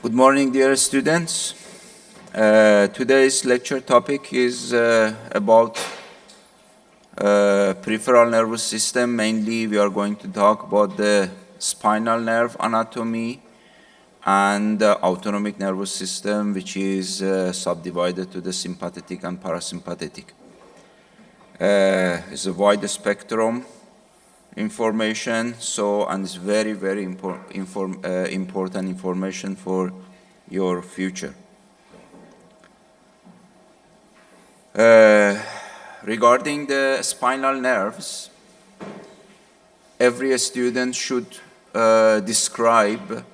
Good morning, dear students. Today's lecture topic is about peripheral nervous system. Mainly, we are going to talk about the spinal nerve anatomy and the autonomic nervous system, which is subdivided to the sympathetic and parasympathetic. It's a wide spectrum information, and it's very, very important information for your future. Regarding the spinal nerves, every student should describe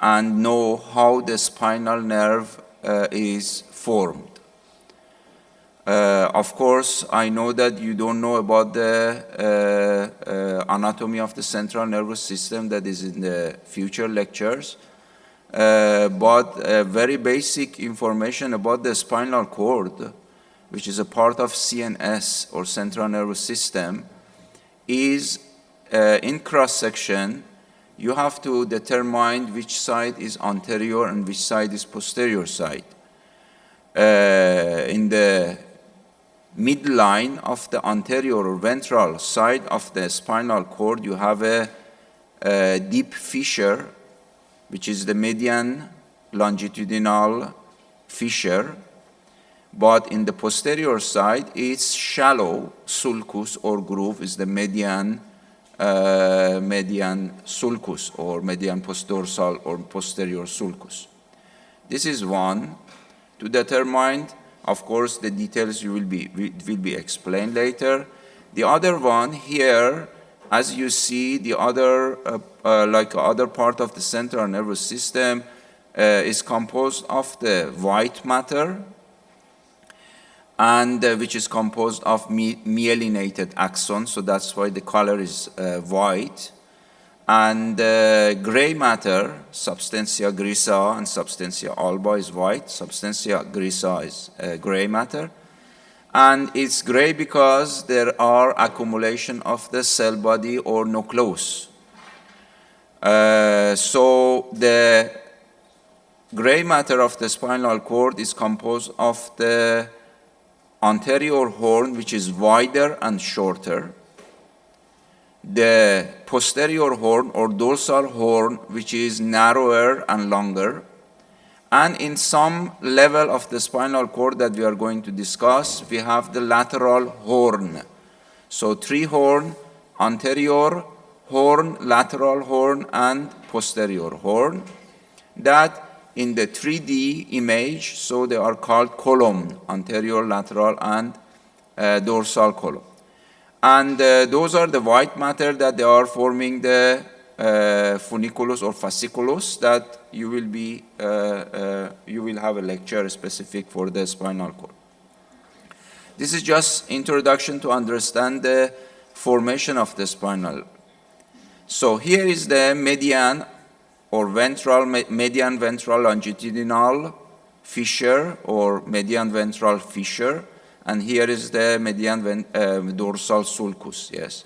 and know how the spinal nerve is formed. Of course, I know that you don't know about the anatomy of the central nervous system. That is in the future lectures. But very basic information about the spinal cord, which is a part of CNS or central nervous system, is in cross-section. You have to determine which side is anterior and which side is posterior side. In the midline of the anterior or ventral side of the spinal cord, you have a deep fissure, which is the median longitudinal fissure. But in the posterior side, it's shallow sulcus or groove is the median sulcus or median postdorsal or posterior sulcus. This is one. To determine, of course, the details will be explained later. The other one here, as you see, the other other part of the central nervous system is composed of the white matter, and which is composed of myelinated axons, so that's why the color is white. And gray matter, substantia grisa and substantia alba is white, substantia grisa is gray matter. And it's gray because there are accumulation of the cell body or nucleus. So the gray matter of the spinal cord is composed of the anterior horn, which is wider and shorter, the posterior horn or dorsal horn, which is narrower and longer, and in some level of the spinal cord that we are going to discuss, we have the lateral horn. So three horn, anterior horn, lateral horn, and posterior horn, that in the 3D image, so they are called column, anterior, lateral, and dorsal column. And those are the white matter that they are forming the funiculus or fasciculus that you will have a lecture specific for the spinal cord. This is just introduction to understand the formation of the spinal. So here is the median or median ventral longitudinal fissure or median ventral fissure. And here is the median dorsal sulcus, yes.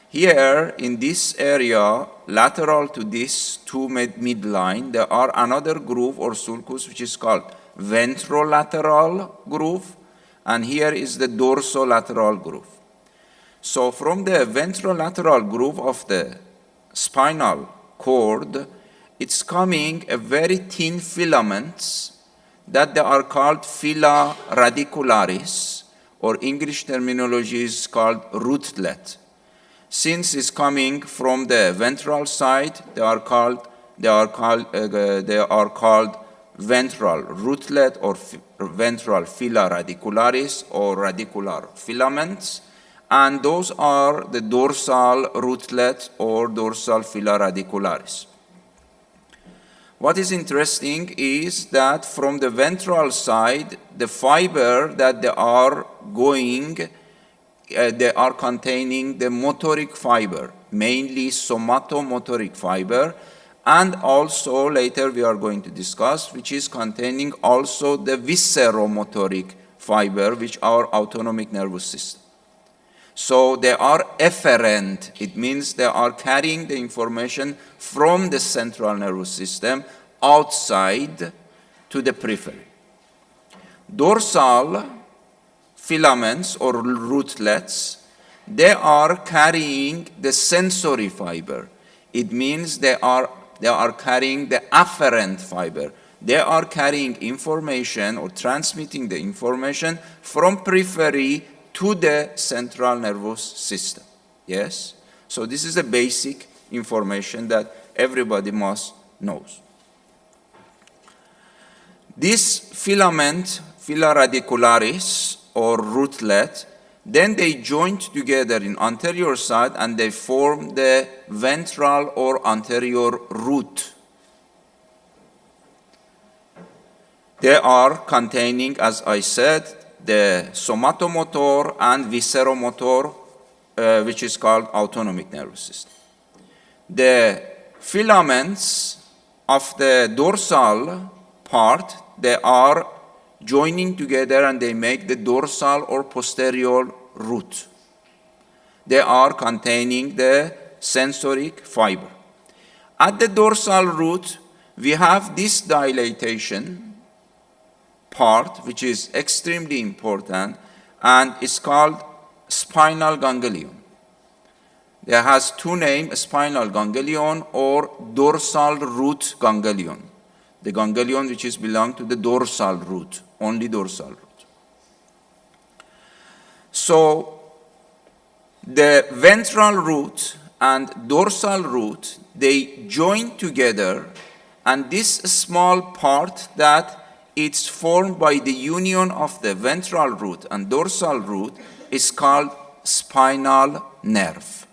Here, in this area, lateral to this two midline, there are another groove or sulcus which is called ventrolateral groove, and here is the dorsolateral groove. So from the ventrolateral groove of the spinal cord, it's coming a very thin filaments that they are called fila radicularis, or English terminology is called rootlet. Since it's coming from the ventral side, they are called ventral rootlet or ventral fila radicularis or radicular filaments, and those are the dorsal rootlet or dorsal fila radicularis. What is interesting is that from the ventral side, the fiber that they are containing the motoric fiber, mainly somatomotoric fiber, and also later we are going to discuss, which is containing also the visceromotoric fiber, which are autonomic nervous system. So they are efferent. It means they are carrying the information from the central nervous system outside to the periphery. Dorsal filaments or rootlets, they are carrying the sensory fiber. It means they are carrying the afferent fiber. They are carrying information or transmitting the information from periphery to the central nervous system. Yes? So this is the basic information that everybody must know. This filament, fila radicularis or rootlet, then they join together in anterior side and they form the ventral or anterior root. They are containing, as I said, the somatomotor and visceromotor, which is called autonomic nervous system. The filaments of the dorsal part, they are joining together and they make the dorsal or posterior root. They are containing the sensoric fiber. At the dorsal root, we have this dilatation part, which is extremely important, and it's called spinal ganglion. There has two names, spinal ganglion or dorsal root ganglion. The ganglion which is belong to the dorsal root, only dorsal root. So the ventral root and dorsal root, they join together, and this small part that it's formed by the union of the ventral root and dorsal root is called spinal nerve.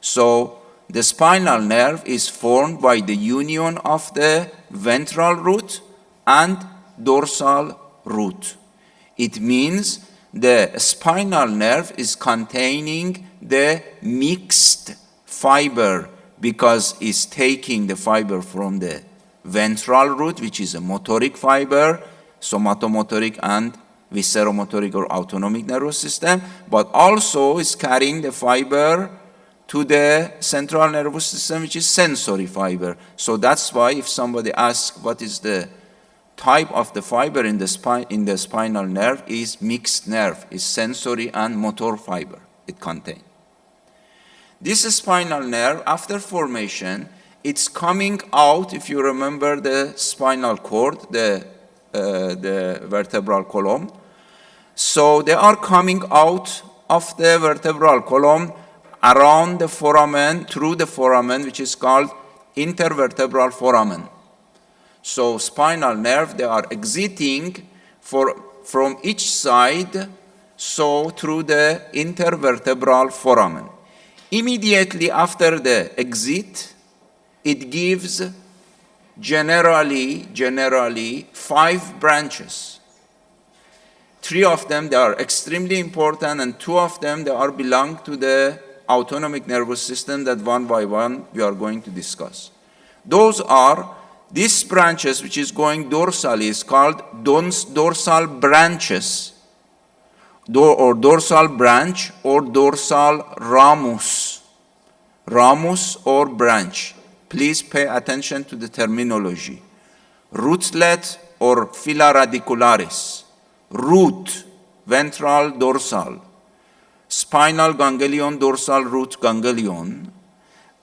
So the spinal nerve is formed by the union of the ventral root and dorsal root. It means the spinal nerve is containing the mixed fiber because it's taking the fiber from the ventral root, which is a motoric fiber, somatomotoric and visceromotoric or autonomic nervous system, but also is carrying the fiber to the central nervous system, which is sensory fiber. So that's why if somebody asks what is the type of the fiber in the spinal nerve, is mixed nerve, is sensory and motor fiber it contains. This spinal nerve, after formation, it's coming out, if you remember the spinal cord, the vertebral column. So they are coming out of the vertebral column around the foramen, through the foramen, which is called intervertebral foramen. So spinal nerve, they are exiting from each side, so through the intervertebral foramen. Immediately after the exit, it gives generally 5 branches. 3 of them, they are extremely important, and 2 of them, they are belong to the autonomic nervous system that one by one we are going to discuss. Those are, these branches which is going dorsally is called dorsal branches, or dorsal branch or dorsal ramus. Ramus or branch. Please pay attention to the terminology. Rootlet or fila radicularis. Root, ventral dorsal. Spinal ganglion, dorsal root ganglion,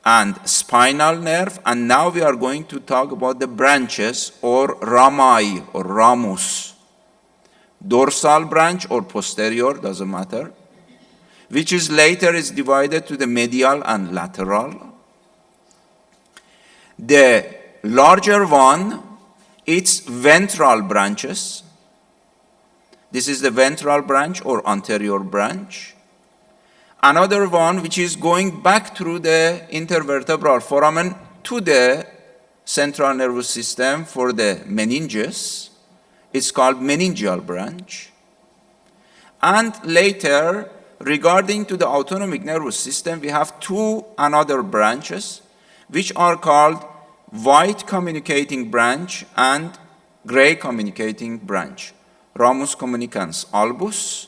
and spinal nerve. And now we are going to talk about the branches or rami or ramus. Dorsal branch or posterior, doesn't matter, which is later is divided to the medial and lateral. The larger one, it's ventral branches. This is the ventral branch or anterior branch. Another one which is going back through the intervertebral foramen to the central nervous system for the meninges. It's called meningeal branch. And later, regarding to the autonomic nervous system, we have 2 another branches which are called white communicating branch and gray communicating branch. Ramus communicans albus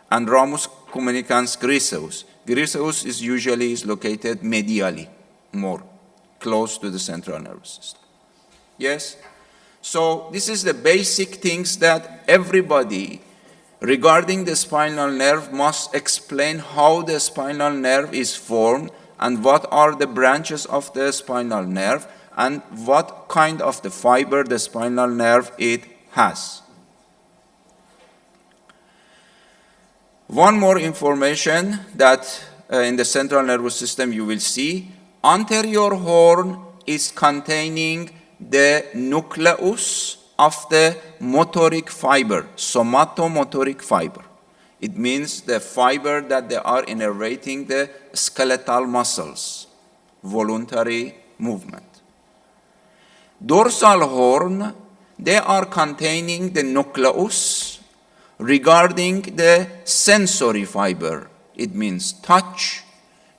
and Ramus communicans griseus. Griseus is usually located medially, more close to the central nervous system. Yes? So this is the basic things that everybody regarding the spinal nerve must explain how the spinal nerve is formed and what are the branches of the spinal nerve and what kind of the fiber the spinal nerve it has. One more information that in the central nervous system you will see, anterior horn is containing the nucleus of the motoric fiber, somatomotoric fiber. It means the fiber that they are innervating the skeletal muscles, voluntary movement. Dorsal horn, they are containing the nucleus regarding the sensory fiber. It means touch,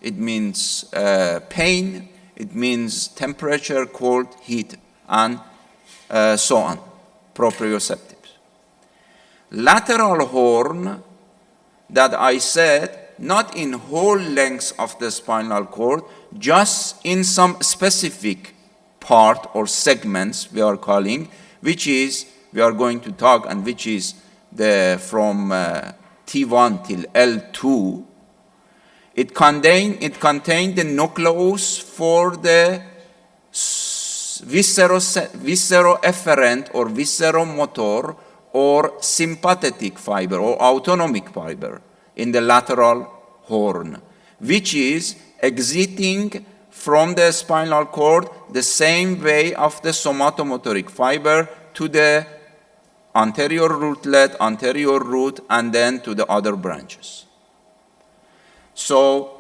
it means pain, it means temperature, cold, heat, and so on, proprioceptives. Lateral horn, that I said, not in whole length of the spinal cord, just in some specific part or segments we are calling, which is, we are going to talk, and which is the from T1 till L2. It contained the nucleus for the visceroefferent or visceromotor or sympathetic fiber or autonomic fiber in the lateral horn, which is exiting from the spinal cord the same way of the somatomotoric fiber to the anterior rootlet, anterior root, and then to the other branches. So,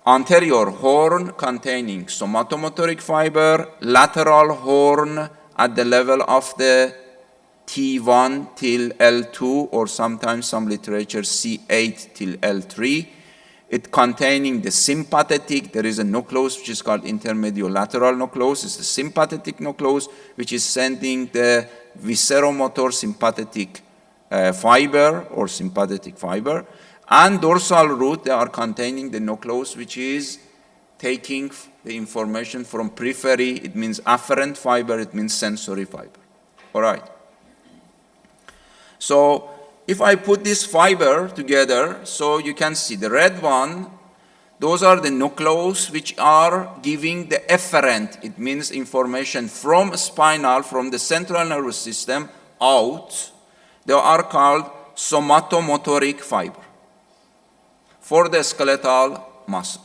anterior horn containing somatomotoric fiber, lateral horn at the level of the T1 till L2, or sometimes some literature C8 till L3. It containing the sympathetic, there is a nucleus which is called intermediolateral nucleus. It's the sympathetic nucleus which is sending the visceromotor sympathetic fiber or sympathetic fiber. And dorsal root, they are containing the nucleus which is taking the information from periphery. It means afferent fiber, it means sensory fiber. All right. So if I put this fiber together, so you can see the red one, those are the nucleus which are giving the efferent, it means information from spinal, from the central nervous system out. They are called somatomotoric fiber for the skeletal muscle.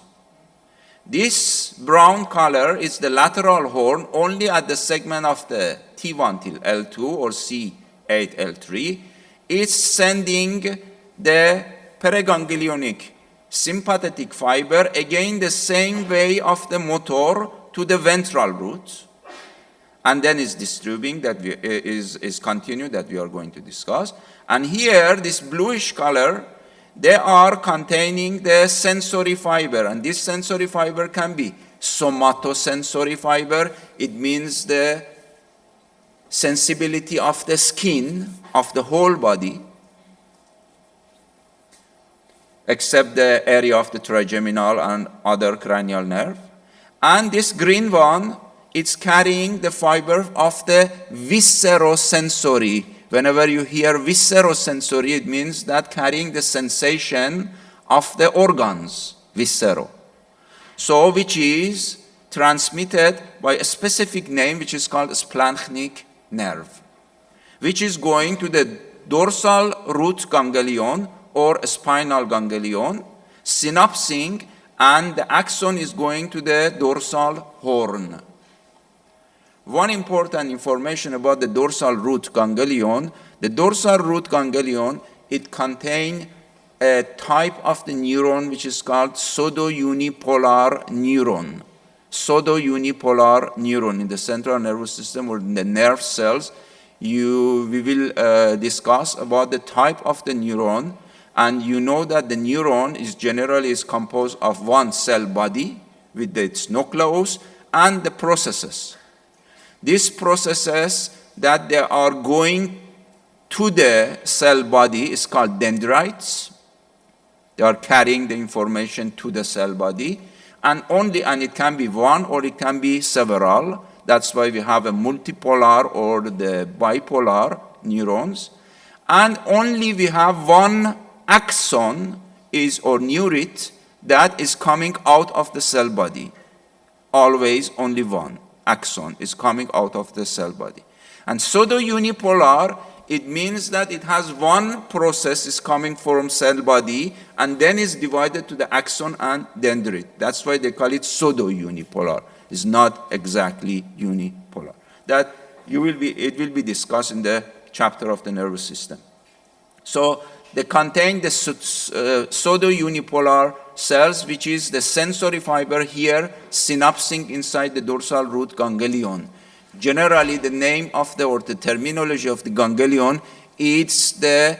This brown color is the lateral horn only at the segment of the T1 till L2 or C8 L3. It's sending the periganglionic sympathetic fiber again the same way of the motor to the ventral root, and then is distributing, that is continued, that we are going to discuss. And here this bluish color, they are containing the sensory fiber, and this sensory fiber can be somatosensory fiber. It means the sensibility of the skin of the whole body, except the area of the trigeminal and other cranial nerve. And this green one, it's carrying the fiber of the viscerosensory. Whenever you hear viscerosensory, it means that carrying the sensation of the organs, viscero. So, which is transmitted by a specific name which is called splanchnic nerve, which is going to the dorsal root ganglion or spinal ganglion, synapsing, and the axon is going to the dorsal horn. One important information about the dorsal root ganglion, the dorsal root ganglion, it contains a type of the neuron which is called pseudo-unipolar neuron. Pseudo-unipolar neuron in the central nervous system or in the nerve cells. We will discuss about the type of the neuron, and you know that the neuron is generally composed of one cell body with its nucleus and the processes. These processes that they are going to the cell body is called dendrites. They are carrying the information to the cell body, and it can be one or it can be several. That's why we have a multipolar or the bipolar neurons. And only we have one axon or neurit that is coming out of the cell body. Always only one axon is coming out of the cell body. And pseudo-unipolar, it means that it has one process is coming from cell body and then is divided to the axon and dendrit. That's why they call it pseudo-unipolar. It's not exactly unipolar. That it will be discussed in the chapter of the nervous system. So they contain the pseudo-unipolar cells, which is the sensory fiber here synapsing inside the dorsal root ganglion. Generally, the name of or the terminology of the ganglion, it's the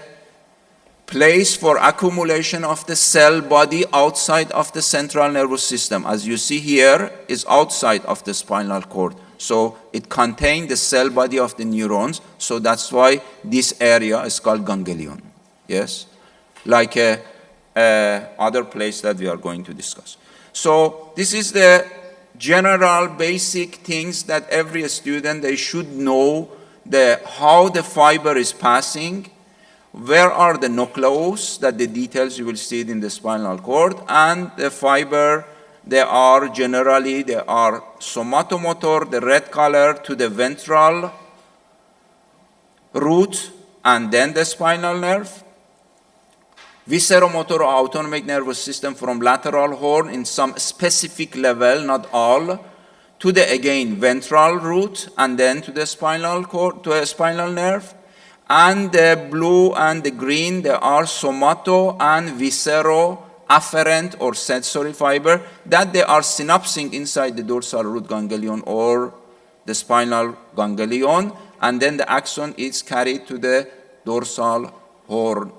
place for accumulation of the cell body outside of the central nervous system. As you see here, is outside of the spinal cord. So it contains the cell body of the neurons. So that's why this area is called ganglion. Yes, like other place that we are going to discuss. So this is the general basic things that every student, they should know how the fiber is passing, where are the nucleus, that the details you will see it in the spinal cord, and the fiber, they are somatomotor, the red color, to the ventral root, and then the spinal nerve. Visceromotor or autonomic nervous system from lateral horn in some specific level, not all, to the, again, ventral root, and then to the spinal cord, to a spinal nerve. And the blue and the green, they are somato and viscero-afferent or sensory fiber, that they are synapsing inside the dorsal root ganglion or the spinal ganglion, and then the axon is carried to the dorsal horn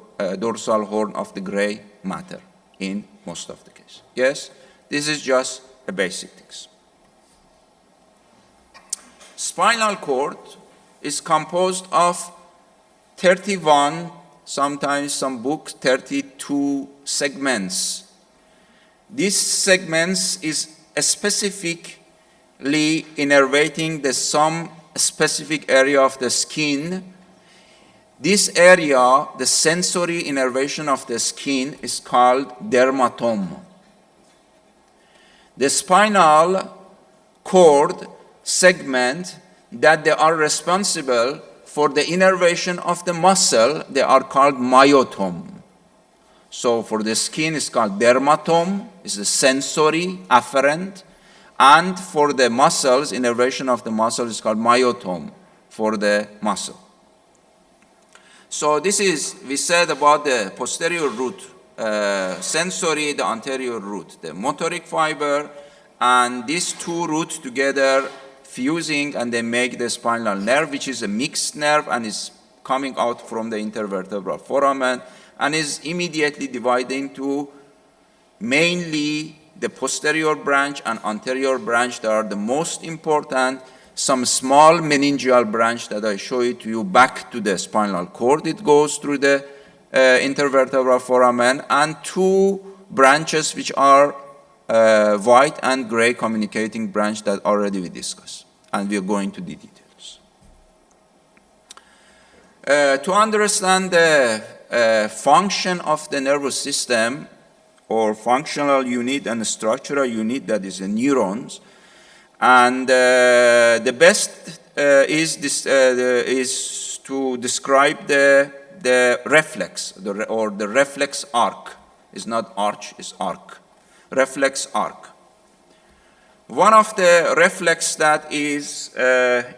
of the gray matter in most of the case. Yes, this is just a basic things. Spinal cord is composed of 31, sometimes some books, 32 segments. These segments is specifically innervating some specific area of the skin. This area, the sensory innervation of the skin, is called dermatome. The spinal cord segment that they are responsible for the innervation of the muscle, they are called myotome. So for the skin, it's called dermatome, it's the sensory afferent, and for the muscles, innervation of the muscle is called myotome for the muscle. So this is, we said about the posterior root, sensory, the anterior root, the motoric fiber, and these two roots together fusing, and they make the spinal nerve, which is a mixed nerve and is coming out from the intervertebral foramen and is immediately divided into mainly the posterior branch and anterior branch that are the most important. Some small meningeal branch that I show it to you back to the spinal cord. It goes through the intervertebral foramen, and two branches which are white and gray communicating branch that already we discussed. And we are going to the details. To understand the function of the nervous system, or functional unit and structural unit, that is the neurons, and the best is to describe the reflex, or the reflex arc. It's not arch, it's arc. Reflex arc. One of the reflex that is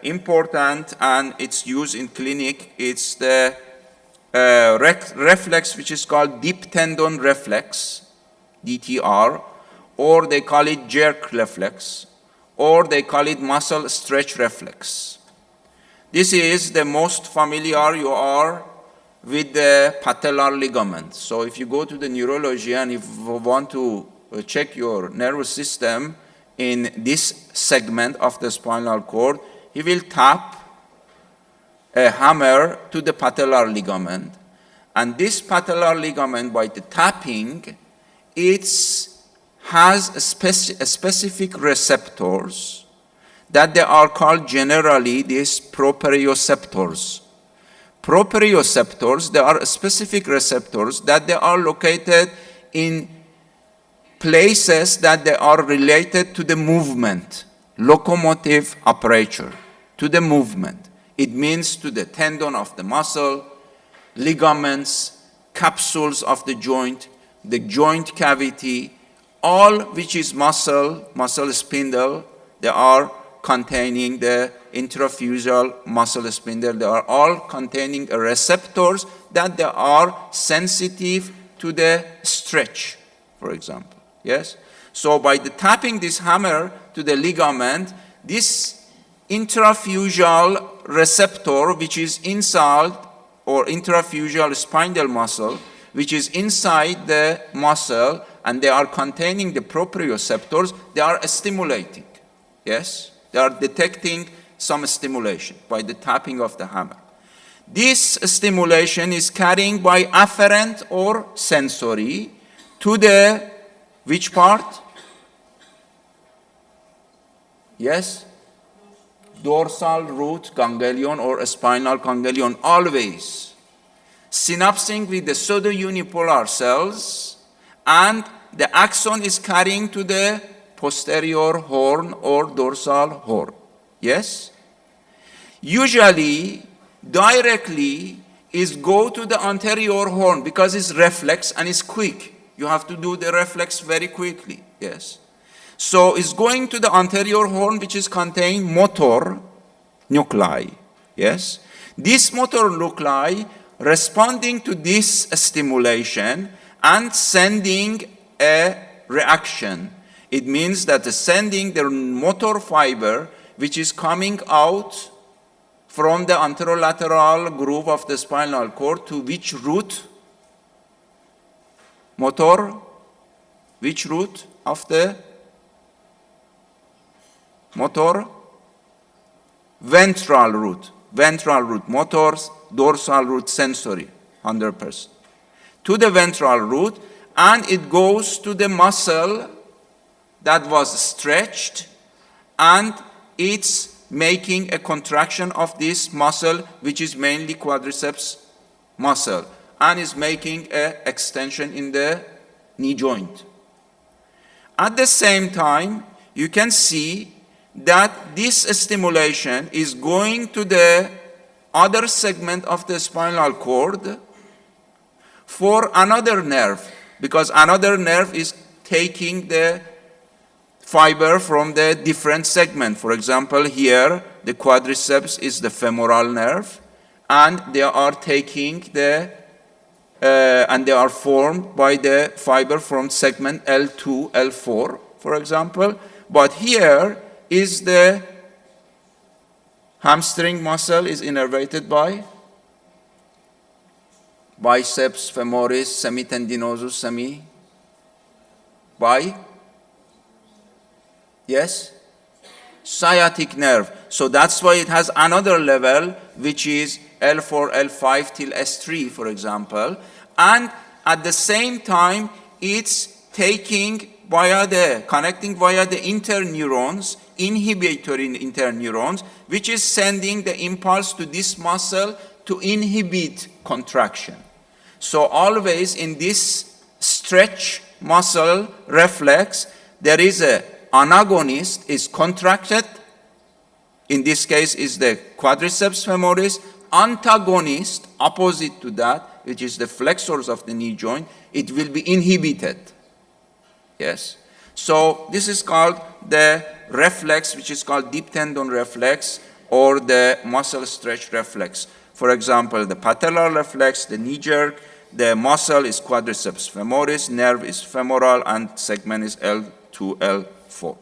important and it's used in clinic, it's the reflex which is called deep tendon reflex, DTR, or they call it jerk reflex, or they call it muscle stretch reflex. This is the most familiar you are with the patellar ligament. So if you go to the neurology and if you want to check your nervous system in this segment of the spinal cord, he will tap a hammer to the patellar ligament. And this patellar ligament, by the tapping, it has a specific receptors that they are called generally these proprioceptors. Proprioceptors, they are specific receptors that they are located in places that they are related to the movement, locomotive apparature, to the movement. It means to the tendon of the muscle, ligaments, capsules of the joint cavity, all which is muscle spindle, they are containing the intrafusial muscle spindle. They are all containing receptors that they are sensitive to the stretch, for example. Yes? So by the tapping this hammer to the ligament, this intrafusial receptor, which is inside, or intrafusial spinal muscle, which is inside the muscle, and they are containing the proprioceptors, they are stimulating. Yes? They are detecting some stimulation by the tapping of the hammer. This stimulation is carrying by afferent or sensory to the, which part? Yes? Dorsal root ganglion or spinal ganglion, always. Synapsing with the pseudounipolar cells, and the axon is carrying to the posterior horn or dorsal horn. Yes? Usually, directly is go to the anterior horn because it's reflex and it's quick. You have to do the reflex very quickly. Yes? So it's going to the anterior horn, which is contain motor nuclei. Yes? This motor nuclei responding to this stimulation and sending a reaction. It means that sending the motor fiber, which is coming out from the anterolateral groove of the spinal cord to which root? Motor? Which root of the motor? Ventral root. Ventral root. Motors, dorsal root, sensory, 100%. To the ventral root, and it goes to the muscle that was stretched, and it's making a contraction of this muscle, which is mainly quadriceps muscle, and is making an extension in the knee joint. At the same time, you can see that this stimulation is going to the other segment of the spinal cord for another nerve, because another nerve is taking the fiber from the different segment. For example, here, the quadriceps is the femoral nerve, and they are taking the, and they are formed by the fiber from segment L2, L4, for example. But here is the hamstring muscle is innervated by biceps femoris, semitendinosus, by, yes, sciatic nerve. So that's why it has another level, which is L4, L5 till S3, for example. And at the same time, it's taking connecting via the interneurons, inhibitory interneurons, which is sending the impulse to this muscle to inhibit contraction. So always in this stretch muscle reflex, there is a anagonist is contracted. In this case is the quadriceps femoris. Antagonist, opposite to that, which is the flexors of the knee joint, it will be inhibited. Yes. So this is called the reflex, which is called deep tendon reflex, or the muscle stretch reflex. For example, the patellar reflex, the knee jerk, the muscle is quadriceps femoris, nerve is femoral, and segment is L2, L4.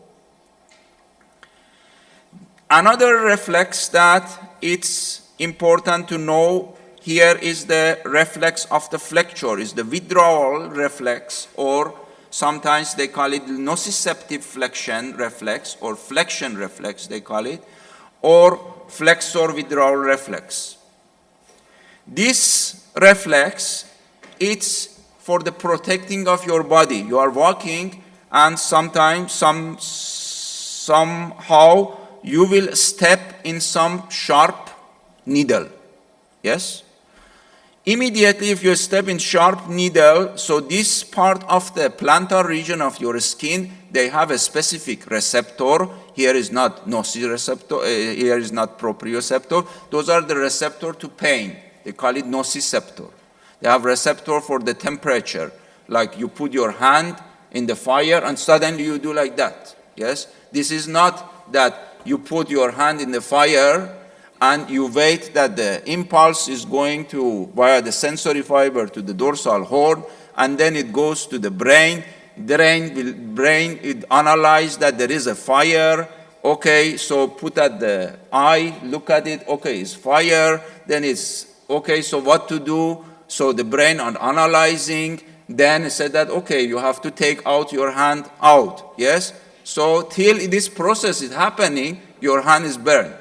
Another reflex that it's important to know here is the reflex of the flexure, is the withdrawal reflex, or sometimes they call it nociceptive flexion reflex, or flexion reflex they call it, or flexor withdrawal reflex. This reflex, it's for the protecting of your body. You are walking and sometimes somehow you will step in some sharp needle. Yes? Immediately, if you step in sharp needle, so this part of the plantar region of your skin, they have a specific receptor. Here is not nociceptor, here is not proprioceptor. Those are the receptor to pain. They call it nociceptor. They have receptor for the temperature. Like you put your hand in the fire and suddenly you do like that. Yes? This is not that you put your hand in the fire and you wait that the impulse is going to, via the sensory fiber to the dorsal horn, and then it goes to the brain. Brain it analyze that there is a fire. Okay, so put at the eye, look at it. Okay, it's fire. Then it's, okay, so what to do? So the brain on analyzing, then it said that, okay, you have to take out your hand out. Yes? So till this process is happening, your hand is burned.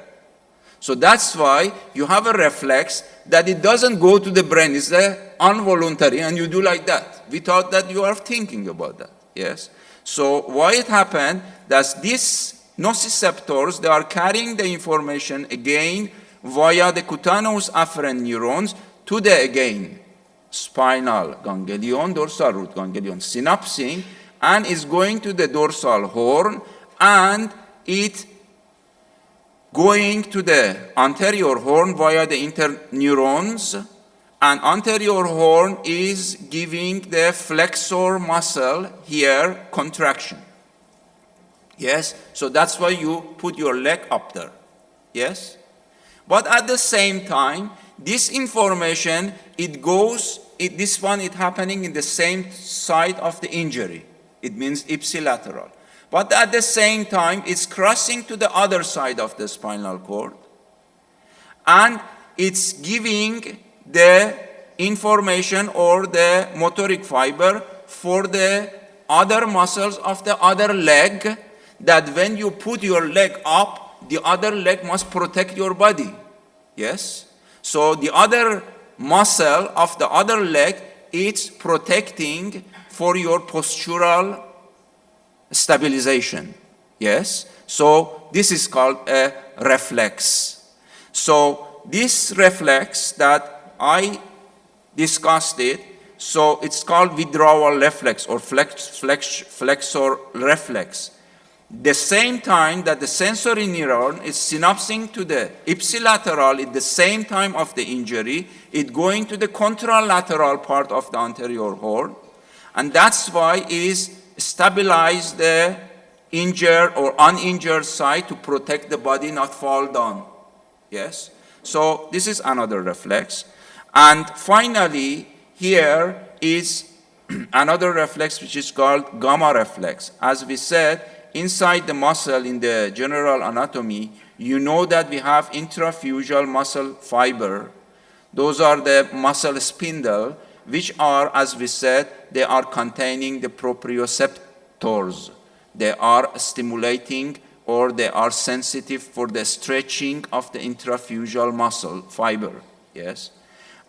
So that's why you have a reflex that it doesn't go to the brain. It's involuntary, and you do like that without that you are thinking about that. Yes? So why it happened, that these nociceptors, they are carrying the information again via the cutaneous afferent neurons to the, again, spinal ganglion, dorsal root ganglion, synapsing, and is going to the dorsal horn, and it going to the anterior horn via the interneurons, and anterior horn is giving the flexor muscle here contraction. Yes? So that's why you put your leg up there. Yes? But at the same time, this information, it goes, this one is happening in the same side of the injury. It means ipsilateral. But at the same time, it's crossing to the other side of the spinal cord. And it's giving the information or the motoric fiber for the other muscles of the other leg, that when you put your leg up, the other leg must protect your body. Yes? So the other muscle of the other leg, it's protecting for your postural stabilization. Yes? So this is called a reflex. So this reflex that I discussed it, so it's called withdrawal reflex or flexor reflex. The same time that the sensory neuron is synapsing to the ipsilateral at the same time of the injury, it going to the contralateral part of the anterior horn, and that's why it is stabilize the injured or uninjured side to protect the body not fall down. Yes? So this is another reflex. And finally, here is another reflex which is called gamma reflex. As we said, inside the muscle in the general anatomy, you know that we have intraphyseal muscle fiber. Those are the muscle spindle, which are, as we said, they are containing the proprioceptors. They are stimulating or they are sensitive for the stretching of the intraphyseal muscle fiber. Yes?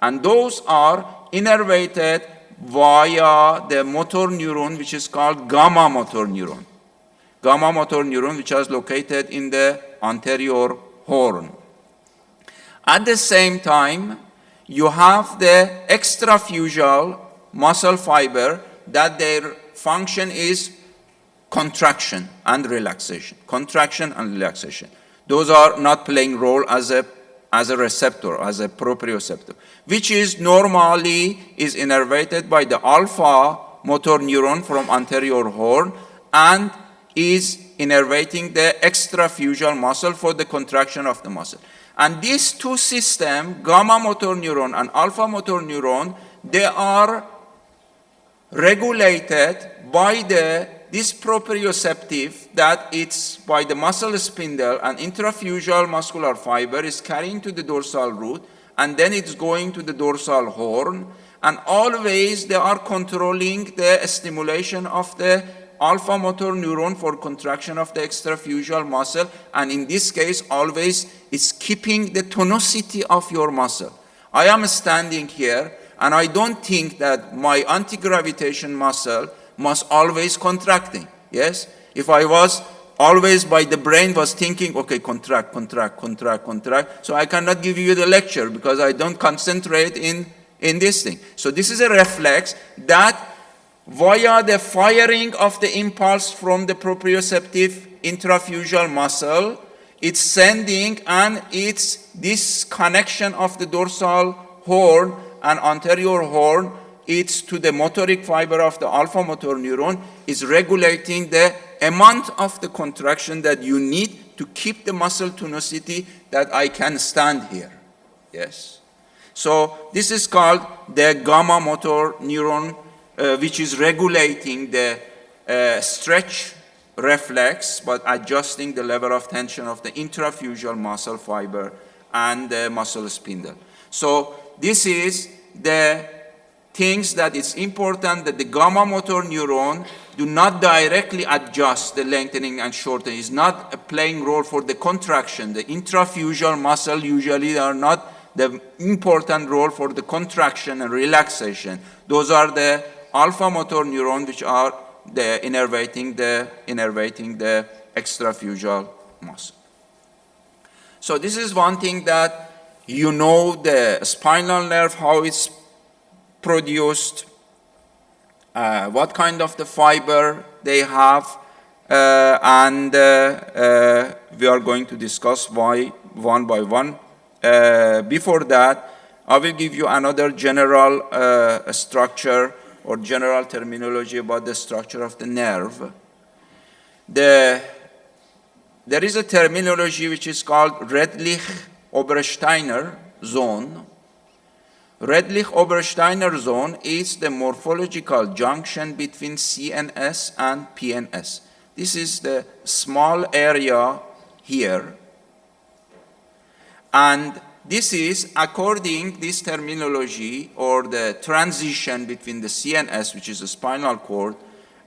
And those are innervated via the motor neuron, which is called gamma motor neuron. Gamma motor neuron, which is located in the anterior horn. At the same time, you have the extraphyseal muscle fiber that their function is contraction and relaxation. Contraction and relaxation. Those are not playing role as a receptor, as a proprioceptor, which is normally is innervated by the alpha motor neuron from anterior horn and is innervating the extraphyseal muscle for the contraction of the muscle. And these two systems, gamma motor neuron and alpha motor neuron, they are regulated by this proprioceptive that it's by the muscle spindle and intraphyseal muscular fiber is carrying to the dorsal root, and then it's going to the dorsal horn, and always they are controlling the stimulation of the alpha motor neuron for contraction of the extraphyseal muscle, and in this case always it's keeping the tonicity of your muscle. I am standing here and I don't think that my anti-gravitation muscle must always contracting. Yes? If I was always by the brain was thinking, okay, contract, contract, contract, contract. So I cannot give you the lecture because I don't concentrate in this thing. So this is a reflex that via the firing of the impulse from the proprioceptive intraphyseal muscle, it's sending, and it's this connection of the dorsal horn and anterior horn, it's to the motoric fiber of the alpha motor neuron, is regulating the amount of the contraction that you need to keep the muscle tonicity that I can stand here. Yes. So this is called the gamma motor neuron, which is regulating the stretch reflex, but adjusting the level of tension of the intraphyseal muscle fiber and the muscle spindle. So this is the things that it's important that the gamma motor neuron do not directly adjust the lengthening and shortening. It's not playing role for the contraction. The intraphyseal muscle usually are not the important role for the contraction and relaxation. Those are the alpha motor neuron, which are the innervating the extraphyseal muscle. So this is one thing that you know the spinal nerve, how it's produced, what kind of the fiber they have, and we are going to discuss why one by one. Before that, I will give you another general structure or general terminology about the structure of the nerve. There is a terminology which is called Redlich-Obersteiner zone. Redlich-Obersteiner zone is the morphological junction between CNS and PNS. This is the small area here. And this is, according this terminology, or the transition between the CNS, which is the spinal cord,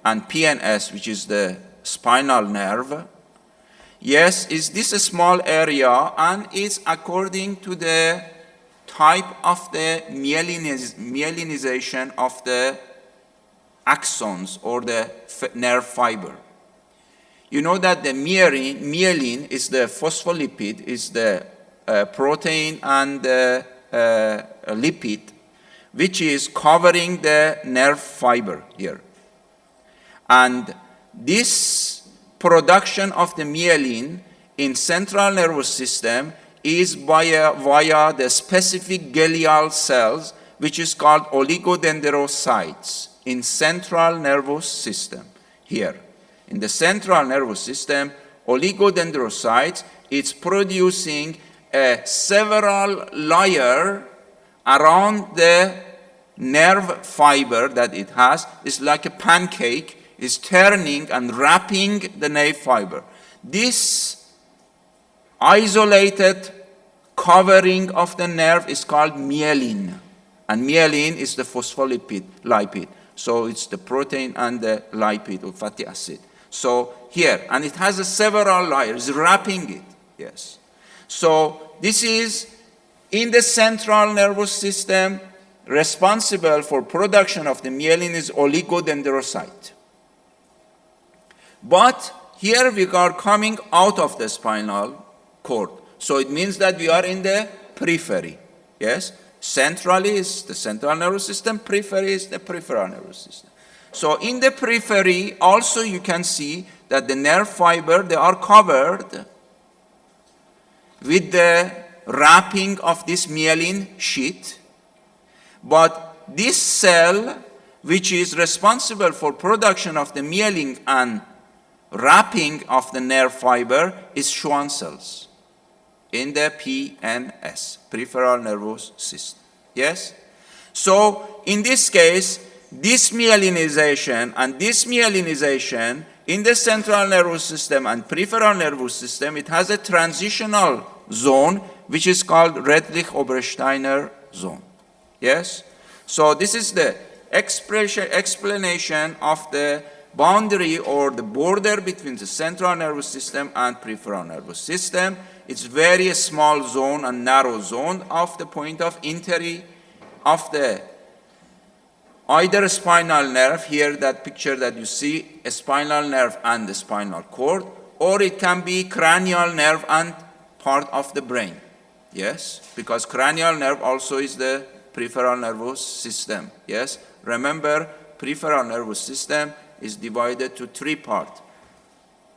and PNS, which is the spinal nerve. Yes, is this a small area, and it's according to the type of the myelinization of the axons or the nerve fiber. You know that the myelin is the phospholipid, is the protein and lipid, which is covering the nerve fiber here. And this production of the myelin in central nervous system is via the specific glial cells, which is called oligodendrocytes in central nervous system. Here, in the central nervous system, oligodendrocytes, it's producing several layers around the nerve fiber that it has. It's like a pancake. It's turning and wrapping the nerve fiber. This isolated covering of the nerve is called myelin. And myelin is the phospholipid. So it's the protein and the lipid or fatty acid. So here, and it has several layers wrapping it. Yes. So this is in the central nervous system, responsible for production of the myelin is oligodendrocyte. But here we are coming out of the spinal cord. So it means that we are in the periphery. Yes? Centrally is the central nervous system, periphery is the peripheral nervous system. So in the periphery, also you can see that the nerve fiber, they are covered with the wrapping of this myelin sheet. But this cell, which is responsible for production of the myelin and wrapping of the nerve fiber, is Schwann cells in the PNS, peripheral nervous system. Yes? So in this case, this myelinization and this myelinization in the central nervous system and peripheral nervous system, it has a transitional zone which is called Redlich-Obersteiner zone. Yes? So this is the explanation of the boundary or the border between the central nervous system and peripheral nervous system. It's very small zone and narrow zone of the point of entry of the either spinal nerve, here that picture that you see, a spinal nerve and the spinal cord, or it can be cranial nerve and part of the brain. Yes, because cranial nerve also is the peripheral nervous system. Yes, remember, peripheral nervous system is divided to 3 parts.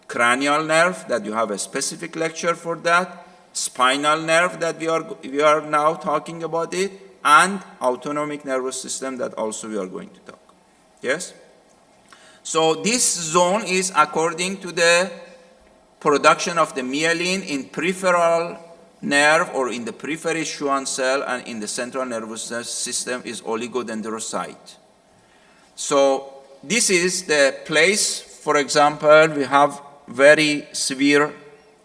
Cranial nerve, that you have a specific lecture for that, spinal nerve, that we are now talking about it, and autonomic nervous system, that also we are going to talk. Yes? So this zone is according to the production of the myelin in peripheral nerve or in the periphery Schwann cell, and in the central nervous system is oligodendrocyte. So this is the place, for example, we have very severe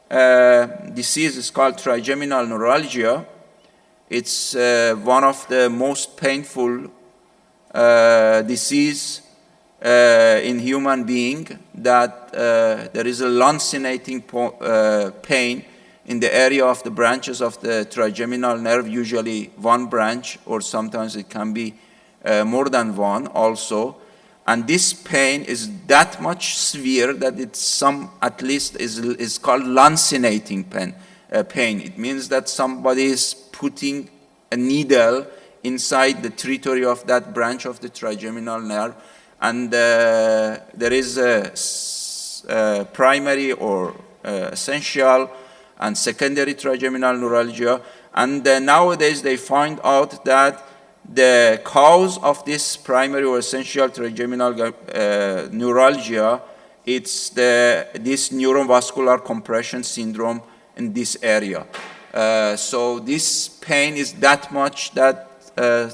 disease, is called trigeminal neuralgia. It's one of the most painful disease in human being, that there is a lancinating pain in the area of the branches of the trigeminal nerve, usually one branch, or sometimes it can be more than one also. And this pain is that much severe that it's at least is called lancinating pain. It means that somebody is putting a needle inside the territory of that branch of the trigeminal nerve, and there is a primary or essential and secondary trigeminal neuralgia. And nowadays they find out that the cause of this primary or essential trigeminal neuralgia, it's this neurovascular compression syndrome in this area. So this pain is that much that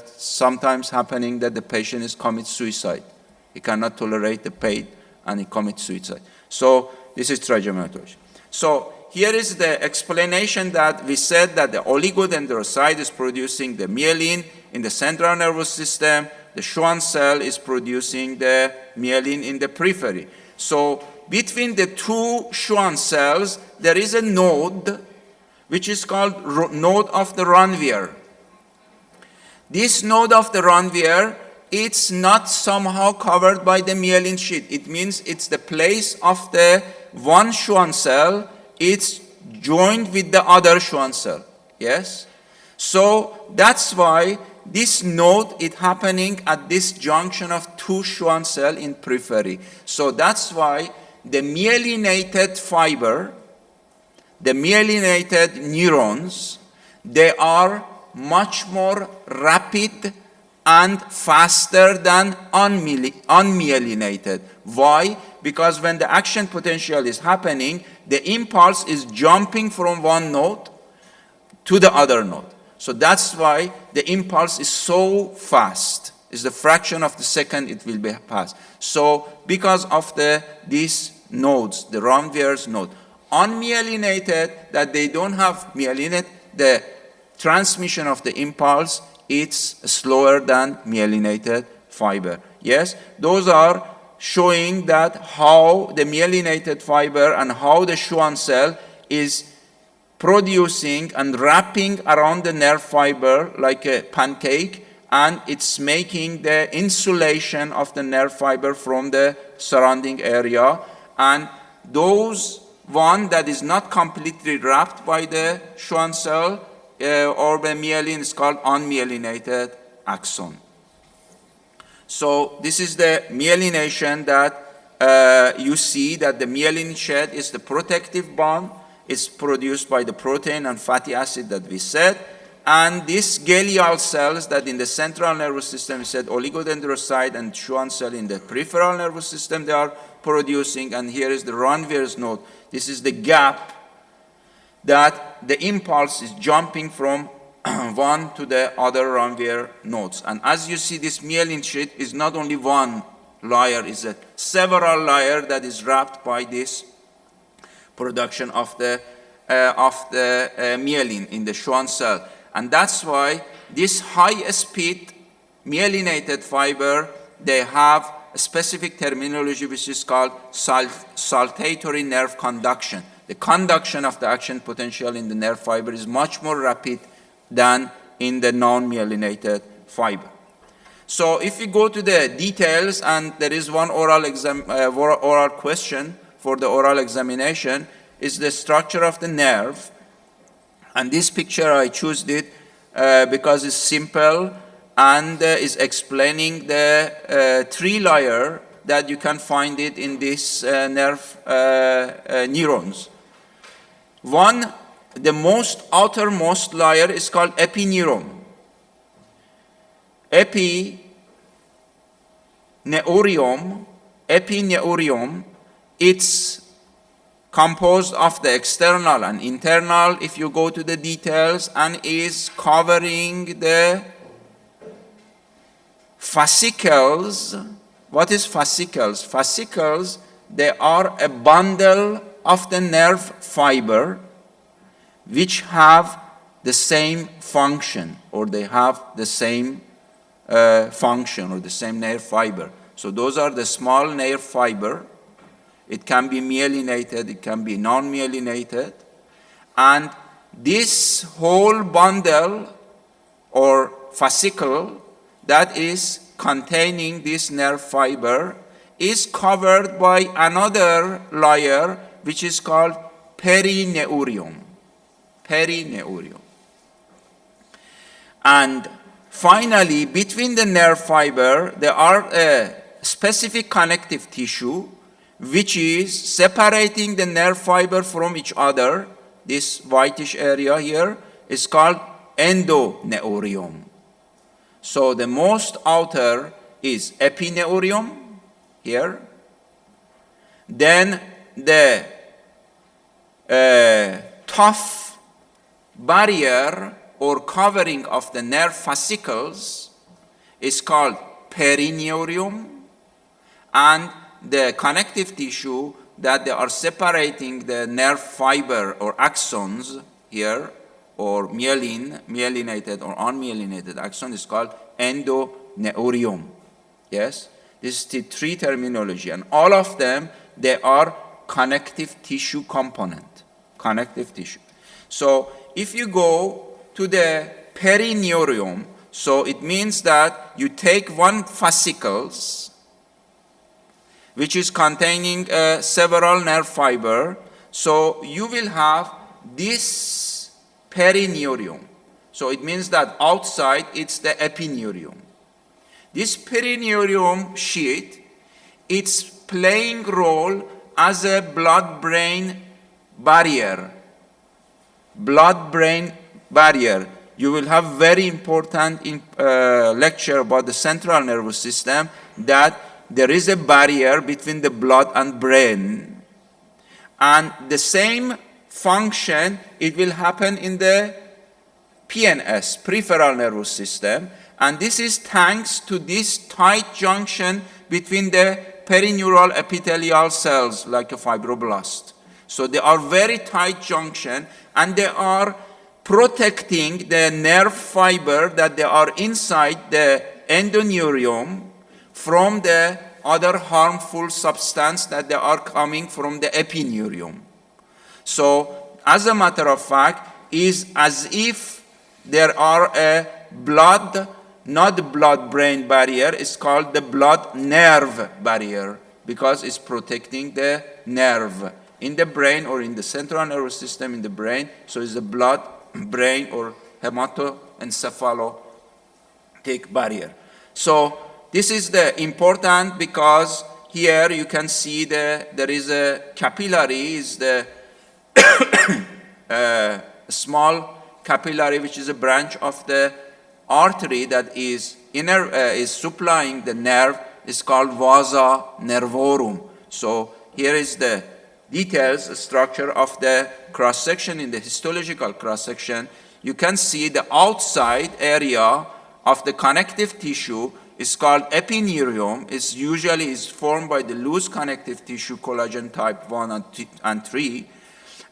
sometimes happening that the patient is commit suicide. He cannot tolerate the pain and he commits suicide. So this is trigeminal neuralgia. So here is the explanation that we said that the oligodendrocyte is producing the myelin in the central nervous system. The Schwann cell is producing the myelin in the periphery. So between the two Schwann cells, there is a node which is called node of the Ranvier. This node of the Ranvier, it's not somehow covered by the myelin sheath. It means it's the place of the one Schwann cell. It's joined with the other Schwann cell. Yes? So that's why this node is happening at this junction of two Schwann cell in periphery. So that's why the myelinated fiber, the myelinated neurons, they are much more rapid and faster than unmyelinated. Why? Because when the action potential is happening, the impulse is jumping from one node to the other node. So that's why the impulse is so fast. It's the fraction of the second it will be passed. So because of these nodes, the Ranvier's node, unmyelinated, that they don't have myelinated, the transmission of the impulse, it's slower than myelinated fiber. Yes, those are showing that how the myelinated fiber and how the Schwann cell is producing and wrapping around the nerve fiber like a pancake, and it's making the insulation of the nerve fiber from the surrounding area. And those one that is not completely wrapped by the Schwann cell or the myelin is called unmyelinated axon. So this is the myelination that you see, that the myelin shed is the protective bond. It's produced by the protein and fatty acid that we said. And these glial cells that in the central nervous system, we said oligodendrocyte and Schwann cell in the peripheral nervous system, they are producing. And here is the Ranvier's node. This is the gap that the impulse is jumping from one to the other Ranvier nodes. And as you see, this myelin sheath is not only one layer, it's a several layer that is wrapped by this production of the myelin in the Schwann cell. And that's why this high-speed myelinated fiber, they have a specific terminology which is called saltatory nerve conduction. The conduction of the action potential in the nerve fiber is much more rapid than in the non-myelinated fiber. So if we go to the details, and there is one oral question for the oral examination is the structure of the nerve. And this picture, I chose it because it's simple and is explaining the three layer that you can find it in this nerve neurons. One, the most outermost layer is called epineuron. Epineurium, it's composed of the external and internal, if you go to the details, and is covering the fascicles. What is fascicles? Fascicles, they are a bundle of the nerve fiber which have the same function, or they have the same function, or the same nerve fiber. So those are the small nerve fiber. It can be myelinated, it can be non-myelinated. And this whole bundle or fascicle that is containing this nerve fiber is covered by another layer which is called perineurium. And finally, between the nerve fiber, there are a specific connective tissue which is separating the nerve fiber from each other. This whitish area here is called endoneurium. So the most outer is epineurium here. Then the tough barrier or covering of the nerve fascicles is called perineurium, and the connective tissue that they are separating the nerve fiber or axons here, or myelinated or unmyelinated axon, is called endoneurium. Yes, this is the three terminology, and all of them, they are connective tissue component, connective tissue. So if you go to the perineurium, so it means that you take one fascicles which is containing several nerve fiber, so you will have this perineurium. So it means that outside it's the epineurium. This perineurium sheet, it's playing role as a blood-brain barrier. Blood-brain barrier. You will have very important lecture about the central nervous system, that there is a barrier between the blood and brain. And the same function, it will happen in the PNS, peripheral nervous system. And this is thanks to this tight junction between the perineural epithelial cells, like a fibroblast. So they are very tight junction, and they are protecting the nerve fiber that they are inside the endoneurium from the other harmful substance that they are coming from the epineurium. So, as a matter of fact, is as if there are a blood, not the blood-brain barrier, it's called the blood-nerve barrier, because it's protecting the nerve in the brain or in the central nervous system in the brain. So it's the blood-brain or hematoencephalotic barrier. So this is the important, because here you can see there is a capillary, is the small capillary, which is a branch of the artery that is supplying the nerve, is called vasa nervorum. So here is the details, structure of the cross-section. In the histological cross-section, you can see the outside area of the connective tissue is called epineurium. It's usually formed by the loose connective tissue, collagen type 1 and 3.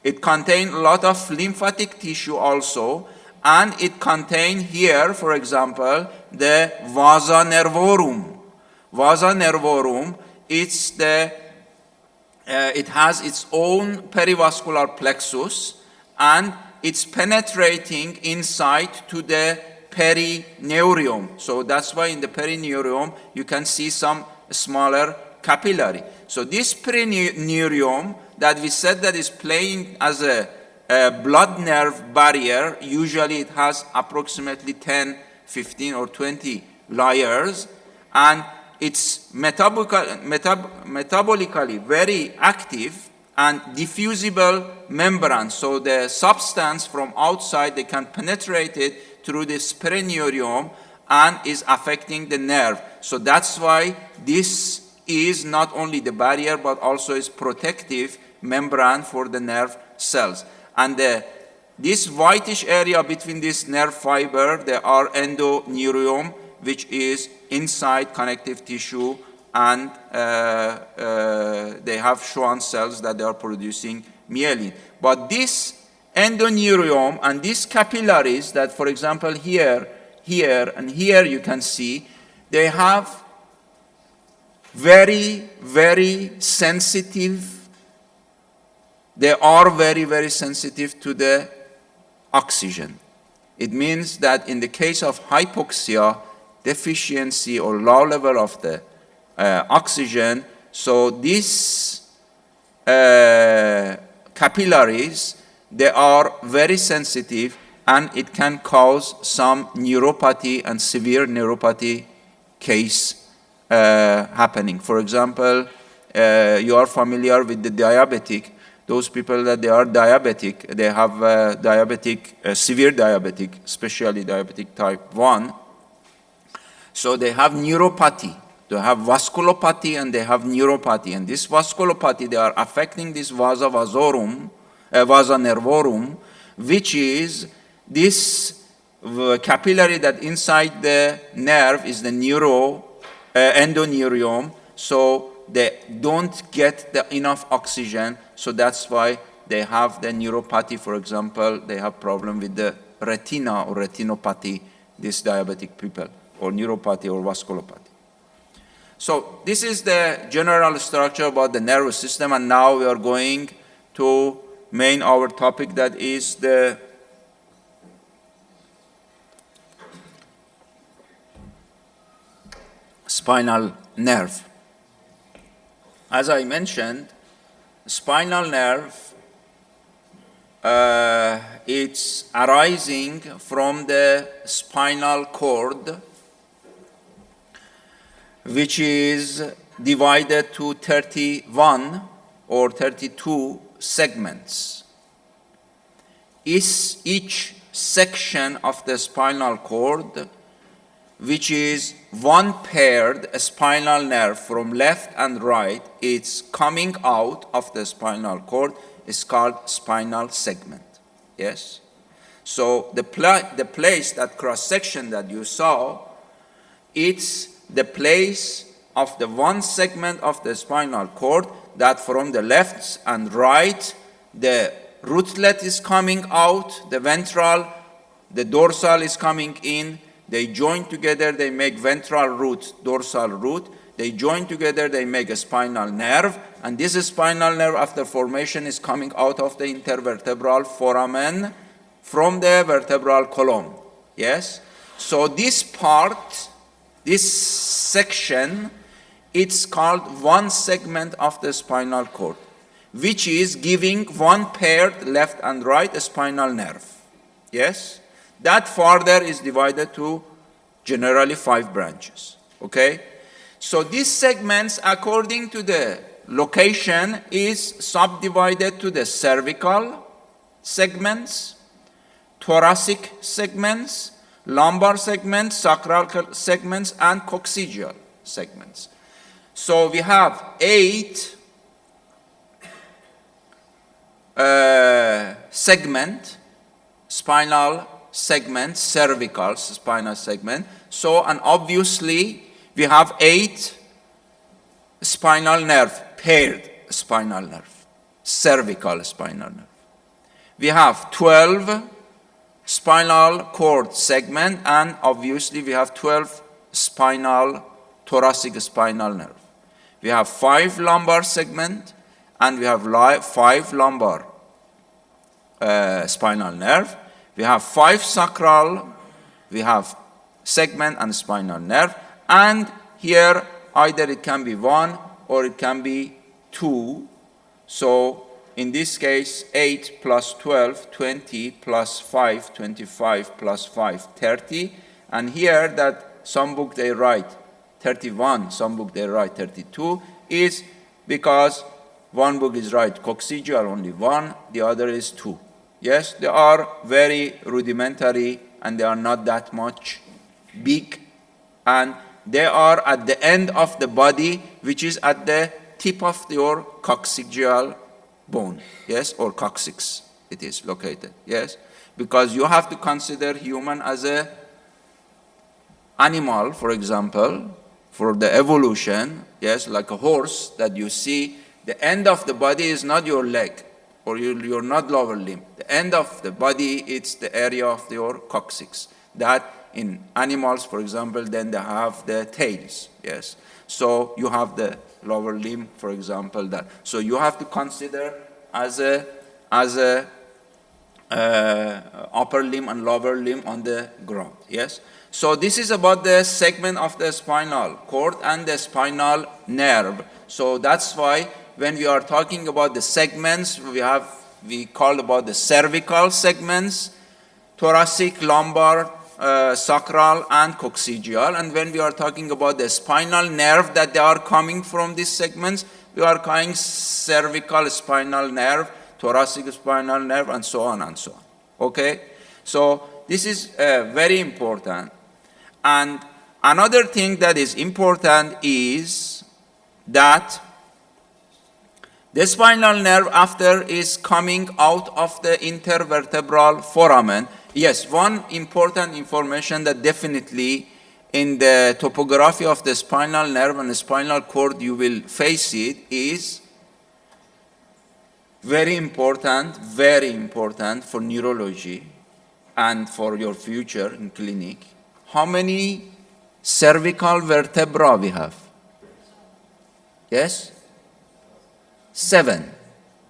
It contains a lot of lymphatic tissue also, and it contains here, for example, the vasa nervorum. Vasa nervorum, it has its own perivascular plexus, and it's penetrating inside to the perineurium. So that's why in the perineurium you can see some smaller capillary. So this perineurium that we said that is playing as a blood nerve barrier, usually it has approximately 10, 15, or 20 layers, and it's metabolically very active and diffusible membrane. So the substance from outside, they can penetrate it through this perineurium and is affecting the nerve. So that's why this is not only the barrier, but also is protective membrane for the nerve cells. And this whitish area between this nerve fiber, there are endoneurium, which is inside connective tissue, and they have Schwann cells that they are producing myelin. But this endoneurium and these capillaries that, for example, here, and here you can see, they have very, very sensitive, they are very, very sensitive to the oxygen. It means that in the case of hypoxia, deficiency or low level of the oxygen, so these capillaries, they are very sensitive, and it can cause some neuropathy and severe neuropathy case happening. For example, you are familiar with the diabetic. Those people that they are diabetic, they have severe diabetic, especially diabetic type 1. So they have neuropathy. They have vasculopathy and they have neuropathy. And this vasculopathy, they are affecting this vasa nervorum, which is this capillary that inside the nerve is the endoneurium. So they don't get enough oxygen. So that's why they have the neuropathy. For example, they have problem with the retina or retinopathy, these diabetic people, or neuropathy or vasculopathy. So this is the general structure about the nervous system, and now we are going to our topic, that is the spinal nerve. As I mentioned, spinal nerve, it's arising from the spinal cord, which is divided to 31 or 32 segments. Each section of the spinal cord, which is one paired spinal nerve from left and right, it's coming out of the spinal cord, is called spinal segment. Yes? So the place, that cross-section that you saw, it's the place of the one segment of the spinal cord that from the left and right, the rootlet is coming out, the ventral, the dorsal is coming in, they join together, they make ventral root, dorsal root, they join together, they make a spinal nerve, and this spinal nerve after formation is coming out of the intervertebral foramen from the vertebral column. Yes? So this part, this section, it's called one segment of the spinal cord, which is giving one paired left and right spinal nerve. Yes? That further is divided to generally 5 branches. Okay? So these segments, according to the location, is subdivided to the cervical segments, thoracic segments, lumbar segments, sacral segments, and coccygeal segments. So we have 8 spinal segments, cervical spinal segment. So, and obviously, we have 8 spinal nerve, paired spinal nerve, cervical spinal nerve. We have 12 spinal cord segment, and obviously we have 12 thoracic spinal nerve. We have 5 lumbar segment, and we have 5 lumbar spinal nerve. We have 5 sacral, we have segment and spinal nerve, and here either it can be 1 or it can be 2. So in this case, 8 plus 12, 20 plus 5, 25 plus 5, 30. And here that some book they write 31, some book they write 32, is because one book is right coccygeal only 1, the other is 2. Yes, they are very rudimentary and they are not that much big, and they are at the end of the body, which is at the tip of your coccygeal bone, yes, or coccyx it is located, yes, because you have to consider human as a animal, for example, for the evolution, yes, like a horse that you see, the end of the body is not your leg, or your not lower limb. The end of the body, it's the area of your coccyx. That in animals, for example, then they have the tails, yes. So you have the lower limb, for example, that. So you have to consider as a upper limb and lower limb on the ground, yes. So this is about the segment of the spinal cord and the spinal nerve. So that's why when we are talking about the segments, we call about the cervical segments, thoracic, lumbar, sacral, and coccygeal. And when we are talking about the spinal nerve that they are coming from these segments, we are calling cervical spinal nerve, thoracic spinal nerve, and so on and so on. Okay? So this is very important. And another thing that is important is that the spinal nerve, after is coming out of the intervertebral foramen. Yes, one important information that definitely in the topography of the spinal nerve and the spinal cord you will face it is very important for neurology and for your future in clinic. How many cervical vertebrae we have? Yes? 7.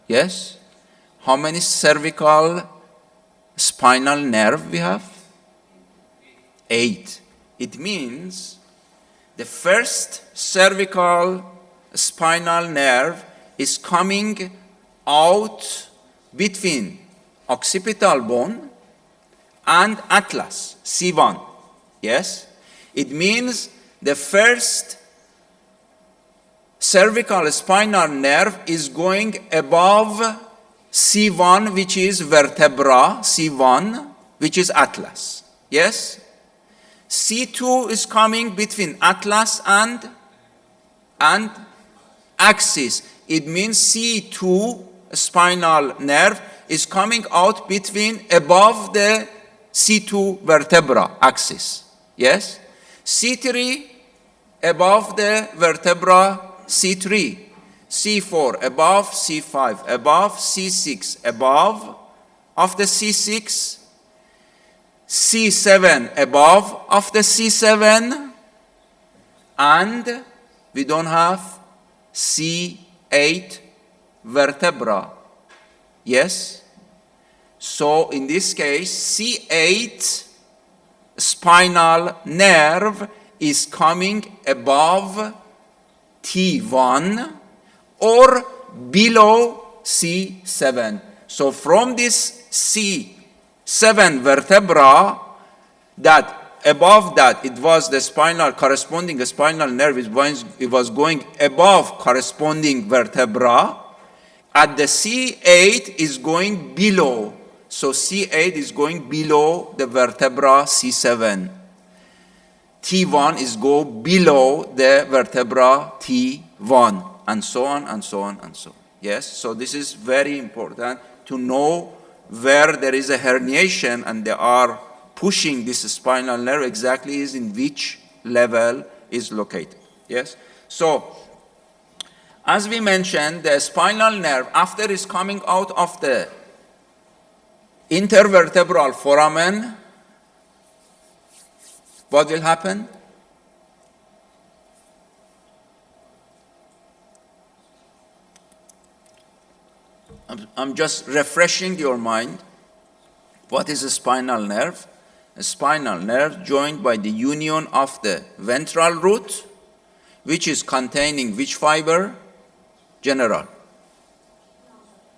Yes? How many cervical spinal nerve we have? 8. It means the first cervical spinal nerve is coming out between occipital bone and atlas, C1. Yes? It means the first cervical spinal nerve is going above C1, which is vertebra, C1, which is atlas. Yes? C2 is coming between atlas and axis. It means C2 spinal nerve is coming out between above the C2 vertebra axis. Yes? C3 above the vertebra C3, C4 above C5, above C6, above of the C6, C7 above of the C7, and we don't have C8 vertebra. Yes? So in this case, C8 spinal nerve is coming above T1 or below C7. So from this C7 vertebra, that above that it was the spinal corresponding spinal nerve, it was going above corresponding vertebra. At the C8 is going below. So C8 is going below the vertebra C7. T1 is go below the vertebra T1, and so on and so on and so on. Yes, so this is very important to know where there is a herniation and they are pushing this spinal nerve exactly is in which level is located. Yes, so as we mentioned, the spinal nerve, after is coming out of the intervertebral foramen, what will happen? I'm just refreshing your mind. What is a spinal nerve? A spinal nerve joined by the union of the ventral root which is containing which fiber? General.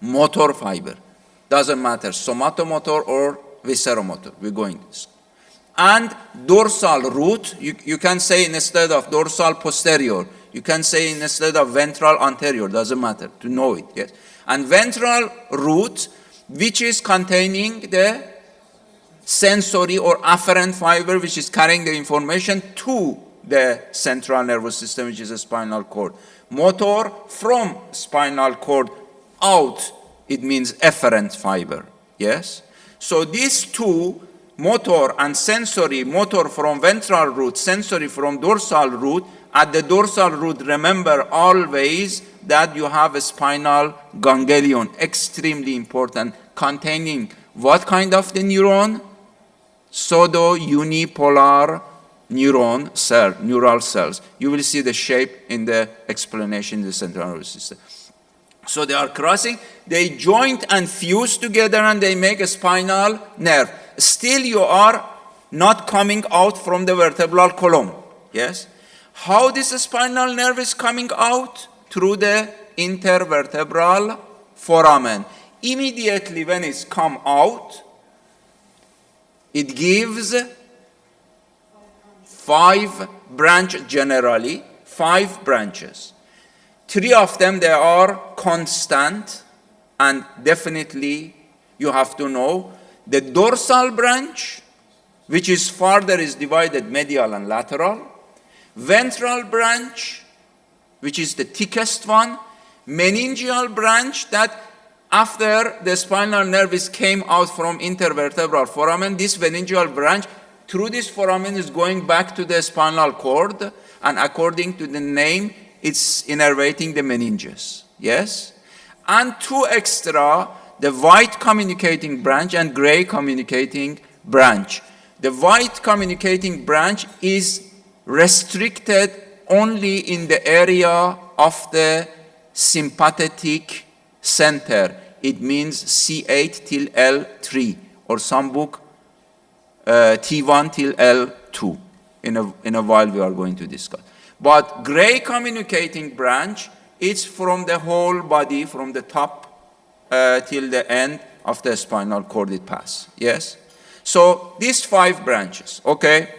Motor fiber. Doesn't matter, somatomotor or visceromotor. We're going this. And dorsal root, you can say instead of dorsal posterior, you can say instead of ventral anterior, doesn't matter, to know it, yes. And ventral root, which is containing the sensory or afferent fiber, which is carrying the information to the central nervous system, which is the spinal cord. Motor from spinal cord out, it means efferent fiber, yes. So these two, motor and sensory, motor from ventral root, sensory from dorsal root. At the dorsal root, remember always that you have a spinal ganglion, extremely important, containing what kind of the neuron? Pseudo-unipolar neuron cell, neural cells. You will see the shape in the explanation in the central nervous system. So they are crossing, they joint and fuse together and they make a spinal nerve. Still you are not coming out from the vertebral column, yes? How this spinal nerve is coming out? Through the intervertebral foramen. Immediately when it's come out, it gives 5 branches generally, 5 branches. 3 of them, they are constant, and definitely you have to know the dorsal branch, which is further is divided medial and lateral, ventral branch, which is the thickest one, meningeal branch that after the spinal nerve came out from intervertebral foramen, this meningeal branch through this foramen is going back to the spinal cord, and according to the name, it's innervating the meninges, yes? And 2 extra, the white communicating branch and gray communicating branch. The white communicating branch is restricted only in the area of the sympathetic center. It means C8 till L3, or some book T1 till L2. In a while we are going to discuss. But gray communicating branch, it's from the whole body, from the top till the end of the spinal cord it passes, yes? So these 5 branches, okay?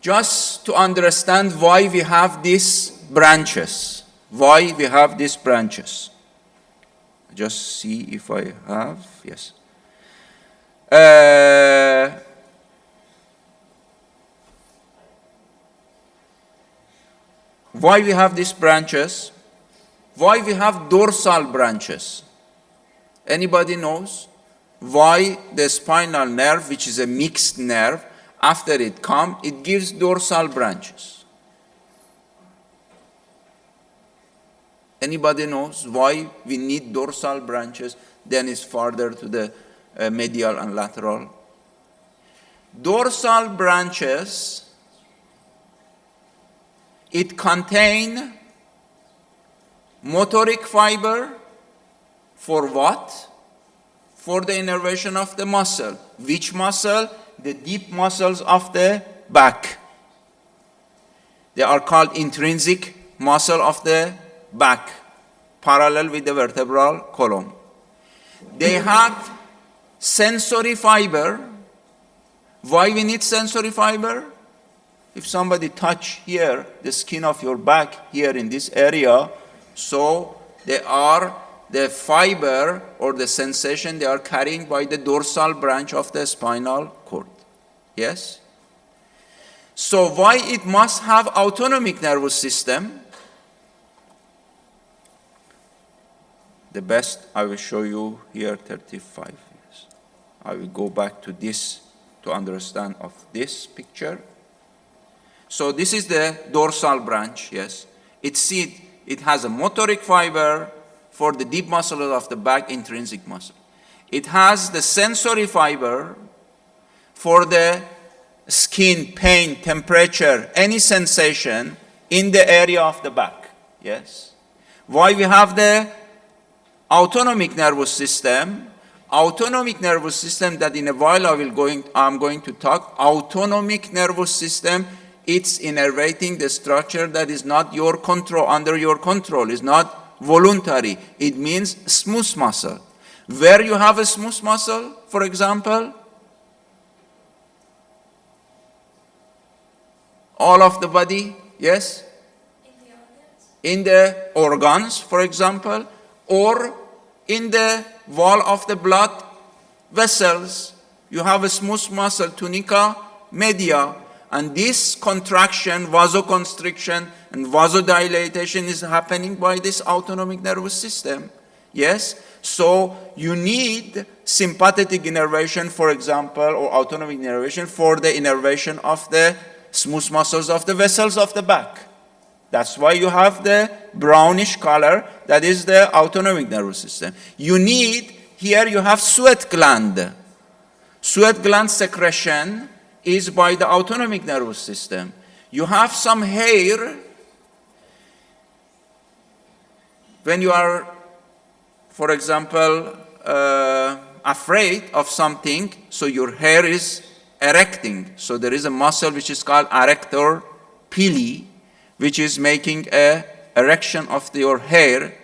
Just to understand why we have these branches. Why we have these branches. Just see if I have, yes. Why we have these branches? Why we have dorsal branches? Anybody knows? Why the spinal nerve, which is a mixed nerve, after it comes, it gives dorsal branches? Anybody knows why we need dorsal branches, then it's further to the medial and lateral? Dorsal branches, it contain motoric fiber for what? For the innervation of the muscle. Which muscle? The deep muscles of the back. They are called intrinsic muscle of the back, parallel with the vertebral column. They have sensory fiber. Why we need sensory fiber? If somebody touch here, the skin of your back here in this area, so they are the fiber or the sensation they are carrying by the dorsal branch of the spinal cord. Yes? So why it must have autonomic nervous system? The best I will show you here 35 years. I will go back to this to understand of this picture. So this is the dorsal branch, yes. It has a motoric fiber for the deep muscle of the back, intrinsic muscle. It has the sensory fiber for the skin, pain, temperature, any sensation in the area of the back, yes. Why we have the autonomic nervous system? Autonomic nervous system that in a while I'm going to talk. Autonomic nervous system it's innervating the structure that is not your control, under your control, is not voluntary. It means smooth muscle. Where you have a smooth muscle, for example, all of the body, yes? In the organs, for example, or in the wall of the blood vessels. You have a smooth muscle, tunica media, and this contraction, vasoconstriction, and vasodilatation is happening by this autonomic nervous system. Yes? So you need sympathetic innervation, for example, or autonomic innervation for the innervation of the smooth muscles of the vessels of the back. That's why you have the brownish color, that is the autonomic nervous system. You need, here you have sweat gland. Sweat gland secretion is by the autonomic nervous system. You have some hair. When you are, for example, afraid of something, so your hair is erecting. So there is a muscle which is called erector pili, which is making a erection of your hair.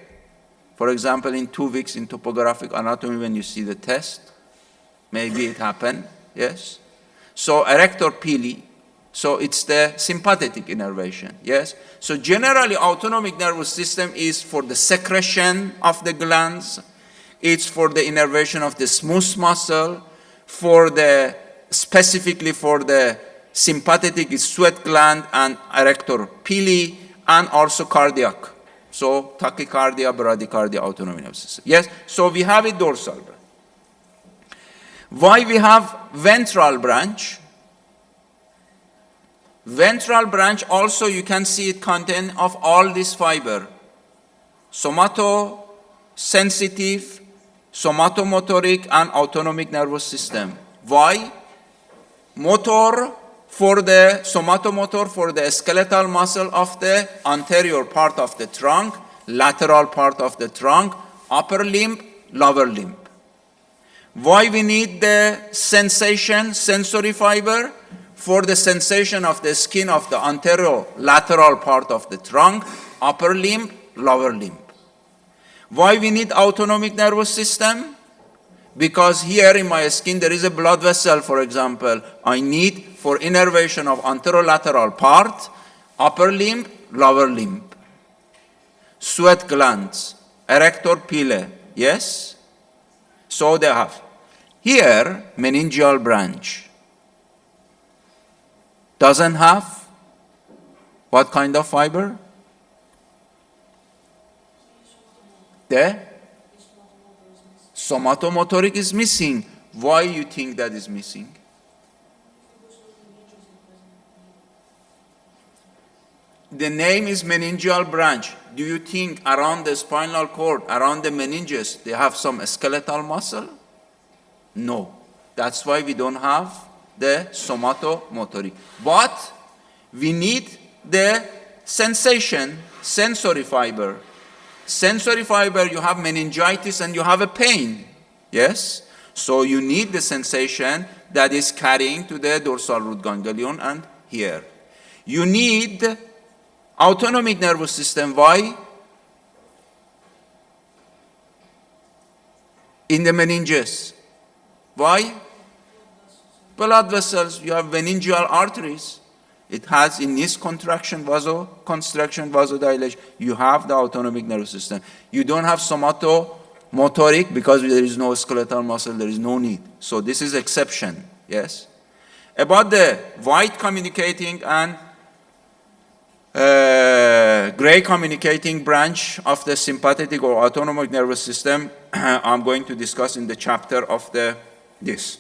For example, in 2 weeks in topographic anatomy, when you see the test, maybe it happened, yes? So erector pili, so it's the sympathetic innervation, yes? So generally, autonomic nervous system is for the secretion of the glands, it's for the innervation of the smooth muscle, specifically for the sympathetic is sweat gland and erector pili, and also cardiac. So tachycardia, bradycardia, autonomic nervous system. Yes, so we have a dorsal branch. Why we have ventral branch? Ventral branch also, you can see it contain of all this fiber. Somatosensitive, somatomotoric, and autonomic nervous system. Why? Motor for the somatomotor for the skeletal muscle of the anterior part of the trunk, lateral part of the trunk, upper limb, lower limb. Why we need the sensation, sensory fiber? For the sensation of the skin of the anterior lateral part of the trunk, upper limb, lower limb. Why we need autonomic nervous system? Because here in my skin there is a blood vessel, for example. I need for innervation of anterolateral part, upper limb, lower limb. Sweat glands, erector pili, yes? So they have. Here, meningeal branch. Doesn't have what kind of fiber? The somatomotoric is missing. Why you think that is missing? The name is meningeal branch. Do you think around the spinal cord, around the meninges, they have some skeletal muscle? No. That's why we don't have the somatomotoric. But we need the sensation, sensory fiber. Sensory fiber, you have meningitis and you have a pain, yes? So you need the sensation that is carrying to the dorsal root ganglion and here. You need autonomic nervous system. Why? In the meninges. Why? Blood vessels, you have meningeal arteries. It has in this contraction, vasoconstriction, vasodilation. You have the autonomic nervous system. You don't have somatomotoric because there is no skeletal muscle, there is no need. So this is exception, yes? About the white communicating and gray communicating branch of the sympathetic or autonomic nervous system, I'm going to discuss in the chapter of this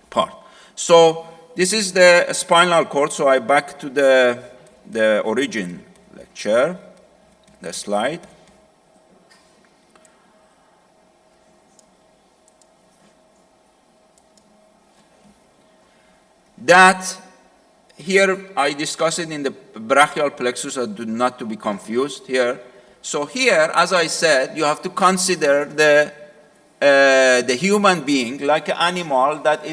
part. So this is the spinal cord. So I back to the origin lecture, the slide. That here I discuss it in the brachial plexus, not to be confused here. So here, as I said, you have to consider the human being like an animal that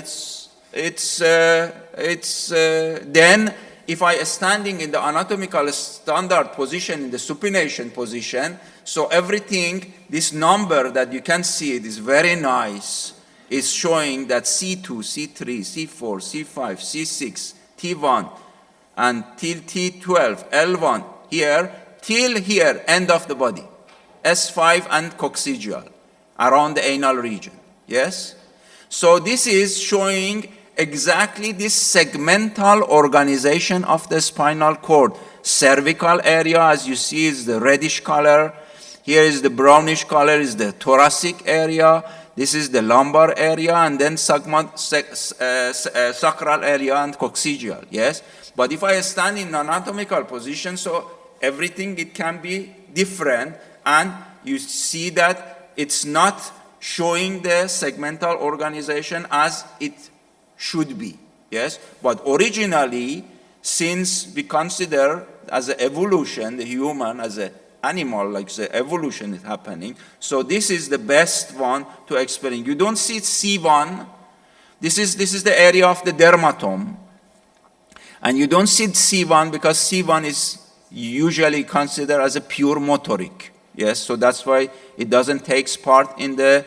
then if I am standing in the anatomical standard position, in the supination position, so everything, this number that you can see, it is very nice, is showing that C2, C3, C4, C5, C6, T1, and till T12, L1, here, till here, end of the body, S5 and coccygeal, around the anal region, yes? So this is showing exactly this segmental organization of the spinal cord. Cervical area, as you see, is the reddish color. Here is the brownish color, is the thoracic area. This is the lumbar area, and then sacral area and coccygeal, yes? But if I stand in anatomical position, so everything, it can be different, and you see that it's not showing the segmental organization as it should be, yes? But originally, since we consider as an evolution, the human as an animal, like the evolution is happening, so this is the best one to explain. You don't see C1, this is the area of the dermatome, and you don't see C1 because C1 is usually considered as a pure motoric, yes? So that's why it doesn't take part in the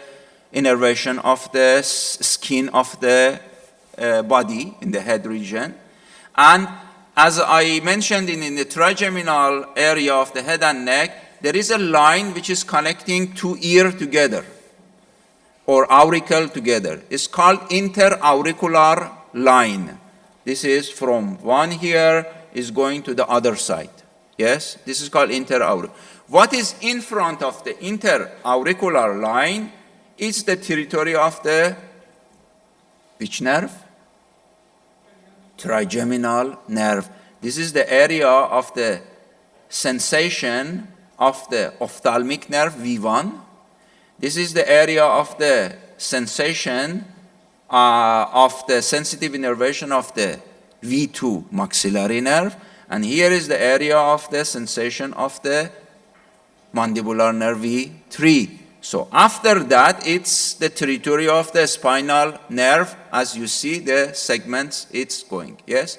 innervation of the skin of the body in the head region. And as I mentioned in the trigeminal area of the head and neck, there is a line which is connecting two ears together, or auricle together. It's called interauricular line. This is from one here is going to the other side. Yes, this is called interauricular. What is in front of the interauricular line is the territory of the which nerve? Trigeminal nerve. This is the area of the sensation of the ophthalmic nerve, V1. This is the area of the sensation of the sensitive innervation of the V2 maxillary nerve. And here is the area of the sensation of the mandibular nerve, V3. So after that, it's the territory of the spinal nerve. As you see, the segments, it's going, yes?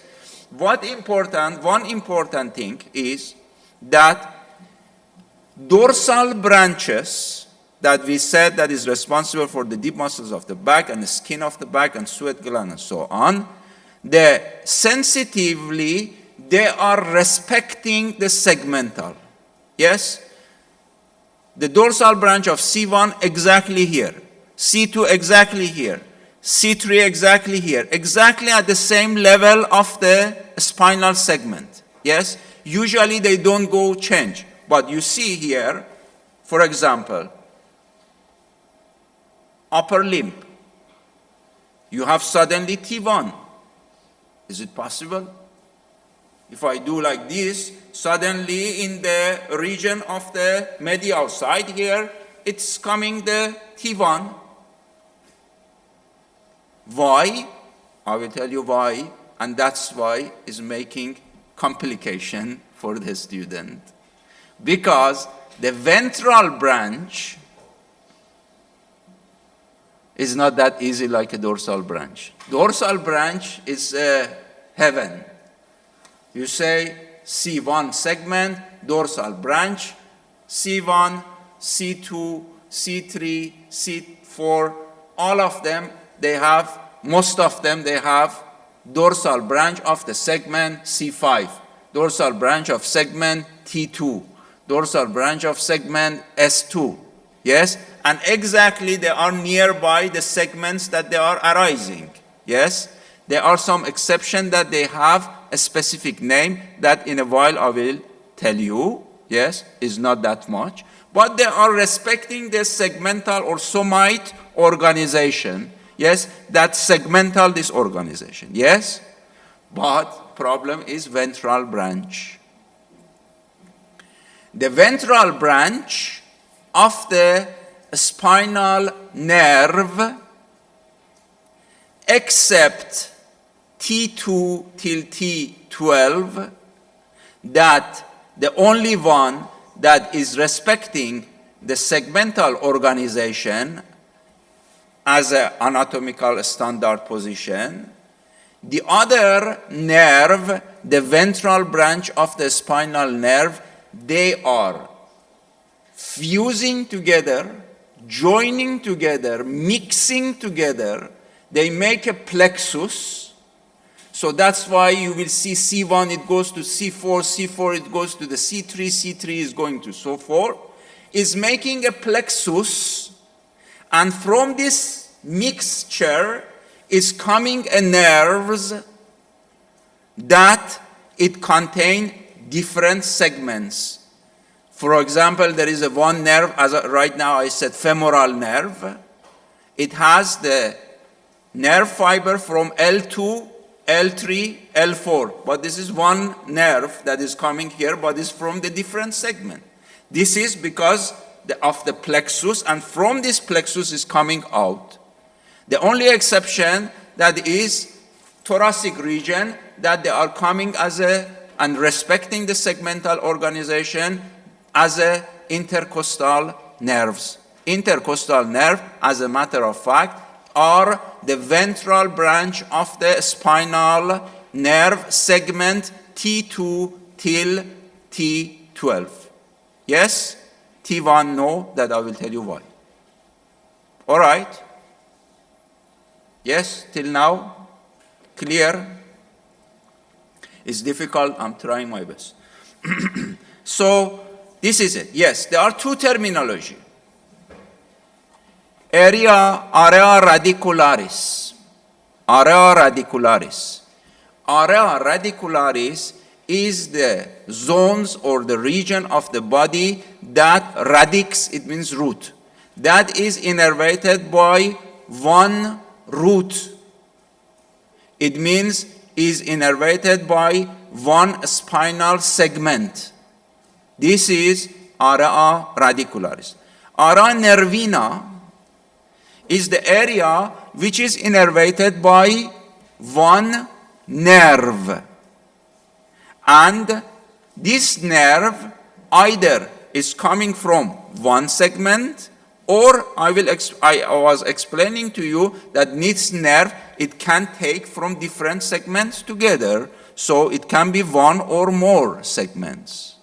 One important thing is that dorsal branches that we said that is responsible for the deep muscles of the back and the skin of the back and sweat gland and so on, sensitively, they are respecting the segmental, yes? The dorsal branch of C1 exactly here, C2 exactly here, C3 exactly here, exactly at the same level of the spinal segment, yes? Usually they don't go change, but you see here, for example, upper limb, you have suddenly T1. Is it possible? If I do like this, suddenly in the region of the medial side here, it's coming the T1. Why? I will tell you why, and that's why it's making complication for the student. Because the ventral branch is not that easy like a dorsal branch. Dorsal branch is heaven. You say C1 segment, dorsal branch, C1, C2, C3, C4, all of them, most of them, they have dorsal branch of the segment C5, dorsal branch of segment T2, dorsal branch of segment S2, yes? And exactly they are nearby the segments that they are arising, yes? There are some exceptions that they have a specific name that in a while I will tell you, yes, is not that much, but they are respecting the segmental or somite organization, yes, that segmental disorganization, yes, but problem is ventral branch. The ventral branch of the spinal nerve, except T2 till T12, that the only one that is respecting the segmental organization as an anatomical standard position The other nerve, the ventral branch of the spinal nerve, they are fusing together, joining together, mixing together. They make a plexus. So that's why you will see C1, it goes to C4, C4, it goes to the C3, C3 is going to so forth. Is making a plexus, and from this mixture is coming a nerves that it contain different segments. For example, there is a one nerve, as right now I said femoral nerve. It has the nerve fiber from L2, L3, L4. But this is one nerve that is coming here, but it's from the different segment. This is because of the plexus, and from this plexus is coming out. The only exception that is thoracic region, that they are coming as and respecting the segmental organization as intercostal nerves. Intercostal nerve, as a matter of fact, are the ventral branch of the spinal nerve segment T2 till T12. Yes? T1, no, that I will tell you why. All right? Yes, till now? Clear? It's difficult, I'm trying my best. So, this is it. Yes, there are two terminology. Area radicularis. Area radicularis. Area radicularis is the zones or the region of the body that radix, it means root, that is innervated by one root. It means is innervated by one spinal segment. This is area radicularis. Area nervina is the area which is innervated by one nerve. And this nerve either is coming from one segment, or I was explaining to you that this nerve, it can take from different segments together, so it can be one or more segments.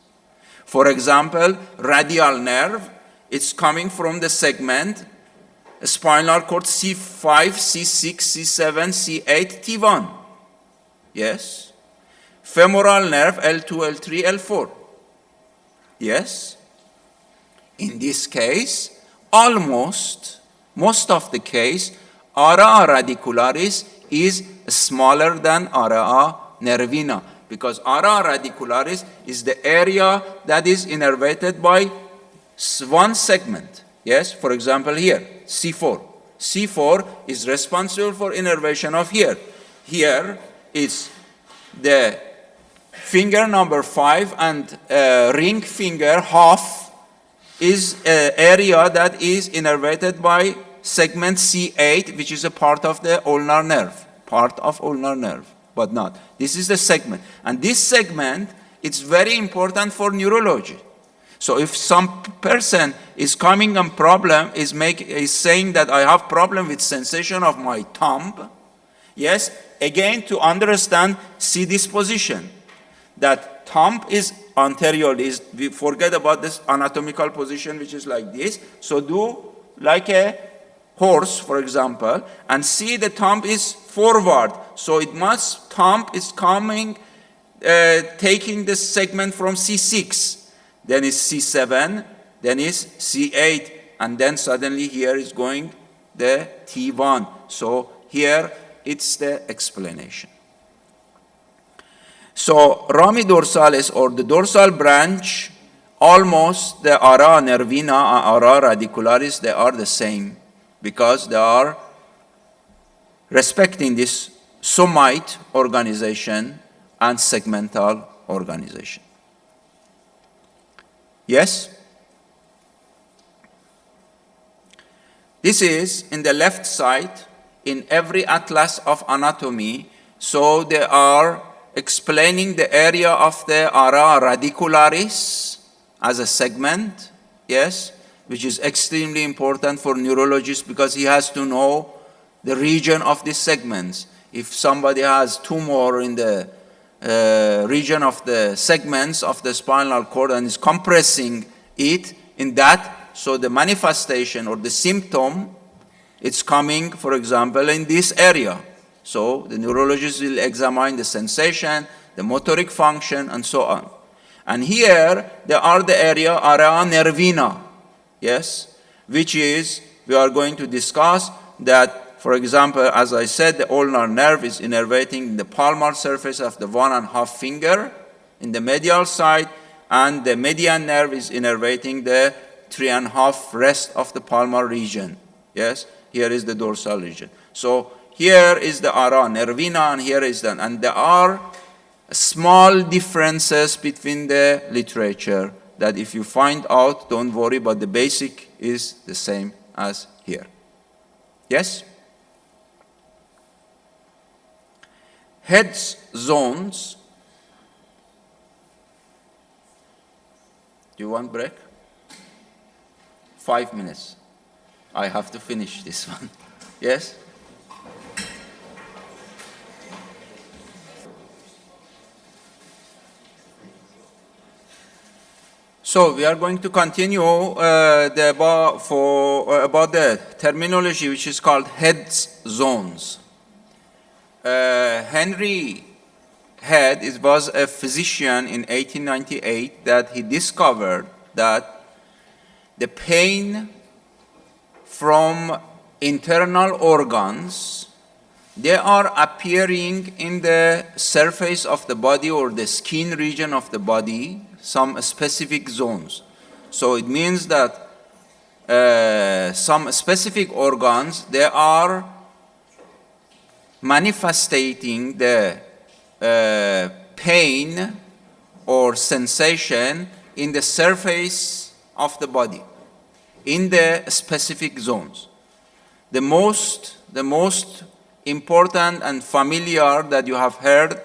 For example, radial nerve, it's coming from the segment spinal cord C5, C6, C7, C8, T1. Yes? Femoral nerve L2, L3, L4. Yes? In this case, most of the case, area radicularis is smaller than area nervina, because area radicularis is the area that is innervated by one segment. Yes? For example, here, C4. C4 is responsible for innervation of here. Here is the finger number 5 and ring finger half is an area that is innervated by segment C8, which is a part of the ulnar nerve. Part of ulnar nerve, but not. This is the segment. And this segment, it's very important for neurology. So if some person is coming on problem, is saying that I have problem with sensation of my thumb, yes, again to understand, see this position. That thumb is anteriorly, we forget about this anatomical position which is like this. So do like a horse, for example, and see the thumb is forward. So it must, thumb is coming, taking this segment from C6, then is C7, then is C8, and then suddenly here is going the T1. So here it's the explanation. So rami dorsalis, or the dorsal branch, almost the area nervina and area radicularis, they are the same, because they are respecting this somite organization and segmental organization. Yes? This is in the left side in every atlas of anatomy. So they are explaining the area of the area radicularis as a segment, yes, which is extremely important for neurologists because he has to know the region of these segments. If somebody has tumor in the region of the segments of the spinal cord and is compressing it in that, so the manifestation or the symptom, it's coming, for example, in this area. So the neurologist will examine the sensation, the motoric function, and so on. And here, there are the area nervina, yes, which is, we are going to discuss that, for example, as I said, the ulnar nerve is innervating the palmar surface of the 1.5 finger in the medial side, and the median nerve is innervating the 3.5 rest of the palmar region, yes. Here is the dorsal region. So here is the ara nervina, and here is the, and there are small differences between the literature that if you find out, don't worry, but the basic is the same as here. Yes? Head zones. Do you want break? 5 minutes. I have to finish this one. Yes? So we are going to continue about the terminology which is called head zones. Henry Head was a physician in 1898 that he discovered that the pain from internal organs, they are appearing in the surface of the body or the skin region of the body, some specific zones. So it means that some specific organs, they are manifesting the pain or sensation in the surface of the body, in the specific zones. The most important and familiar that you have heard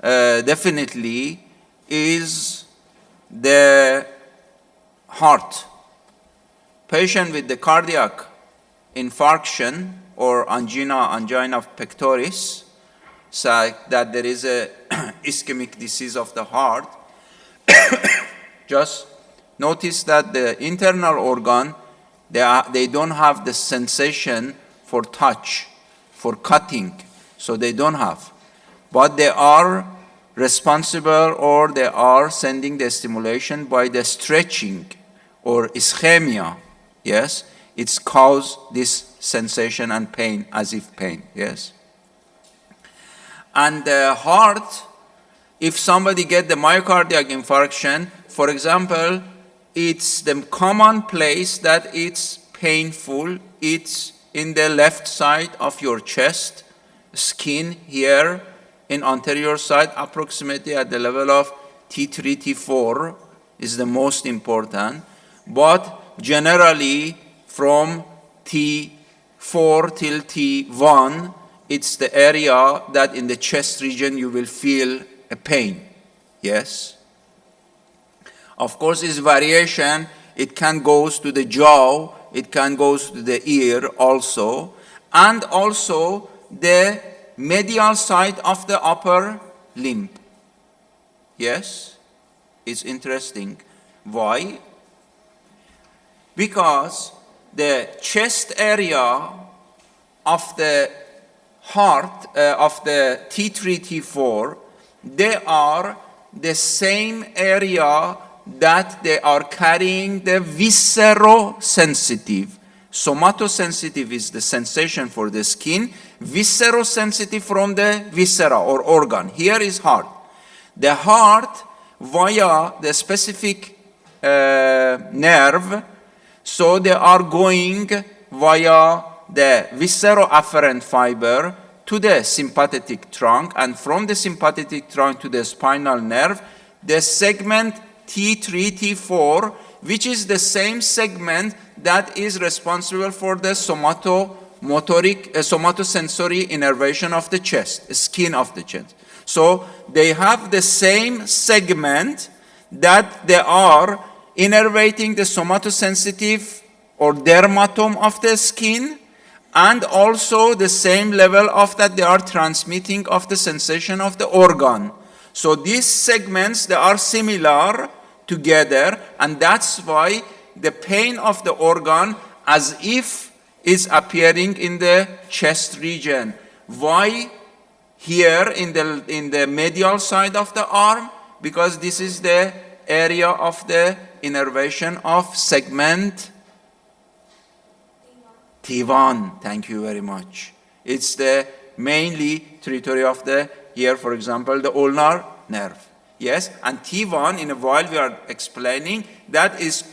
definitely is the heart. Patient with the cardiac infarction or angina pectoris, so that there is a ischemic disease of the heart. Just notice that the internal organ, they don't have the sensation for touch, for cutting, so they don't have. But they are responsible, or they are sending the stimulation by the stretching or ischemia, yes? It's caused this sensation and pain, as if pain, yes? And the heart, if somebody get the myocardial infarction, for example, it's the common place that it's painful. It's in the left side of your chest, skin here, in anterior side, approximately at the level of T3, T4 is the most important. But generally, from T4 till T1, it's the area that in the chest region you will feel a pain, yes? Of course, this variation, it can go to the jaw, it can go to the ear also, and also the medial side of the upper limb. Yes? It's interesting. Why? Because the chest area of the heart, of the T3, T4, they are the same area that they are carrying the viscerosensitive. Somatosensitive is the sensation for the skin, viscerosensitive from the viscera or organ. Here is heart. The heart, via the specific nerve, so they are going via the visceroafferent fiber to the sympathetic trunk, and from the sympathetic trunk to the spinal nerve, the segment T3, T4, which is the same segment that is responsible for the somatosensory innervation of the chest, skin of the chest. So they have the same segment that they are innervating the somatosensitive or dermatome of the skin, and also the same level of that they are transmitting of the sensation of the organ. So these segments, they are similar together, and that's why the pain of the organ as if is appearing in the chest region. Why here in the medial side of the arm? Because this is the area of the innervation of segment T1. Thank you very much. It's the mainly territory of the, here for example, the ulnar nerve. Yes, and T1, in a while we are explaining, that is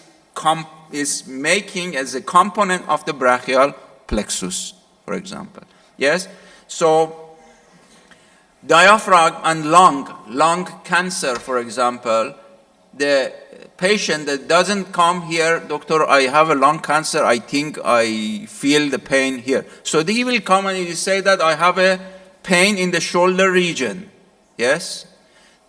making as a component of the brachial plexus, for example. Yes, so diaphragm and lung cancer, for example, the patient that doesn't come here, doctor, I have a lung cancer, I think I feel the pain here. So he will come and he will say that I have a pain in the shoulder region. Yes?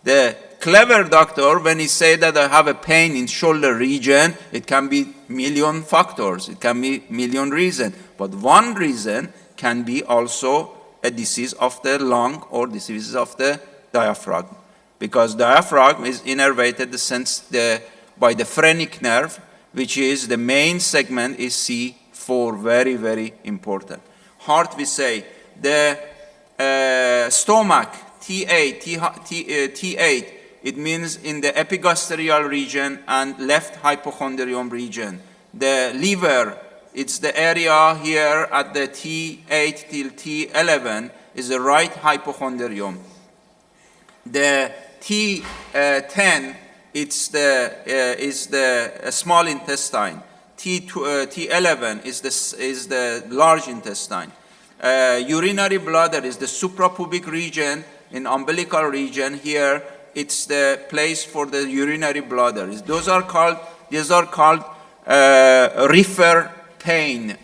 The clever doctor, when he say that I have a pain in shoulder region, it can be million factors, it can be million reasons. But one reason can be also a disease of the lung or diseases of the diaphragm. Because diaphragm is innervated by the phrenic nerve, which is the main segment is C4, very, very important. Heart, we say, the stomach, T8, it means in the epigastrial region and left hypochondrium region. The liver, it's the area here at the T8 till T11 is the right hypochondrium. The T10 is the small intestine. T11 is the large intestine. Urinary bladder is the suprapubic region. In umbilical region here, it's the place for the urinary bladder. These are called referred pain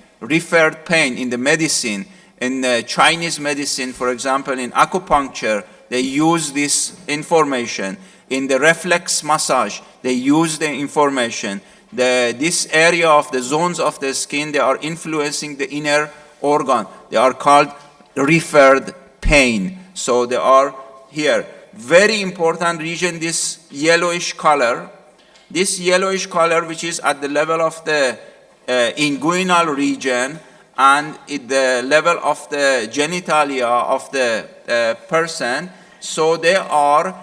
in the medicine. In Chinese medicine, for example, in acupuncture, they use this information. In the reflex massage, they use the information. This area of the zones of the skin, they are influencing the inner organ. They are called referred pain. So they are here. Very important region, this yellowish color. This yellowish color, which is at the level of the inguinal region and at the level of the genitalia of the person. So they are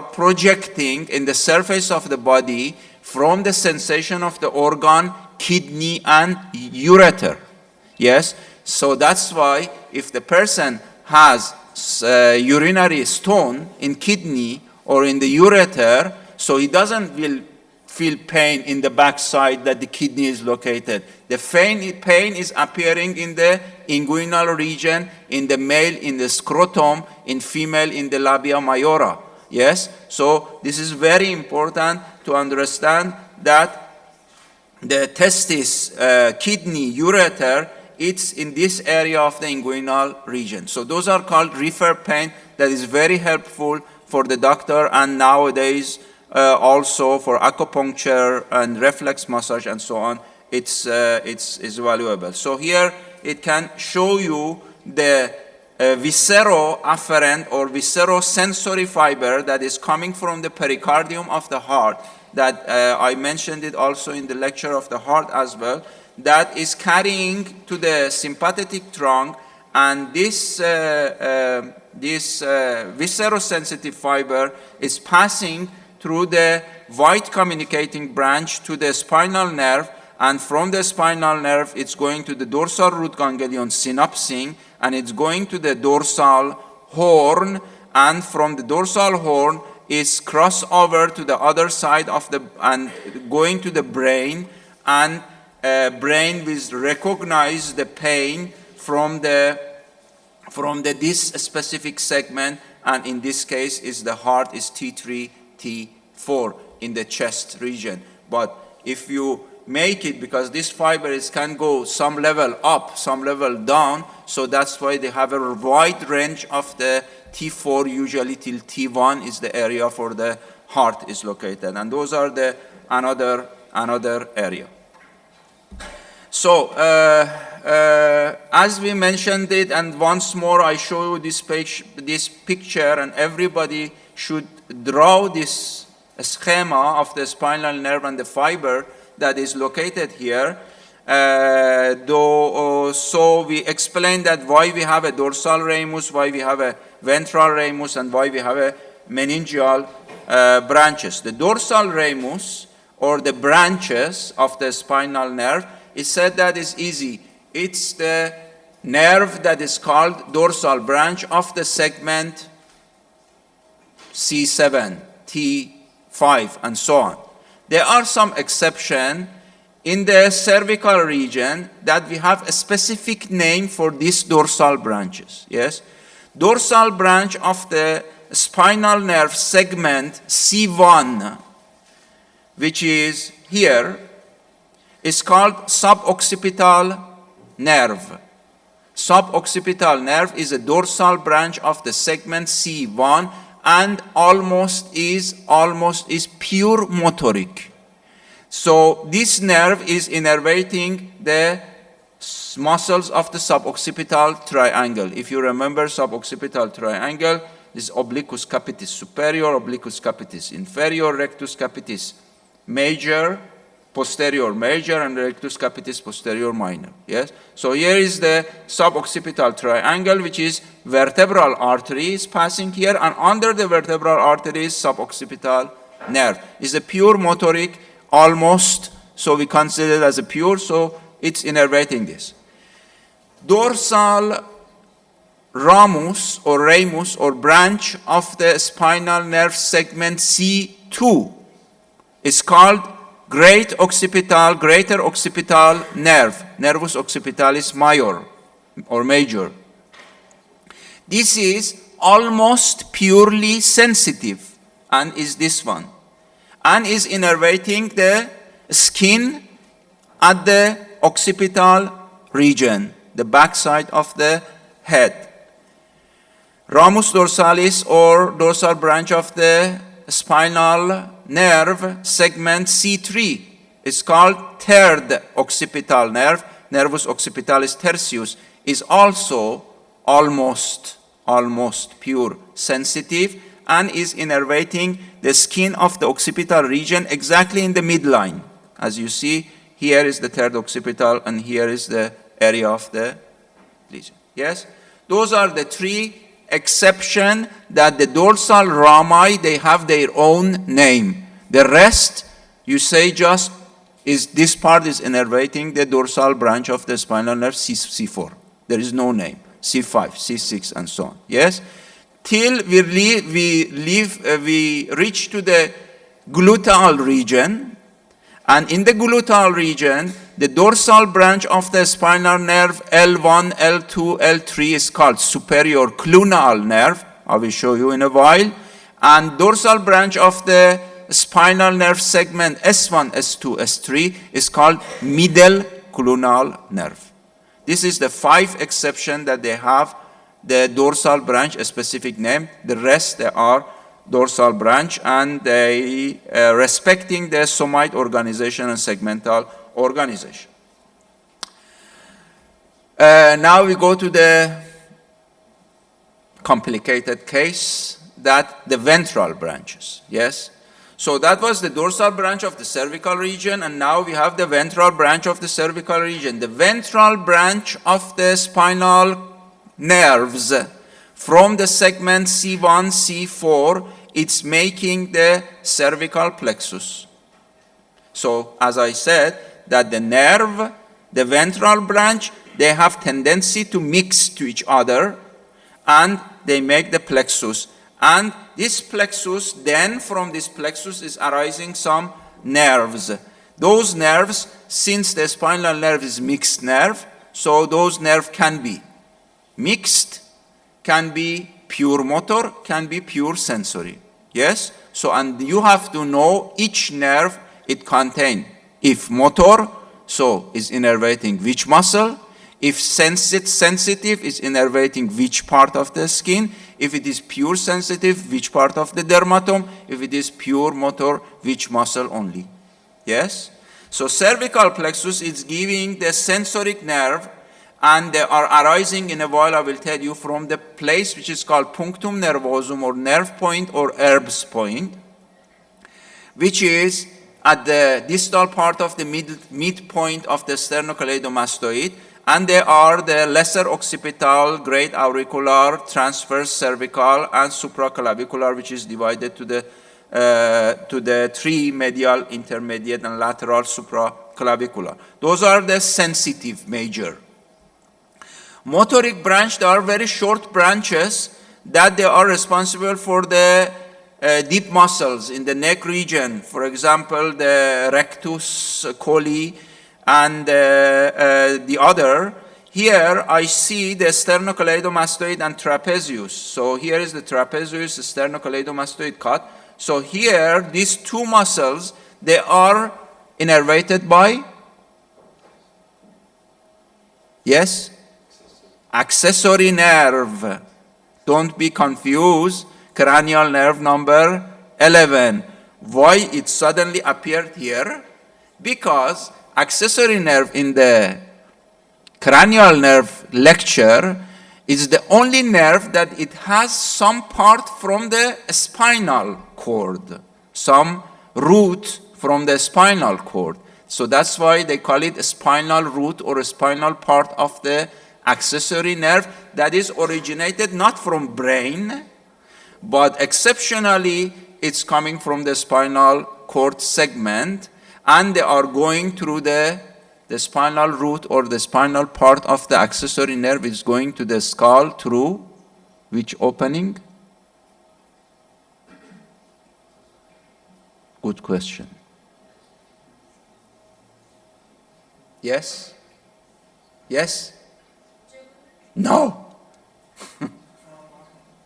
projecting in the surface of the body from the sensation of the organ, kidney, and ureter. Yes? So that's why if the person has urinary stone in kidney or in the ureter, so he doesn't feel pain in the backside that the kidney is located. The pain is appearing in the inguinal region, in the male, in the scrotum, in female, in the labia majora. Yes? So this is very important to understand that the testis, kidney, ureter, it's in this area of the inguinal region. So those are called referred pain. That is very helpful for the doctor, and nowadays also for acupuncture and reflex massage and so on, it's valuable. So here it can show you the visceroafferent or viscerosensory fiber that is coming from the pericardium of the heart, that I mentioned it also in the lecture of the heart as well, that is carrying to the sympathetic trunk, and this viscerosensitive fiber is passing through the white communicating branch to the spinal nerve, and from the spinal nerve it's going to the dorsal root ganglion synapsing, and it's going to the dorsal horn, and from the dorsal horn is cross over to the other side of the, and going to the brain, and brain will recognize the pain from this specific segment, and in this case is the heart is T3, T4 in the chest region. But if you make it, because this fiber can go some level up, some level down, so that's why they have a wide range of the T4 usually till T1 is the area for the heart is located, and those are the another area. So So, as we mentioned it, and once more I show you this picture, and everybody should draw this schema of the spinal nerve and the fiber that is located here. So we explained that why we have a dorsal ramus, why we have a ventral ramus, and why we have a meningeal branches. The dorsal ramus, or the branches of the spinal nerve, is said that is easy. It's the nerve that is called dorsal branch of the segment C7, T5, and so on. There are some exceptions. In the cervical region, that we have a specific name for these dorsal branches, yes? Dorsal branch of the spinal nerve segment C1, which is here, is called suboccipital nerve. Suboccipital nerve is a dorsal branch of the segment C1 and almost is pure motoric. So this nerve is innervating the muscles of the suboccipital triangle. If you remember suboccipital triangle, this obliquus capitis superior, obliquus capitis inferior, rectus capitis major, posterior major, and rectus capitis posterior minor. Yes? So here is the suboccipital triangle, which is vertebral artery is passing here, and under the vertebral artery is suboccipital nerve. It's a pure motoric, almost, so we consider it as a pure, so it's innervating this. Dorsal ramus or branch of the spinal nerve segment C2 is called greater occipital nerve, nervus occipitalis major. This is almost purely sensitive, and is this one, and is innervating the skin at the occipital region, the backside of the head. Ramus dorsalis, or dorsal branch of the spinal nerve segment C3, is called third occipital nerve, nervus occipitalis tertius, is also almost pure sensitive, and is innervating the skin of the occipital region exactly in the midline. As you see, here is the third occipital, and here is the area of the lesion. Yes? Those are the three exceptions that the dorsal rami, they have their own name. The rest, you say just, is this part is innervating the dorsal branch of the spinal nerve C4. There is no name. C5, C6, and so on. Yes? Till we reach to the gluteal region, and in the gluteal region, the dorsal branch of the spinal nerve L1, L2, L3 is called superior clunal nerve. I will show you in a while. And dorsal branch of the spinal nerve segment S1, S2, S3 is called middle clunal nerve. This is the 5 exceptions that they have. The dorsal branch, a specific name. The rest, they are dorsal branch, and they respecting the somoid organization and segmental organization. Now we go to the complicated case, that the ventral branches. Yes? So that was the dorsal branch of the cervical region, and now we have the ventral branch of the cervical region. The ventral branch of the spinal nerves from the segment C1, C4, it's making the cervical plexus. So, as I said, that the nerve, the ventral branch, they have tendency to mix to each other, and they make the plexus. And this plexus, then from this plexus is arising some nerves. Those nerves, since the spinal nerve is mixed nerve, so those nerves can be mixed, can be pure motor, can be pure sensory. Yes? So, and you have to know each nerve it contains. If motor, so is innervating which muscle. If sensitive, is innervating which part of the skin. If it is pure sensitive, which part of the dermatome. If it is pure motor, which muscle only. Yes? So cervical plexus is giving the sensoric nerve, and they are arising in a while, I will tell you, from the place which is called punctum nervosum, or nerve point, or Erb's point, which is at the distal part of the midpoint of the sternocleidomastoid, and they are the lesser occipital, great auricular, transverse cervical, and supraclavicular, which is divided to the three medial, intermediate, and lateral supraclavicular. Those are the sensitive major. Motoric branch, they are very short branches that they are responsible for the deep muscles in the neck region. For example, the rectus coli and the other. Here I see the sternocleidomastoid and trapezius. So here is the trapezius, sternocleidomastoid cut. So here, these two muscles, they are innervated by, yes? Accessory nerve. Don't be confused. Cranial nerve number 11. Why it suddenly appeared here? Because accessory nerve in the cranial nerve lecture is the only nerve that it has some part from the spinal cord, some root from the spinal cord. So that's why they call it a spinal root, or a spinal part of the accessory nerve that is originated not from brain, but exceptionally it's coming from the spinal cord segment, and they are going through the spinal root, or the spinal part of the accessory nerve is going to the skull through which opening? Good question. Yes? Yes? No.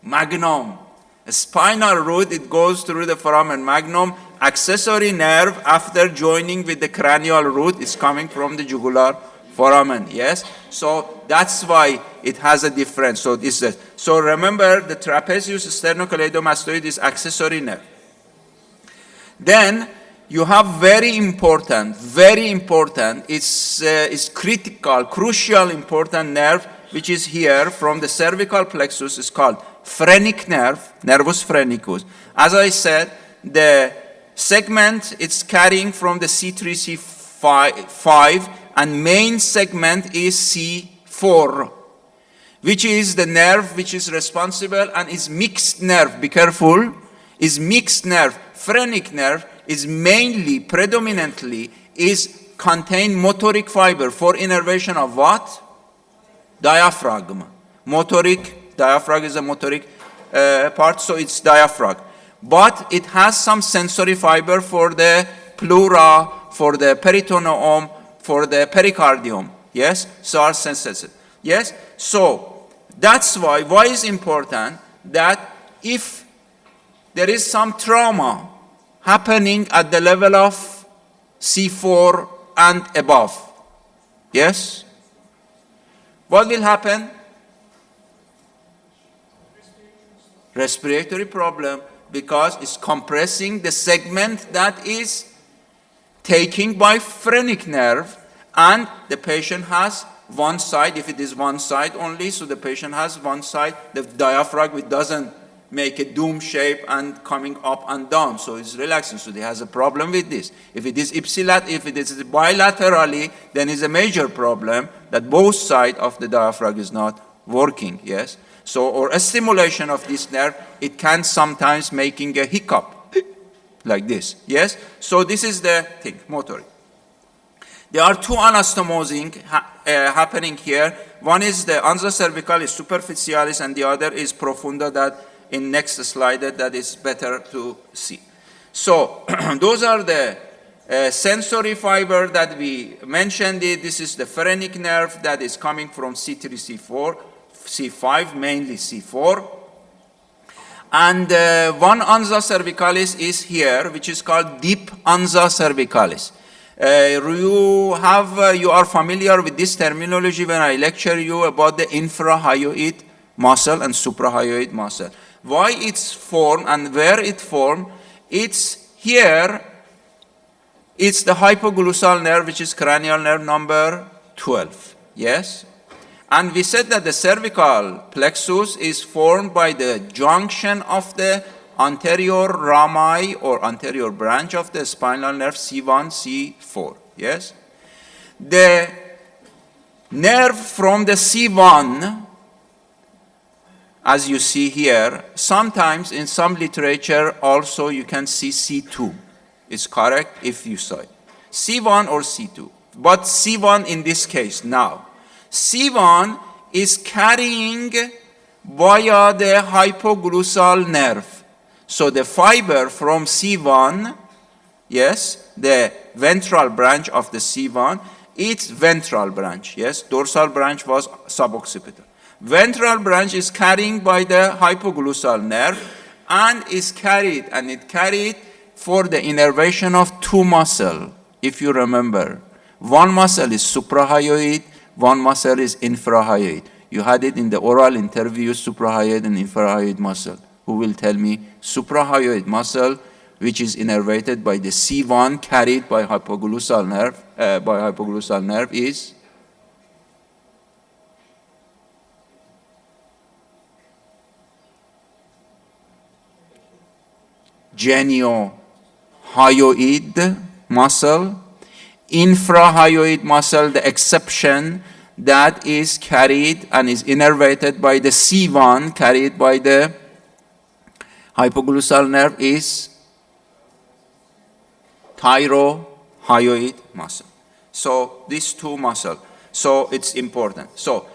Magnum. A spinal root, it goes through the foramen magnum. Accessory nerve, after joining with the cranial root, is coming from the jugular foramen. Yes? So that's why it has a difference. So this is, so remember, the trapezius sternocleidomastoid is accessory nerve. Then you have very important, it's critical, crucial important nerve, which is here from the cervical plexus, is called phrenic nerve, nervus phrenicus. As I said, the segment it's carrying from the C3, C5, and main segment is C4, which is the nerve which is responsible and is mixed nerve. Be careful, is mixed nerve. Phrenic nerve is mainly, predominantly, is contain motoric fiber for innervation of what? Diaphragm. Motoric, diaphragm is a motoric part, so it's diaphragm. But it has some sensory fiber for the pleura, for the peritoneum, for the pericardium. Yes? So are sensitive. Yes? So that's why is important that if there is some trauma happening at the level of C4 and above, yes? What will happen? Respiratory problem, because it's compressing the segment that is taken by phrenic nerve, and the patient has one side. If it is one side only, so the patient has one side, the diaphragm, it doesn't make a dome shape and coming up and down, so it's relaxing. So he has a problem with this. If it is if it is bilaterally, then it's a major problem that both sides of the diaphragm is not working. Yes. So, or a stimulation of this nerve, it can sometimes making a hiccup like this. Yes. So this is the thing, motoric. There are two anastomosing happening here. One is the ansa cervicalis superficialis, and the other is profunda, that in next slide that is better to see. So those are the sensory fiber that we mentioned. This is the phrenic nerve that is coming from C3, C4, C5, mainly C4. And one ansa cervicalis is here, which is called deep ansa cervicalis. You are familiar with this terminology when I lecture you about the infrahyoid muscle and suprahyoid muscle. Why it's formed and where it formed? It's here it's the hypoglossal nerve, which is cranial nerve number 12, yes? And we said that the cervical plexus is formed by the junction of the anterior rami or anterior branch of the spinal nerve C1, C4, yes? The nerve from the C1, as you see here, sometimes in some literature also you can see C2. It's correct if you saw it. C1 or C2, but C1 in this case now. C1 is carrying via the hypoglossal nerve. So the fiber from C1, yes, the ventral branch of the C1, it's ventral branch, yes, dorsal branch was suboccipital. Ventral branch is carrying by the hypoglossal nerve and is carried, and it carried for the innervation of two muscles, if you remember. One muscle is suprahyoid, one muscle is infrahyoid. You had it in the oral interview, suprahyoid and infrahyoid muscle. Who will tell me? Suprahyoid muscle, which is innervated by the C1 carried by hypoglossal nerve, is geniohyoid muscle. Infrahyoid muscle, the exception, that is carried and is innervated by the C1 carried by the hypoglossal nerve, is thyrohyoid muscle. So these two muscles. So it's important. So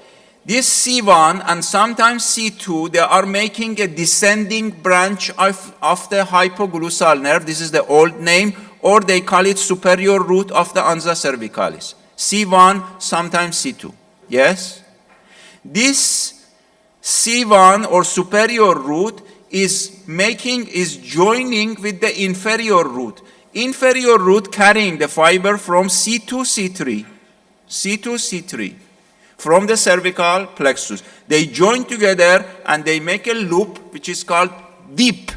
this C1 and sometimes C2, they are making a descending branch of the hypoglossal nerve. This is the old name, or they call it superior root of the ansa cervicalis. C1, sometimes C2. Yes? This C1 or superior root is joining with the inferior root. Inferior root carrying the fiber from C2, C3, from the cervical plexus. They join together and they make a loop which is called deep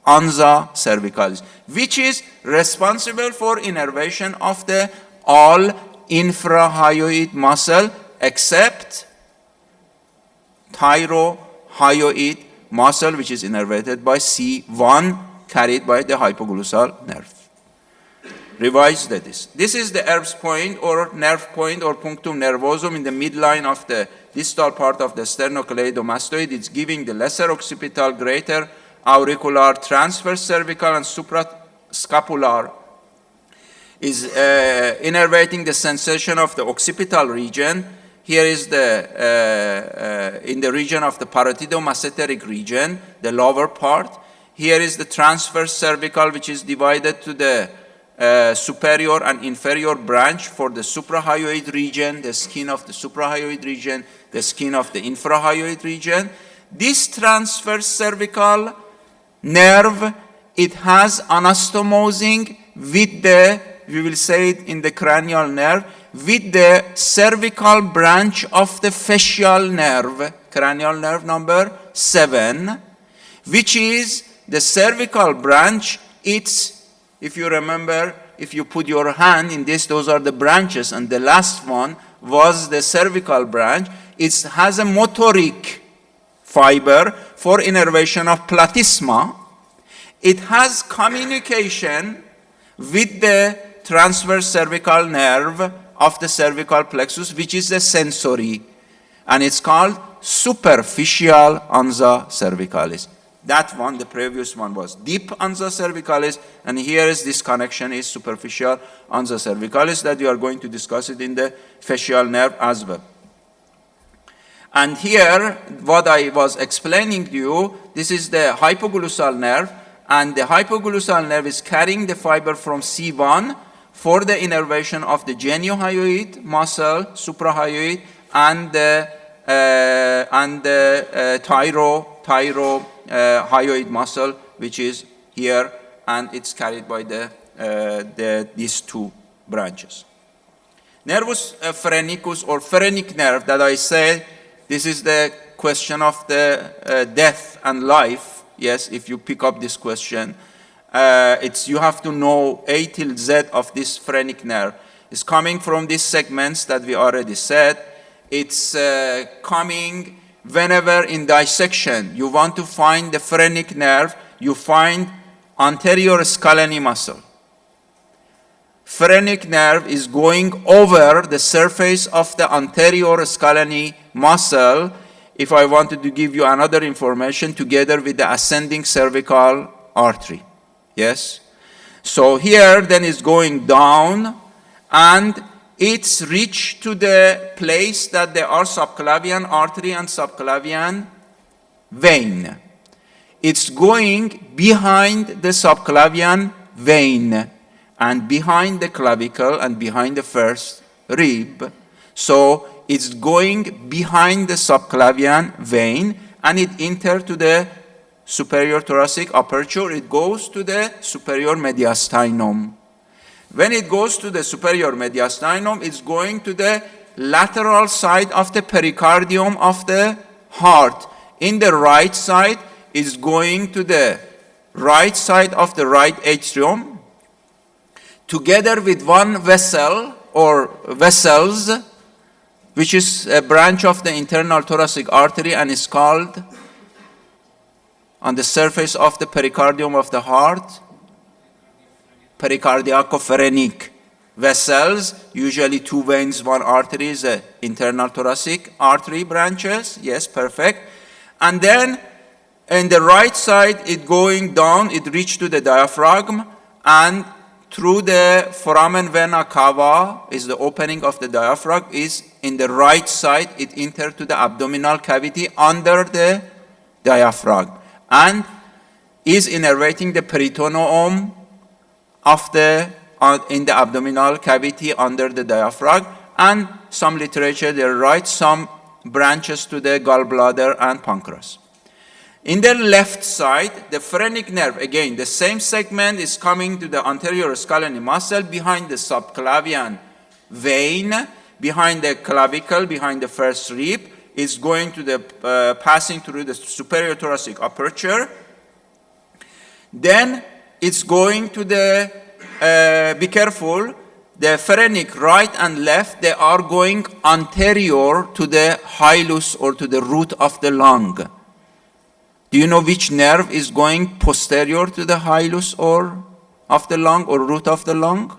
ansa cervicalis, which is responsible for innervation of the all infrahyoid muscle except thyrohyoid muscle, which is innervated by C1 carried by the hypoglossal nerve. Revise this. This is the Erb's point or nerve point or punctum nervosum in the midline of the distal part of the sternocleidomastoid. It's giving the lesser occipital, greater auricular, transverse cervical, and suprascapular. Is innervating the sensation of the occipital region. Here is the in the region of the parotidomasseteric region, the lower part. Here is the transverse cervical, which is divided to the superior and inferior branch for the suprahyoid region, the skin of the suprahyoid region, the skin of the infrahyoid region. This transverse cervical nerve, it has anastomosing with the, we will say it in the cranial nerve, with the cervical branch of the facial nerve, cranial nerve number 7, which is the cervical branch. It's, if you remember, if you put your hand in this, those are the branches, and the last one was the cervical branch. It has a motoric fiber for innervation of platysma. It has communication with the transverse cervical nerve of the cervical plexus, which is a sensory, and it's called superficial ansa cervicalis. That one, the previous one, was deep ansa cervicalis, and here is this connection is superficial ansa cervicalis that we are going to discuss it in the facial nerve as well. And here, what I was explaining to you, this is the hypoglossal nerve, and the hypoglossal nerve is carrying the fiber from C1 for the innervation of the geniohyoid muscle, suprahyoid, and the thyrohyoid muscle, which is here, and it's carried by these two branches. Nervus phrenicus or phrenic nerve that I said, this is the question of the death and life. Yes, if you pick up this question, you have to know A till Z of this phrenic nerve. It's coming from these segments that we already said. It's coming whenever in dissection you want to find the phrenic nerve, you find anterior scalene muscle. Phrenic nerve is going over the surface of the anterior scalene muscle. If I wanted to give you another information, together with the ascending cervical artery. Yes? So here then is going down, and it's reached to the place that there are subclavian artery and subclavian vein. It's going behind the subclavian vein and behind the clavicle and behind the first rib. So it's going behind the subclavian vein, and it enters to the superior thoracic aperture. It goes to the superior mediastinum. When it goes to the superior mediastinum, it's going to the lateral side of the pericardium of the heart. In the right side, it's going to the right side of the right atrium, together with one vessel or vessels, which is a branch of the internal thoracic artery and is called, on the surface of the pericardium of the heart, pericardiacophrenic vessels, usually two veins, one artery is the internal thoracic artery branches. Yes, perfect. And then in the right side, it going down, it reach to the diaphragm, and through the foramen vena cava is the opening of the diaphragm, is in the right side, it enter to the abdominal cavity under the diaphragm, and is innervating the peritoneum of in the abdominal cavity under the diaphragm. And some literature, they write some branches to the gallbladder and pancreas. In the left side, the phrenic nerve, again, the same segment is coming to the anterior scalene muscle behind the subclavian vein, behind the clavicle, behind the first rib, is going to the, passing through the superior thoracic aperture. Then it's going to the, be careful, the phrenic right and left, they are going anterior to the hilus or to the root of the lung. Do you know which nerve is going posterior to the hilus or of the lung or root of the lung?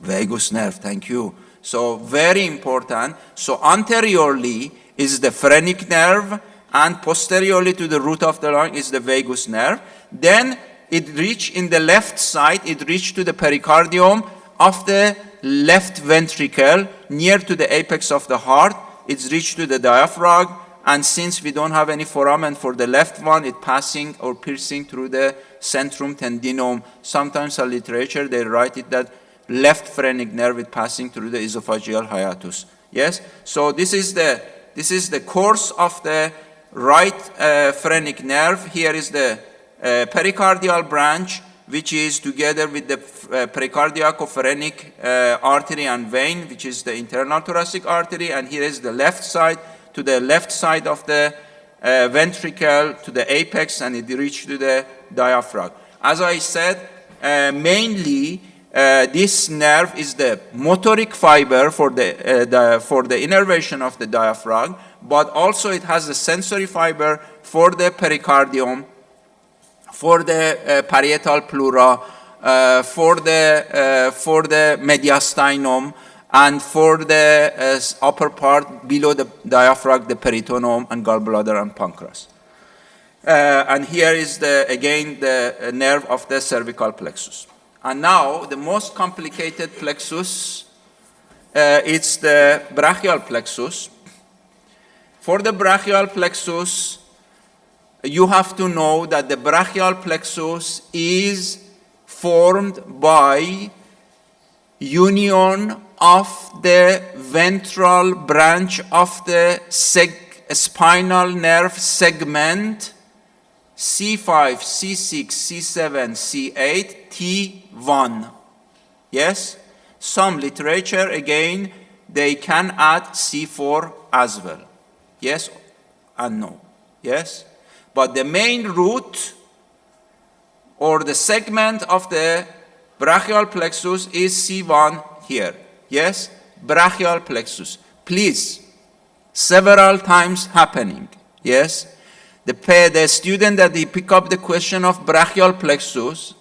Vagus nerve, thank you. So very important. So anteriorly is the phrenic nerve, and posteriorly to the root of the lung is the vagus nerve. Then it reach in the left side, it reach to the pericardium of the left ventricle, near to the apex of the heart. It's reached to the diaphragm, and since we don't have any foramen for the left one, it passing or piercing through the centrum tendinum. Sometimes in literature they write it that left phrenic nerve is passing through the esophageal hiatus. Yes? So this is the course of the right phrenic nerve. Here is the pericardial branch, which is together with the pericardiacophrenic artery and vein, which is the internal thoracic artery, and here is the left side, to the left side of the ventricle, to the apex, and it reaches to the diaphragm. As I said, mainly this nerve is the motoric fiber for the innervation of the diaphragm, but also it has a sensory fiber for the pericardium, for the parietal pleura, for the mediastinum, and for the upper part below the diaphragm, the peritoneum and gallbladder and pancreas. And here is again the nerve of the cervical plexus. And now the most complicated plexus, it's the brachial plexus. For the brachial plexus, you have to know that the brachial plexus is formed by union of the ventral branch of the spinal nerve segment C5, C6, C7, C8, T1. Yes? Some literature, again, they can add C4 as well. Yes and no. Yes? But the main root or the segment of the brachial plexus is C1 here. Yes? Brachial plexus. Please, several times happening. Yes? The student that he pick up the question of brachial plexus,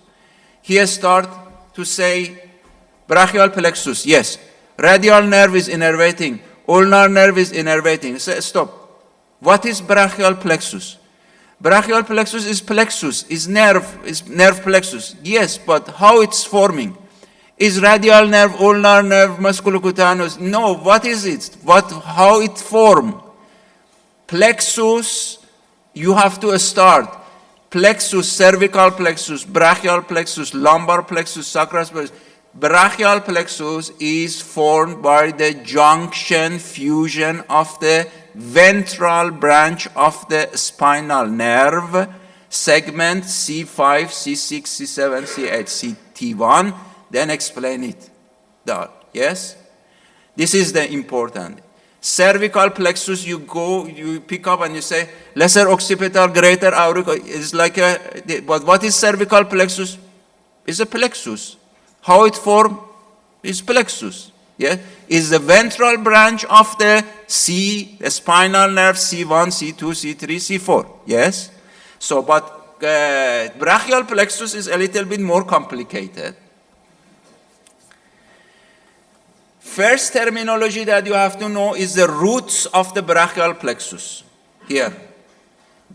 he start to say, brachial plexus, yes. Radial nerve is innervating. Ulnar nerve is innervating. Say, stop. What is brachial plexus? Brachial plexus, is nerve plexus. Yes, but how it's forming? Is radial nerve, ulnar nerve, musculocutaneous? No, what is it? How it form? Plexus, you have to start. Plexus, cervical plexus, brachial plexus, lumbar plexus, sacral plexus. Brachial plexus is formed by the junction fusion of the ventral branch of the spinal nerve segment C5, C6, C7, C8, CT1. Then explain it. Yes? This is the important. Cervical plexus, you pick up and you say, lesser occipital, greater auricular. It's like but what is cervical plexus? It's a plexus. How it form is plexus. Yeah? Is the ventral branch of the spinal nerve C1, C2, C3, C4. Yes? So, but brachial plexus is a little bit more complicated. First terminology that you have to know is the roots of the brachial plexus. Here.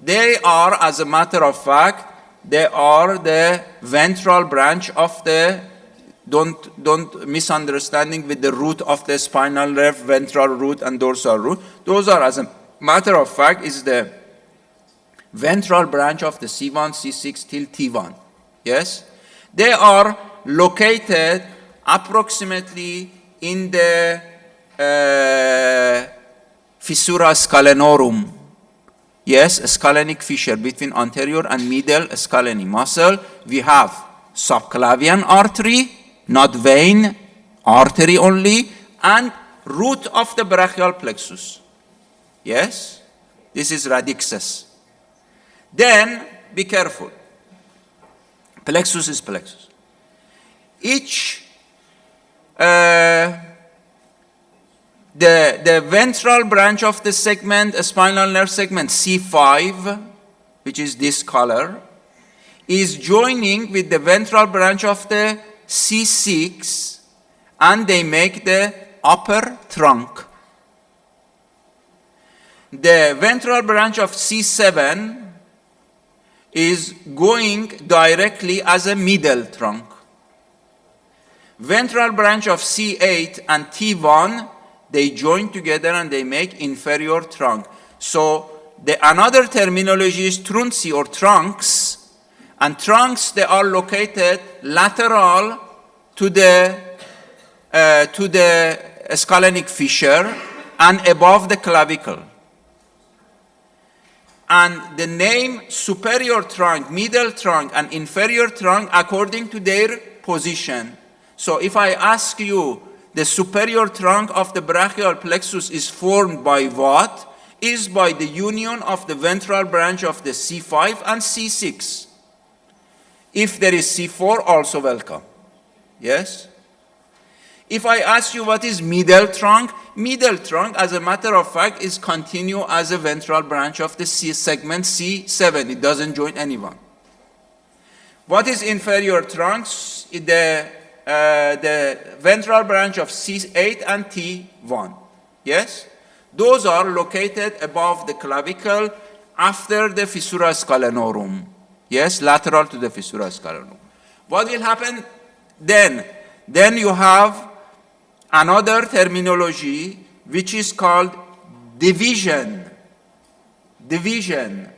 They are, as a matter of fact, they are the ventral branch of the, don't misunderstanding with the root of the spinal nerve, ventral root and dorsal root. Those are, as a matter of fact, is the ventral branch of the C1, C6 till T1. Yes? They are located approximately in the fissura scalenorum. Yes, a scalenic fissure between anterior and middle scalene muscle. We have subclavian artery, not vein, artery only, and root of the brachial plexus. Yes? This is radixus. Then, be careful. Plexus is plexus. Each the ventral branch of the segment, spinal nerve segment C5, which is this color, is joining with the ventral branch of the C6, and they make the upper trunk. The ventral branch of C7 is going directly as a middle trunk. Ventral branch of C8 and T1, they join together and they make inferior trunk. So another terminology is trunci or trunks, and trunks, they are located lateral to the scalenic fissure and above the clavicle. And the name superior trunk, middle trunk, and inferior trunk according to their position. So if I ask you, the superior trunk of the brachial plexus is formed by what? Is by the union of the ventral branch of the C5 and C6. If there is C4, also welcome. Yes? If I ask you what is middle trunk, as a matter of fact, is continue as a ventral branch of the C segment C7. It doesn't join anyone. What is inferior trunks? The ventral branch of C8 and T1. Yes? Those are located above the clavicle after the fissura scalenorum. Yes? Lateral to the fissura scalenorum. What will happen then? Then you have another terminology which is called division. Division.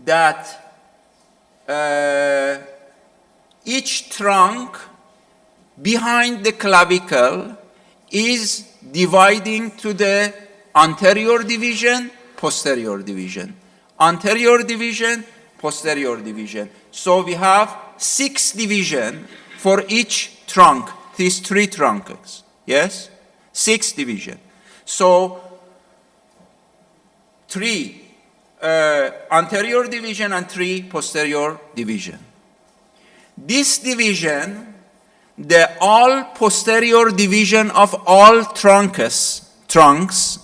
That each trunk behind the clavicle is dividing to the anterior division, posterior division. Anterior division, posterior division. So we have 6 divisions for each trunk, these 3 trunks. Yes? 6 divisions. So 3 anterior division and 3 posterior division. This division, the all posterior division of all trunks,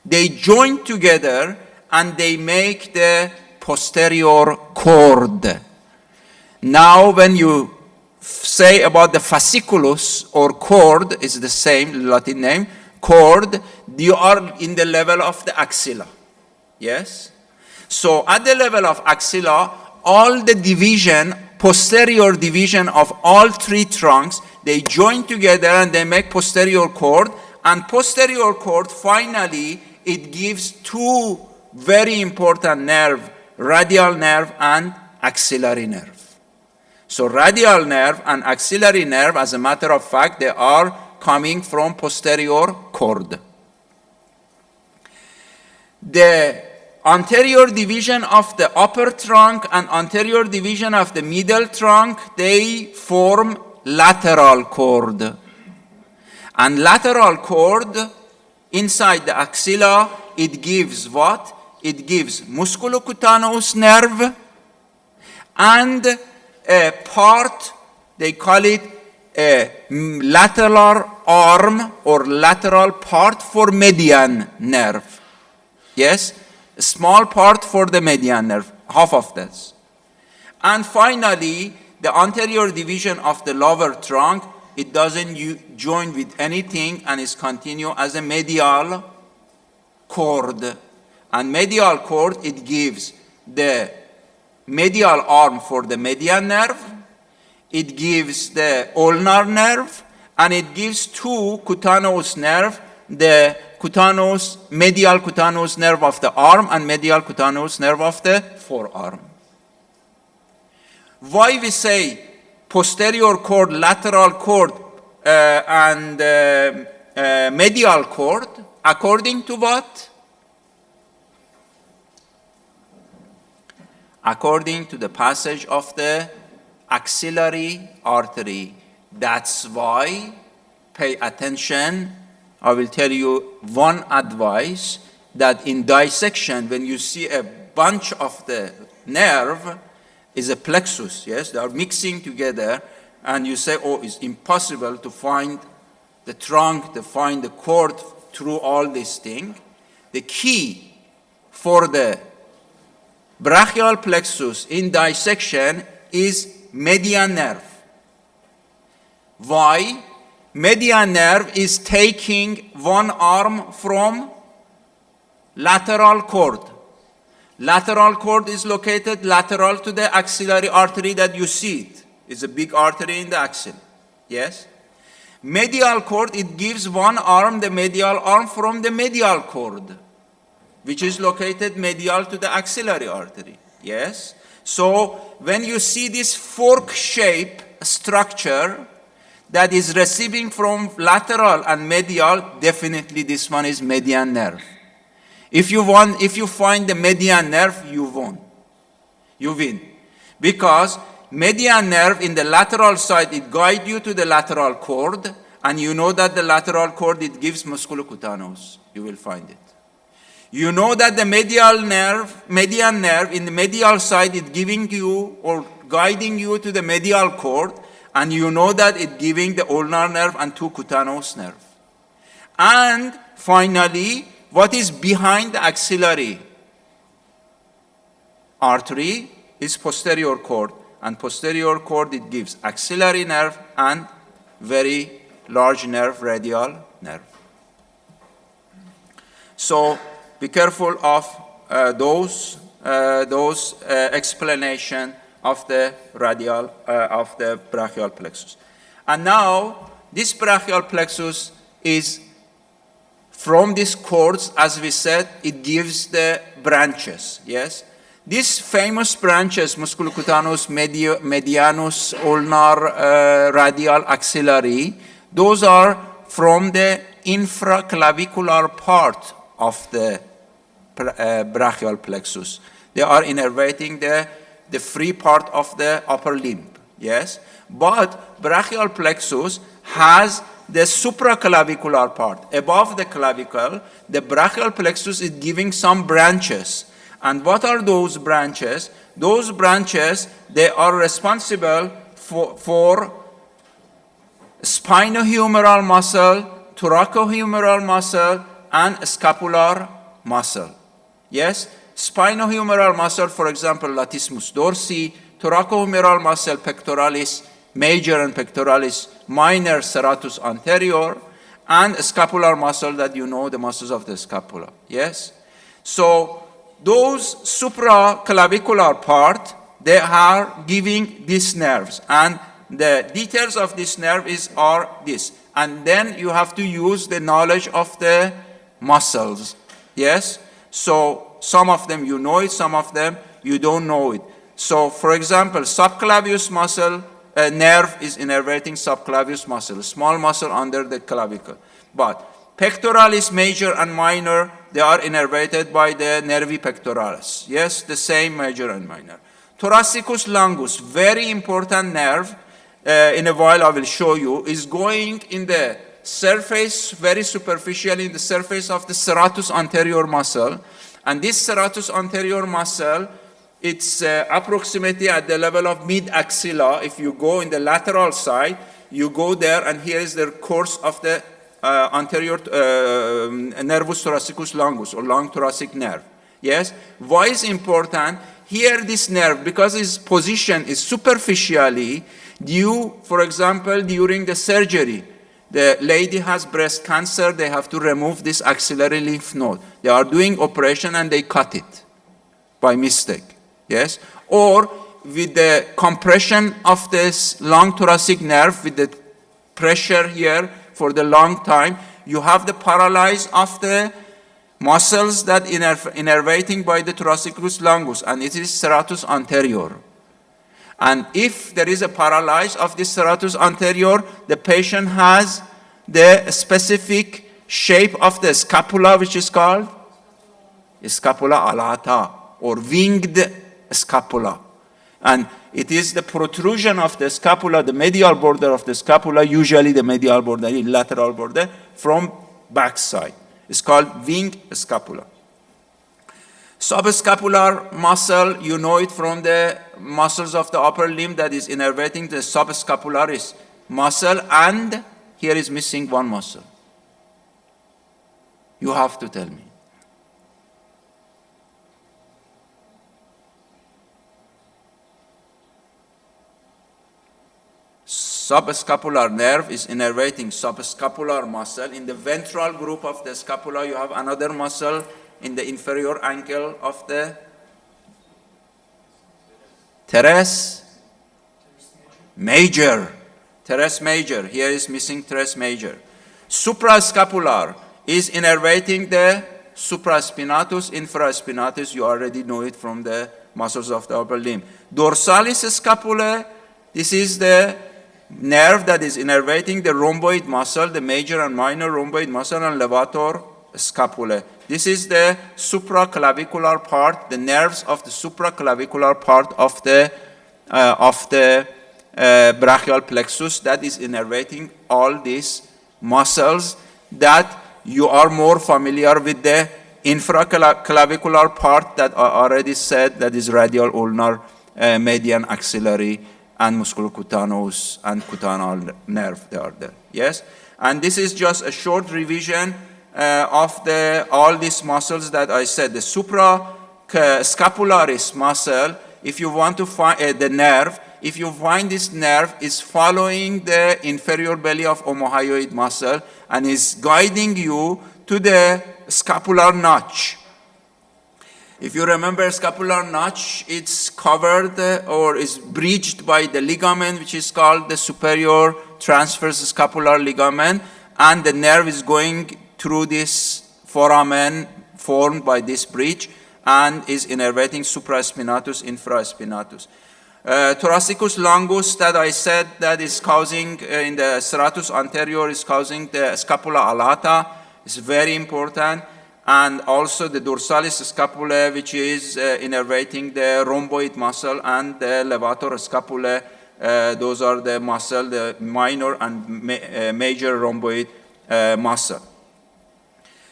they join together and they make the posterior cord. Now when you say about the fasciculus or cord, is the same Latin name, cord, you are in the level of the axilla. Yes? So at the level of axilla, all the division, posterior division of all 3 trunks, they join together and they make posterior cord. And posterior cord, finally, it gives 2 very important nerves, radial nerve and axillary nerve. So radial nerve and axillary nerve, as a matter of fact, they are coming from posterior cord. The anterior division of the upper trunk and anterior division of the middle trunk, they form lateral cord. And lateral cord, inside the axilla, it gives what? It gives musculocutaneous nerve and a part, they call it a lateral arm or lateral part for median nerve. Yes? A small part for the median nerve, half of this. And finally, the anterior division of the lower trunk, it doesn't join with anything and is continue as a medial cord. And medial cord, it gives the medial arm for the median nerve, it gives the ulnar nerve, and it gives 2 cutaneous nerve, the medial cutaneous nerve of the arm and medial cutaneous nerve of the forearm. Why we say posterior cord, lateral cord, and medial cord? According to what? According to the passage of the axillary artery. That's why, pay attention, I will tell you one advice, that in dissection, when you see a bunch of the nerve, is a plexus, yes? They are mixing together, and you say, oh, it's impossible to find the trunk, to find the cord through all this thing. The key for the brachial plexus in dissection is median nerve. Why? Median nerve is taking one arm from lateral cord. Lateral cord is located lateral to the axillary artery that you see it. It's a big artery in the axilla. Yes? Medial cord, it gives one arm, the medial arm, from the medial cord, which is located medial to the axillary artery. Yes? So when you see this fork-shaped structure that is receiving from lateral and medial, definitely this one is median nerve. If you find the median nerve, you win. Because median nerve in the lateral side, it guides you to the lateral cord, and you know that the lateral cord, it gives musculocutaneous. You will find it. You know that the median nerve in the medial side is giving you or guiding you to the medial cord, and you know that it's giving the ulnar nerve and 2 cutaneous nerve. And finally, what is behind the axillary artery is posterior cord, and posterior cord, it gives axillary nerve and very large nerve, radial nerve. So be careful of those explanation of the radial of the brachial plexus. And now this brachial plexus is from these cords, as we said, it gives the branches. Yes, these famous branches, musculocutaneous, medianus, ulnar, radial, axillary, those are from the infraclavicular part of the brachial plexus. They are innervating the free part of the upper limb. Yes, but brachial plexus has the supraclavicular part. Above the clavicle, the brachial plexus is giving some branches. And what are those branches? Those branches, they are responsible for spinohumeral muscle, thoracohumeral muscle, and scapular muscle. Yes? Spinohumeral muscle, for example, latissimus dorsi, thoracohumeral muscle, pectoralis major and pectoralis minor, serratus anterior, and scapular muscle that you know, the muscles of the scapula. Yes? So those supraclavicular part, they are giving these nerves, and the details of this nerve are this. And then you have to use the knowledge of the muscles. Yes? So some of them you know it, some of them you don't know it. So for example, subclavius muscle, nerve is innervating subclavius muscle, small muscle under the clavicle. But pectoralis major and minor, they are innervated by the nervi pectoralis. Yes, the same major and minor. Thoracicus longus, very important nerve, in a while I will show you, is going in the surface, very superficially in the surface of the serratus anterior muscle. And this serratus anterior muscle, it's approximately at the level of mid-axilla. If you go in the lateral side, you go there, and here is the course of the anterior nervus thoracicus longus, or long thoracic nerve. Yes? Why is important? Here this nerve, because its position is superficially, due, for example, during the surgery, the lady has breast cancer, they have to remove this axillary lymph node. They are doing operation and they cut it by mistake. Yes? Or with the compression of this long thoracic nerve, with the pressure here for the long time, you have the paralysis of the muscles that innervating by the thoracicus longus, and it is serratus anterior. And if there is a paralysis of this serratus anterior, the patient has the specific shape of the scapula, which is called scapula alata, or winged scapula. And it is the protrusion of the scapula, the medial border of the scapula, usually the medial border, the lateral border, from backside. It's called winged scapula. Subscapular muscle, you know it from the muscles of the upper limb that is innervating the subscapularis muscle, and here is missing one muscle. You have to tell me. Subscapular nerve is innervating subscapular muscle. In the ventral group of the scapula, you have another muscle in the inferior ankle of the teres major. Teres major. Here is missing teres major. Suprascapular is innervating the supraspinatus, infraspinatus. You already know it from the muscles of the upper limb. Dorsalis scapulae, this is the nerve that is innervating the rhomboid muscle, the major and minor rhomboid muscle, and levator scapulae. This is the supraclavicular part, the nerves of the supraclavicular part of the brachial plexus that is innervating all these muscles that you are more familiar with. The infraclavicular part that I already said, that is radial ulnar, median axillary, and musculocutaneous and cutanal nerve, they are there. Yes? And this is just a short revision of all these muscles that I said. The suprascapularis muscle, if you want to find the nerve, if you find this nerve is following the inferior belly of omohyoid muscle and is guiding you to the scapular notch. If you remember scapular notch, it's covered or is bridged by the ligament, which is called the superior transverse scapular ligament, and the nerve is going through this foramen formed by this bridge and is innervating supraspinatus, infraspinatus. Thoracicus longus that I said that is causing in the serratus anterior is causing the scapula alata. It's very important. And also the dorsalis scapulae, which is innervating the rhomboid muscle, and the levator scapulae, those are the muscle, the minor and major rhomboid muscle.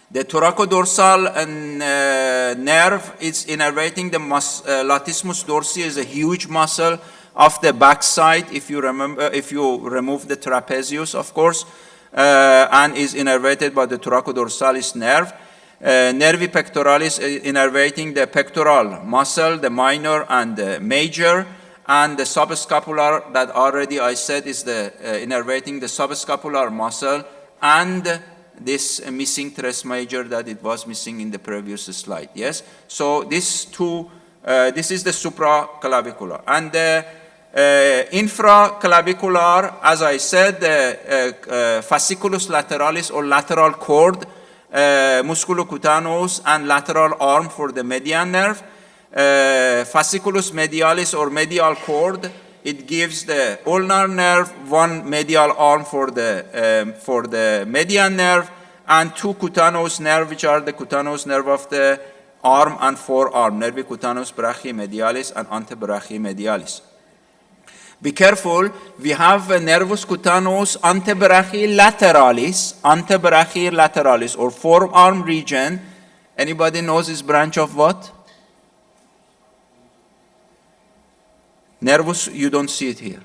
The thoracodorsal nerve is innervating the latissimus dorsi, is a huge muscle of the backside, if you remember, if you remove the trapezius, of course, and is innervated by the thoracoldorsalis nerve. Nervi pectoralis is innervating the pectoral muscle, the minor and the major, and the subscapular, that already I said is the innervating the subscapular muscle, and this missing tres major that it was missing in the previous slide. Yes, so this is the supraclavicular, and the infraclavicular, as I said, the fasciculus lateralis or lateral cord, musculocutaneous and lateral arm for the median nerve. Fasciculus medialis or medial cord, it gives the ulnar nerve, one medial arm for the median nerve, and two cutaneous nerve, which are the cutaneous nerve of the arm and forearm, nervi cutaneus brachii-medialis and antebrachii-medialis. Be careful, we have a nervus cutaneus antebrachii-lateralis, or forearm region. Anybody knows this branch of what? Nervus, you don't see it here.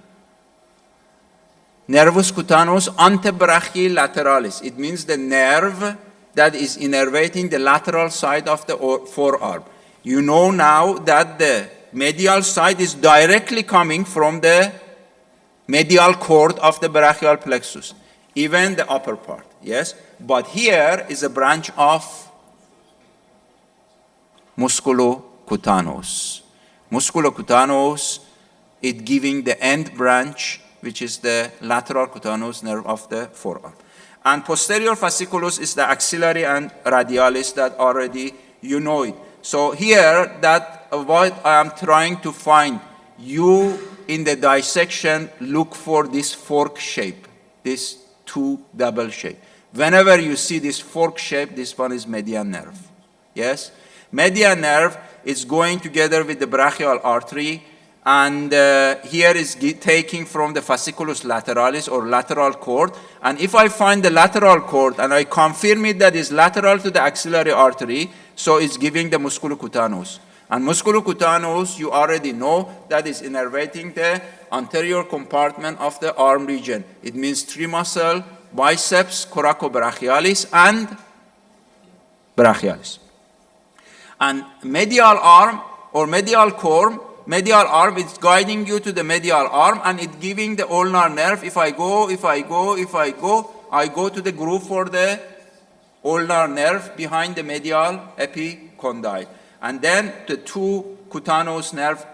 Nervus cutaneus antebrachii-lateralis. It means the nerve that is innervating the lateral side of the forearm. You know now that the medial side is directly coming from the medial cord of the brachial plexus, even the upper part, yes? But here is a branch of musculocutaneous. Musculocutaneous, it giving the end branch, which is the lateral cutaneous nerve of the forearm. And posterior fasciculus is the axillary and radialis, that already you know it. So here, that what I am trying to find, you in the dissection look for this fork shape, this two double shape. Whenever you see this fork shape, this one is median nerve. Yes? Median nerve is going together with the brachial artery, and here is taking from the fasciculus lateralis or lateral cord. And if I find the lateral cord and I confirm it that is lateral to the axillary artery, so it's giving the musculocutaneous. And musculocutaneous, you already know that is innervating the anterior compartment of the arm region. It means three muscle, biceps, coracobrachialis, and brachialis. And medial arm or medial arm is guiding you to the medial arm, and it's giving the ulnar nerve. If I go to the groove for the ulnar nerve behind the medial epicondyle. And then the two cutaneous nerve,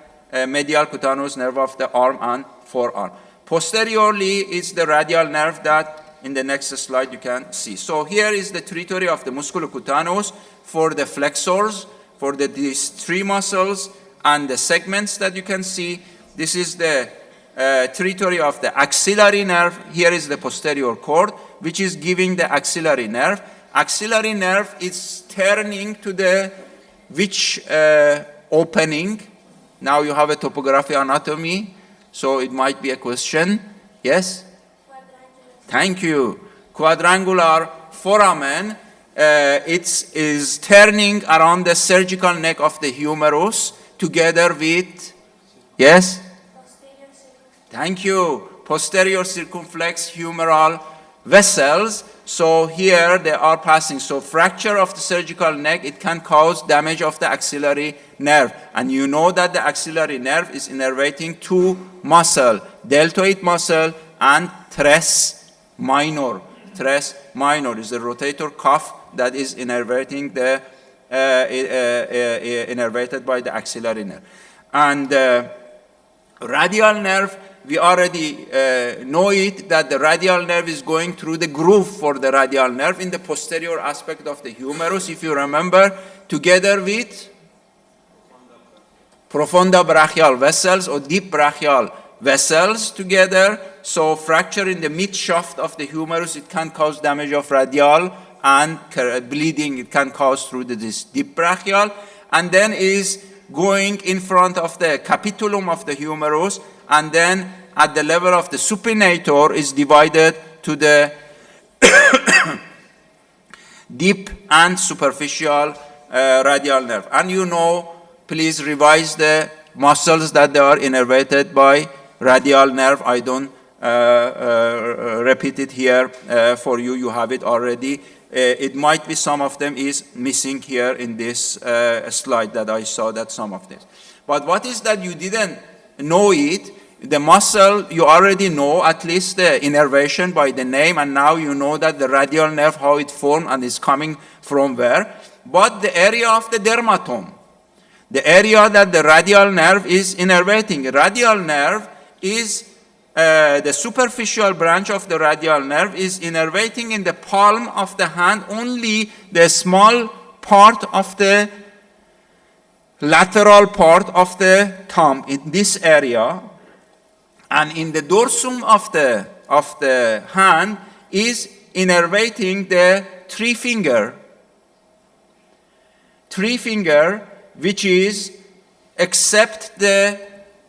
medial cutaneous nerve of the arm and forearm. Posteriorly is the radial nerve that in the next slide you can see. So here is the territory of the musculocutaneous for the flexors, for these three muscles and the segments that you can see. This is the territory of the axillary nerve. Here is the posterior cord, which is giving the axillary nerve. Axillary nerve is turning to the which opening? Now you have a topography anatomy, so it might be a question. Yes? Thank you. Quadrangular foramen, it is turning around the surgical neck of the humerus together with, yes? Thank you. Posterior circumflex humeral vessels. So here they are passing. So fracture of the surgical neck, it can cause damage of the axillary nerve. And you know that the axillary nerve is innervating two muscle, deltoid muscle and tres minor. Tres minor is the rotator cuff that is innervating the, innervated by the axillary nerve. And radial nerve, we already know it, that the radial nerve is going through the groove for the radial nerve in the posterior aspect of the humerus, if you remember, together with profunda brachial vessels or deep brachial vessels together. So fracture in the mid shaft of the humerus, it can cause damage of radial, and bleeding it can cause through this deep brachial, and then is going in front of the capitulum of the humerus, and then at the level of the supinator is divided to the deep and superficial radial nerve. And you know, please revise the muscles that they are innervated by radial nerve. I don't repeat it here for you. You have it already. It might be some of them is missing here in this slide that I saw that some of this. But what is that you didn't know it? The muscle, you already know at least the innervation by the name, and now you know that the radial nerve, how it formed and is coming from where. But the area of the dermatome, the area that the radial nerve is innervating. Radial nerve is the superficial branch of the radial nerve is innervating in the palm of the hand only the small part of the lateral part of the thumb in this area, and in the dorsum of the hand is innervating the three finger, which is except the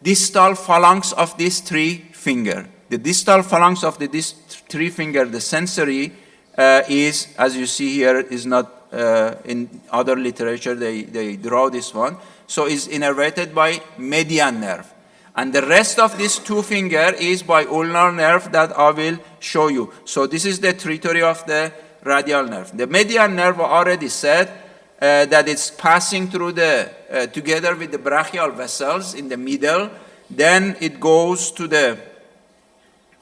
distal phalanx of these three finger. The distal phalanx of this three finger, the sensory, is, as you see here, is not in other literature, they draw this one. So is innervated by median nerve. And the rest of this two finger is by ulnar nerve that I will show you. So this is the territory of the radial nerve. The median nerve already said that it's passing through the, together with the brachial vessels in the middle. Then it goes to the,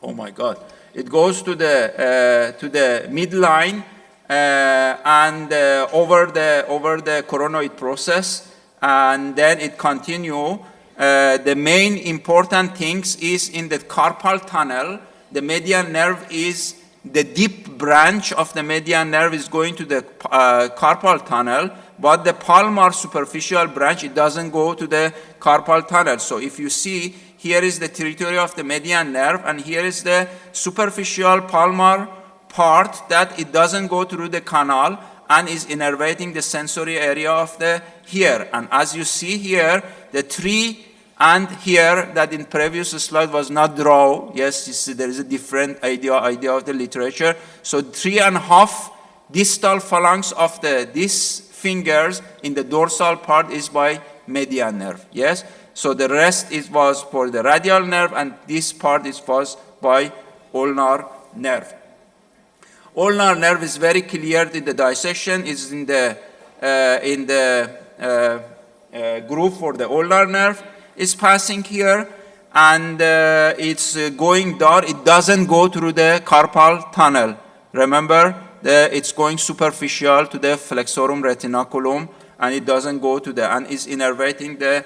oh my God, it goes to the midline and over the coronoid process, and then it continue. The main important things is in the carpal tunnel. The median nerve is the deep branch of the median nerve is going to the carpal tunnel, but the palmar superficial branch, it doesn't go to the carpal tunnel. So if you see, here is the territory of the median nerve, and here is the superficial palmar part that it doesn't go through the canal and is innervating the sensory area of the here. And as you see here, the three and here that in previous slide was not drawn. Yes, you see there is a different idea of the literature. So 3.5 distal phalanx of these fingers in the dorsal part is by median nerve. Yes, so the rest was for the radial nerve, and this part was by ulnar nerve. Ulnar nerve is very clear in the dissection. Is in the groove for the ulnar nerve is passing here, and it's going down. It doesn't go through the carpal tunnel. Remember, it's going superficial to the flexorum retinaculum, and it doesn't go to the, and is innervating the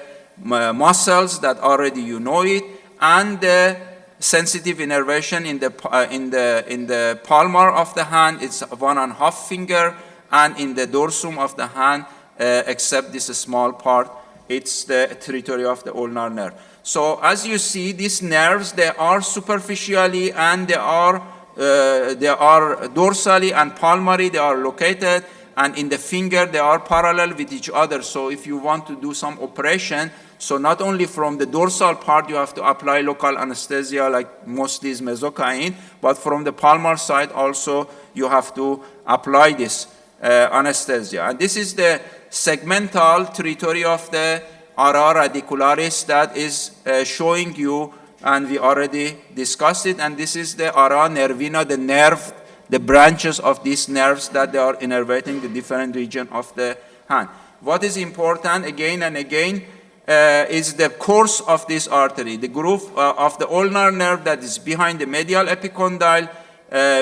muscles that already you know it, and the sensitive innervation in the palmar of the hand. It's 1.5 finger, and in the dorsum of the hand, except this small part, it's the territory of the ulnar nerve. So as you see, these nerves, they are superficially and they are dorsally and palmary, they are located, and in the finger they are parallel with each other. So if you want to do some operation, so not only from the dorsal part you have to apply local anesthesia like mostly is mesocaine, but from the palmar side also you have to apply this anesthesia. And this is the segmental territory of the ara radicularis that is showing you, and we already discussed it, and this is the ara nervina, the nerve, the branches of these nerves that they are innervating the different region of the hand. What is important again and again is the course of this artery, the groove of the ulnar nerve that is behind the medial epicondyle.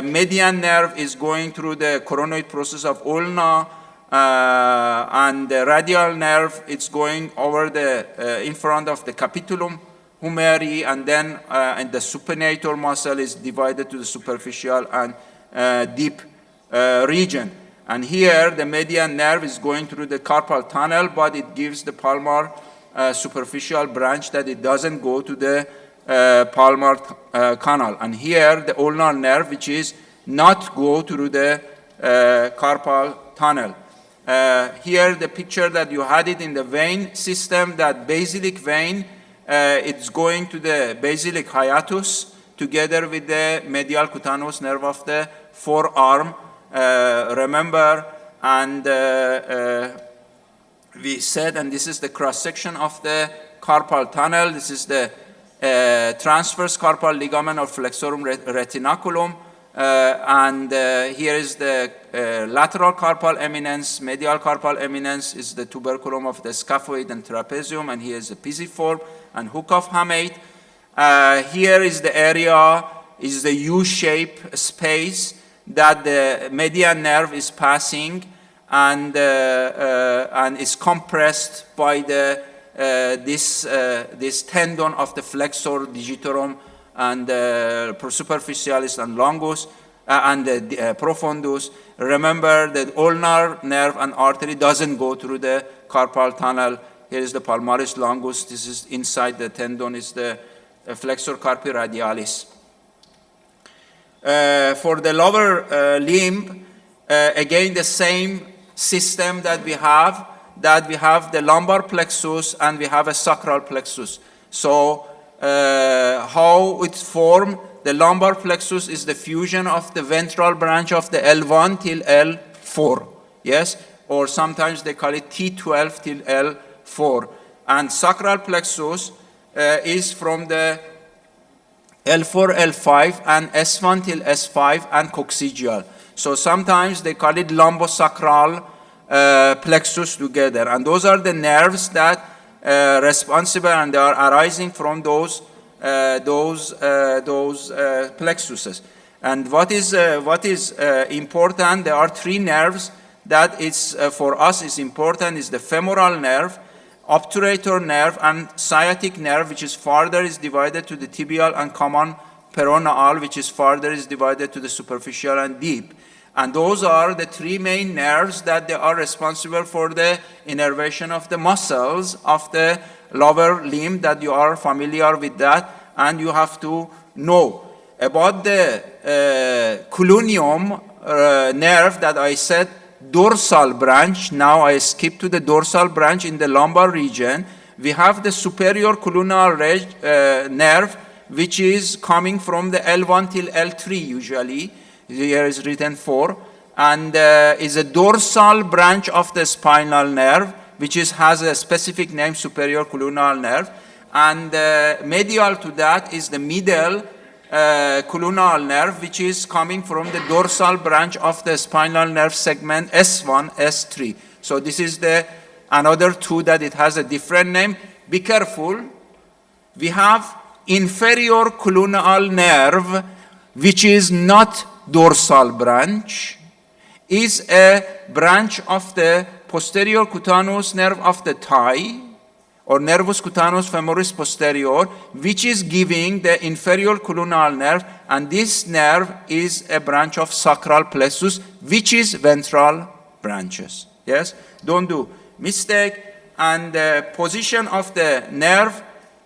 Median nerve is going through the coronoid process of ulna, and the radial nerve, it's going over the in front of the capitulum humeri, and then and the supinator muscle is divided to the superficial and deep region. And here the median nerve is going through the carpal tunnel, but it gives the palmar superficial branch that it doesn't go to the palmar canal. And here the ulnar nerve, which is not go through the carpal tunnel. Here the picture that you had it in the vein system, that basilic vein, it's going to the basilic hiatus together with the medial cutaneous nerve of the forearm, remember, and we said, and this is the cross-section of the carpal tunnel. This is the transverse carpal ligament of flexorum retinaculum. And here is the lateral carpal eminence. Medial carpal eminence is the tuberculum of the scaphoid and trapezium, and here is the pisiform and hook of hamate. Here is the area, is the U-shaped space that the median nerve is passing, and is compressed by the this tendon of the flexor digitorum and superficialis and longus and profundus. Remember that ulnar nerve and artery doesn't go through the carpal tunnel. Here is the palmaris longus. This is inside the tendon, is the flexor carpi radialis. For the lower limb, again the same system that we have the lumbar plexus and we have a sacral plexus. So how it's formed, the lumbar plexus is the fusion of the ventral branch of the L1 till L4, yes? Or sometimes they call it T12 till L4. And sacral plexus is from the L4, L5, and S1 till S5, and coccygeal. So sometimes they call it lumbosacral plexus together. And those are the nerves that responsible, and they are arising from those plexuses. And what is important, there are three nerves that is for us is important, is the femoral nerve, obturator nerve, and sciatic nerve, which is farther is divided to the tibial and common peroneal, which is farther is divided to the superficial and deep. And those are the three main nerves that they are responsible for the innervation of the muscles of the lower limb, that you are familiar with that, and you have to know. About the colunium nerve that I said, dorsal branch, now I skip to the dorsal branch in the lumbar region. We have the superior columnar nerve, which is coming from the L1 till L3 usually. Here is written 4, and is a dorsal branch of the spinal nerve, which has a specific name, superior columnar nerve. And medial to that is the middle columnar nerve, which is coming from the dorsal branch of the spinal nerve segment S1, S3. So this is the another two that it has a different name. Be careful. We have inferior columnar nerve, which is not dorsal branch, is a branch of the posterior cutaneous nerve of the thigh, or nervus cutaneus femoris posterior, which is giving the inferior columnar nerve, and this nerve is a branch of sacral plexus, which is ventral branches. Yes, don't do mistake. And the position of the nerve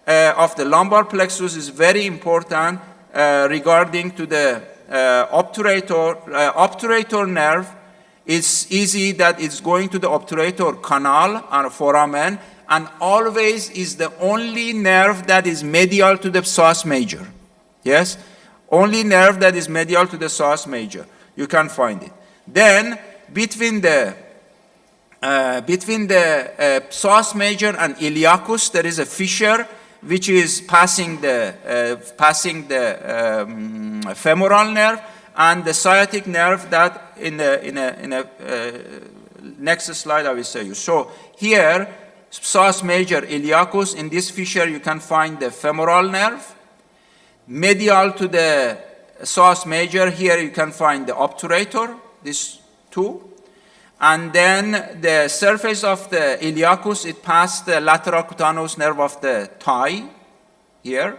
of the lumbar plexus is very important regarding to the obturator nerve. It's easy that it's going to the obturator canal or foramen, and always is the only nerve that is medial to the psoas major. Yes? Only nerve that is medial to the psoas major. You can find it. Then, between the psoas major and iliacus, there is a fissure which is passing the femoral nerve, and the sciatic nerve that in a next slide I will show you. So here, psoas major, iliacus, in this fissure you can find the femoral nerve. Medial to the psoas major, here you can find the obturator, these two. And then the surface of the iliacus, it passed the lateral cutaneous nerve of the thigh, here.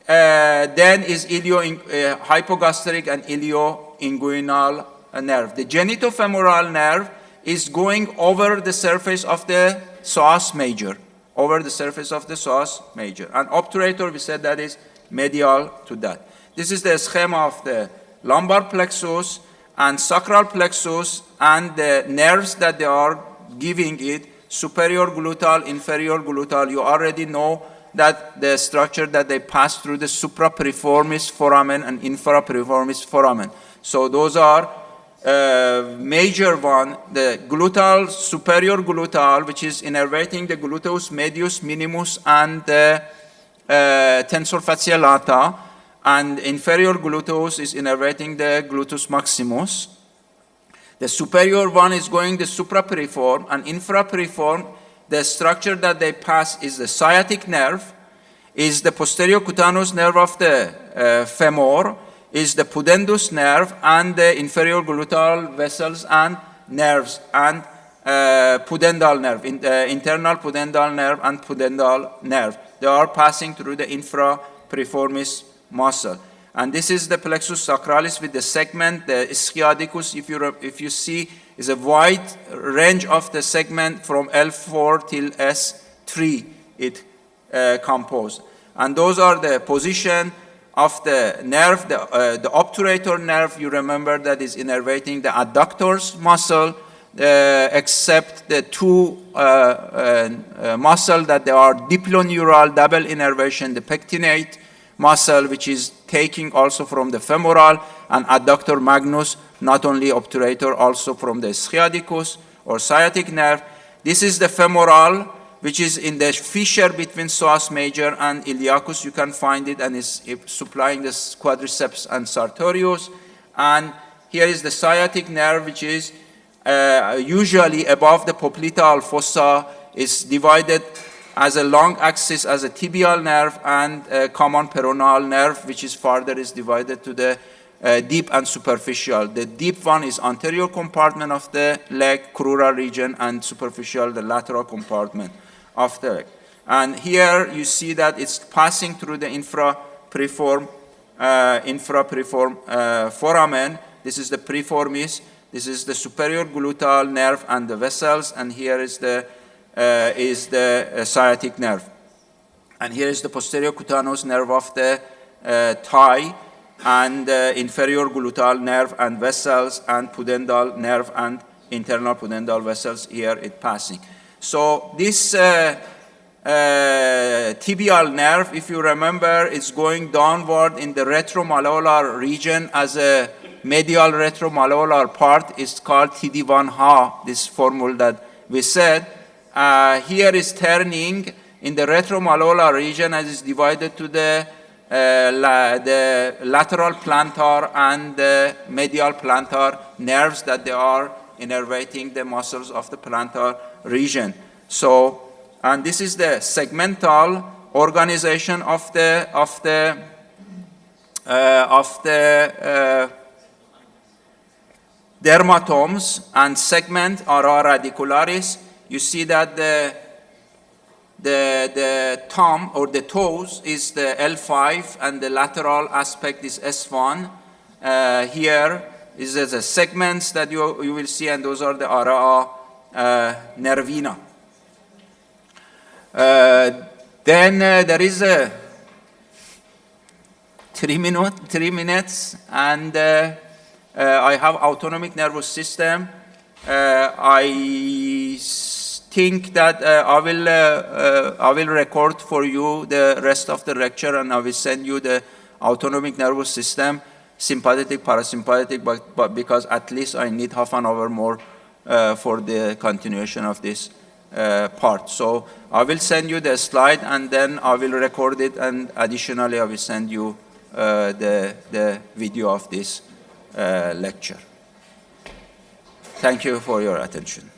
Then is hypogastric and ilioinguinal nerve. The genitofemoral nerve is going over the surface of the psoas major, over the surface of the psoas major. And obturator, we said that is medial to that. This is the schema of the lumbar plexus and sacral plexus, and the nerves that they are giving it, superior gluteal, inferior gluteal. You already know that the structure that they pass through the suprapiriformis foramen and infrapiriformis foramen. So those are major one, the gluteal, superior gluteal, which is innervating the gluteus medius, minimus, and the tensor fasciae lata, and inferior gluteus is innervating the gluteus maximus. The superior one is going the supraperiform, and infraperiform, the structure that they pass is the sciatic nerve, is the posterior cutaneous nerve of the femur, is the pudendus nerve, and the inferior gluteal vessels and nerves, and pudendal nerve, internal pudendal nerve and pudendal nerve. They are passing through the infraperiformis muscle. And this is the plexus sacralis with the segment. The sciaticus, if you see, is a wide range of the segment from L4 till S3 it composed. And those are the position of the nerve. The obturator nerve, you remember, that is innervating the adductors muscle, except the two muscle that they are diploneural, double innervation, the pectinate muscle, which is taking also from the femoral, and adductor magnus, not only obturator, also from the sciaticus or sciatic nerve. This is the femoral, which is in the fissure between psoas major and iliacus. You can find it, and is supplying the quadriceps and sartorius. And here is the sciatic nerve, which is usually above the popliteal fossa, is divided as a long axis as a tibial nerve, and a common peroneal nerve, which is further is divided to the deep and superficial. The deep one is anterior compartment of the leg, crural region, and superficial, the lateral compartment of the leg. And here you see that it's passing through the infraperiform foramen. This is the preformis. This is the superior gluteal nerve and the vessels, and here is the sciatic nerve. And here is the posterior cutaneous nerve of the thigh, and inferior gluteal nerve and vessels, and pudendal nerve and internal pudendal vessels, here it passing. So this tibial nerve, if you remember, is going downward in the retromalleolar region as a medial retromalleolar part. Is called TD1HA, this formula that we said. Here is turning in the retromalleolar region, as is divided to the lateral plantar and the medial plantar nerves, that they are innervating the muscles of the plantar region. So, and this is the segmental organization of the dermatomes, and segment ara radicularis. You see that the thumb or the toes is the L5, and the lateral aspect is S1. Here is the segments that you will see, and those are the ara nervina. Then there is a 3 minutes, and I have autonomic nervous system. I think that I will record for you the rest of the lecture, and I will send you the autonomic nervous system, sympathetic, parasympathetic, but because at least I need half an hour more for the continuation of this part. So I will send you the slide, and then I will record it, and additionally I will send you the video of this lecture. Thank you for your attention.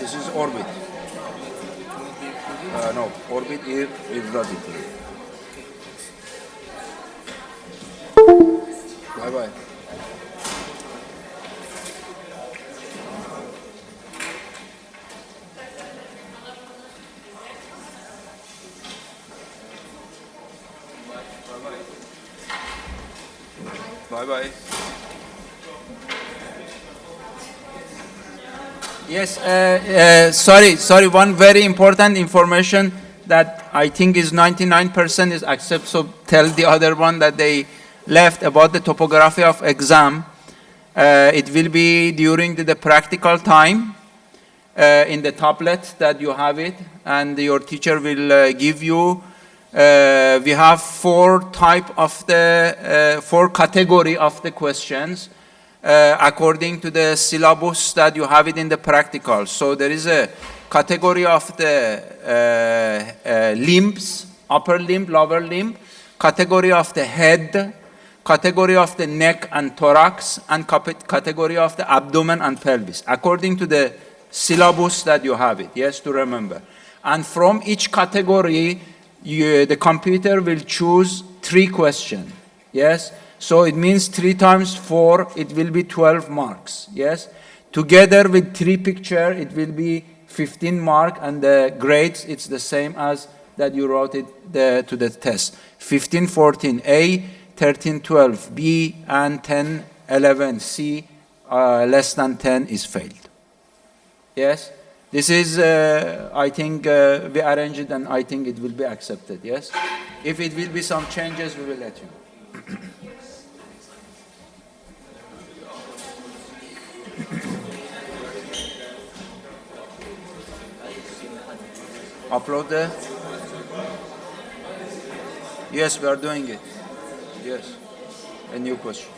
This is orbit. No, orbit here is radically. Bye bye. Bye bye. Yes, sorry, one very important information that I think is 99% is accept, so tell the other one that they left about the topography of exam. It will be during the practical time in the tablet that you have it, and your teacher will give you, we have four category of the questions. According to the syllabus that you have it in the practical. So there is a category of the limbs, upper limb, lower limb, category of the head, category of the neck and thorax, and category of the abdomen and pelvis, according to the syllabus that you have it, yes, to remember. And from each category, the computer will choose 3 questions, yes? So it means 3 times 4, it will be 12 marks, yes? Together with 3 pictures, it will be 15 marks, and the grades, it's the same as that you wrote it to the test. 15, 14, A, 13, 12, B, and 10, 11, C, less than 10 is failed. Yes? This is, I think, we arrange it, and I think it will be accepted, yes? If it will be some changes, we will let you know. Upload the? Yes, we are doing it. Yes. A new question.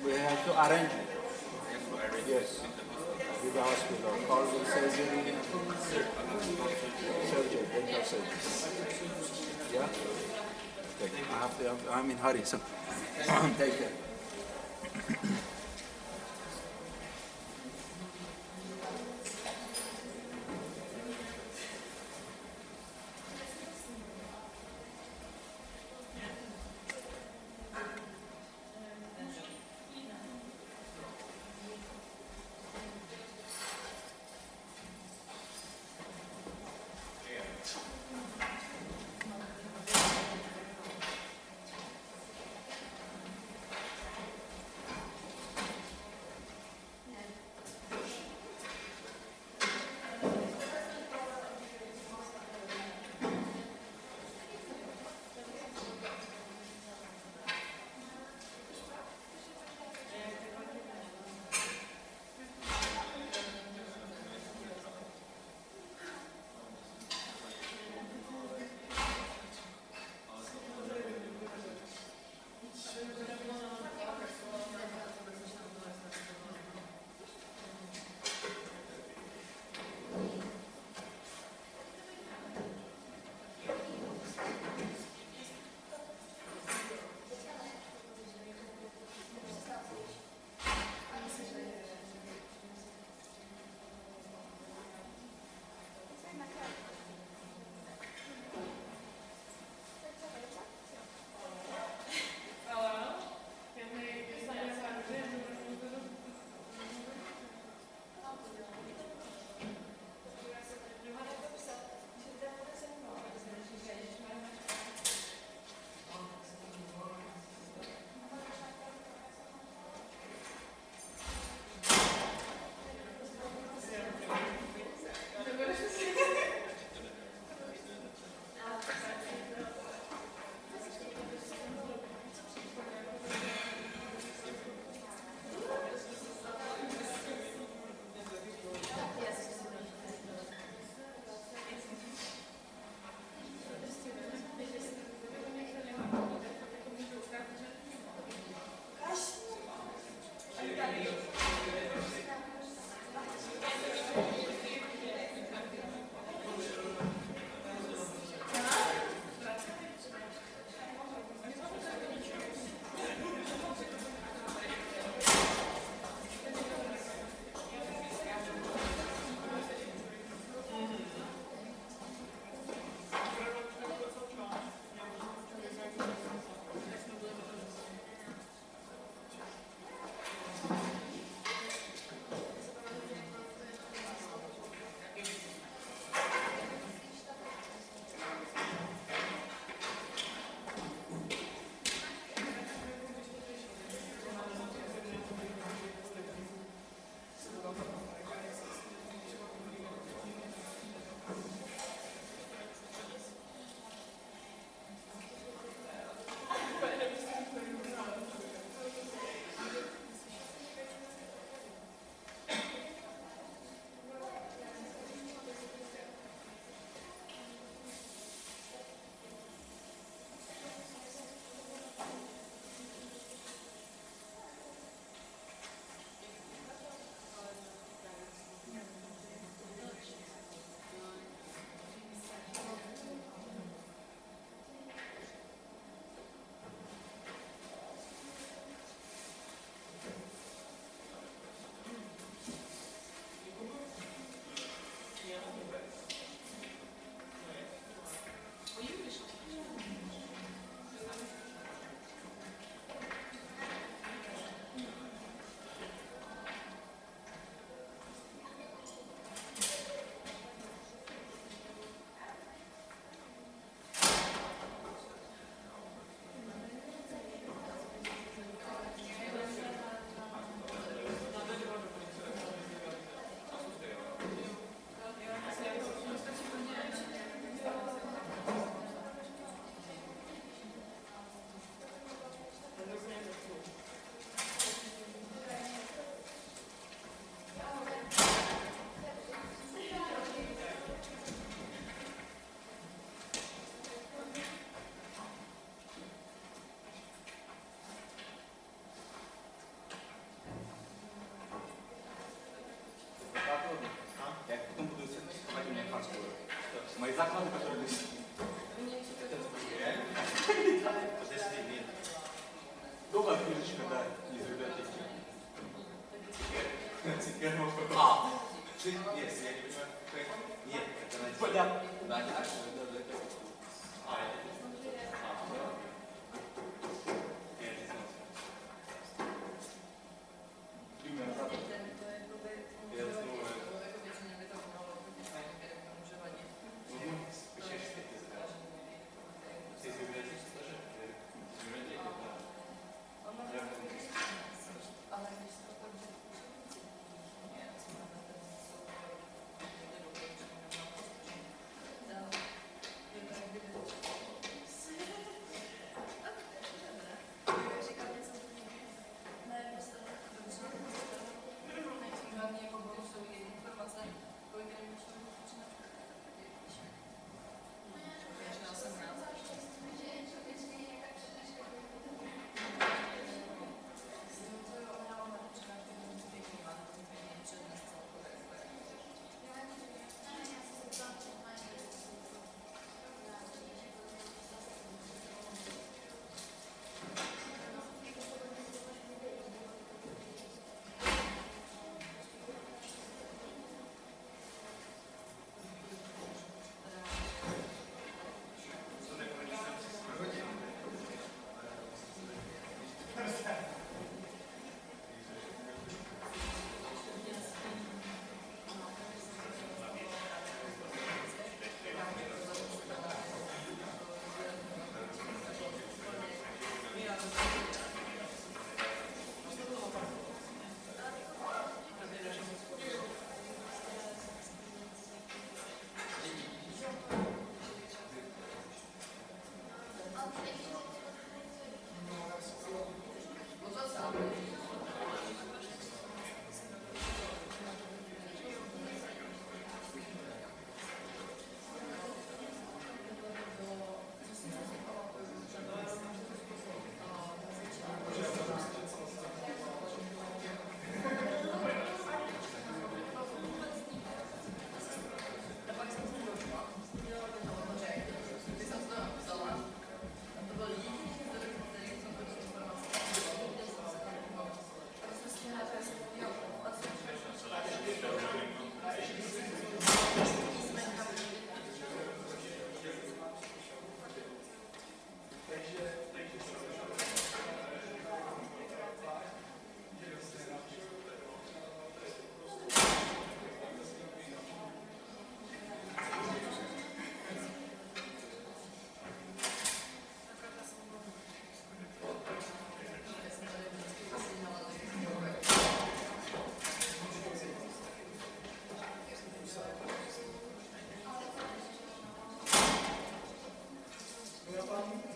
We have to arrange it. Yes. With the hospital. Call the surgery. Surgery. Dental surgery. Yeah? Okay. I'm in hurry, so take care. Děkuji.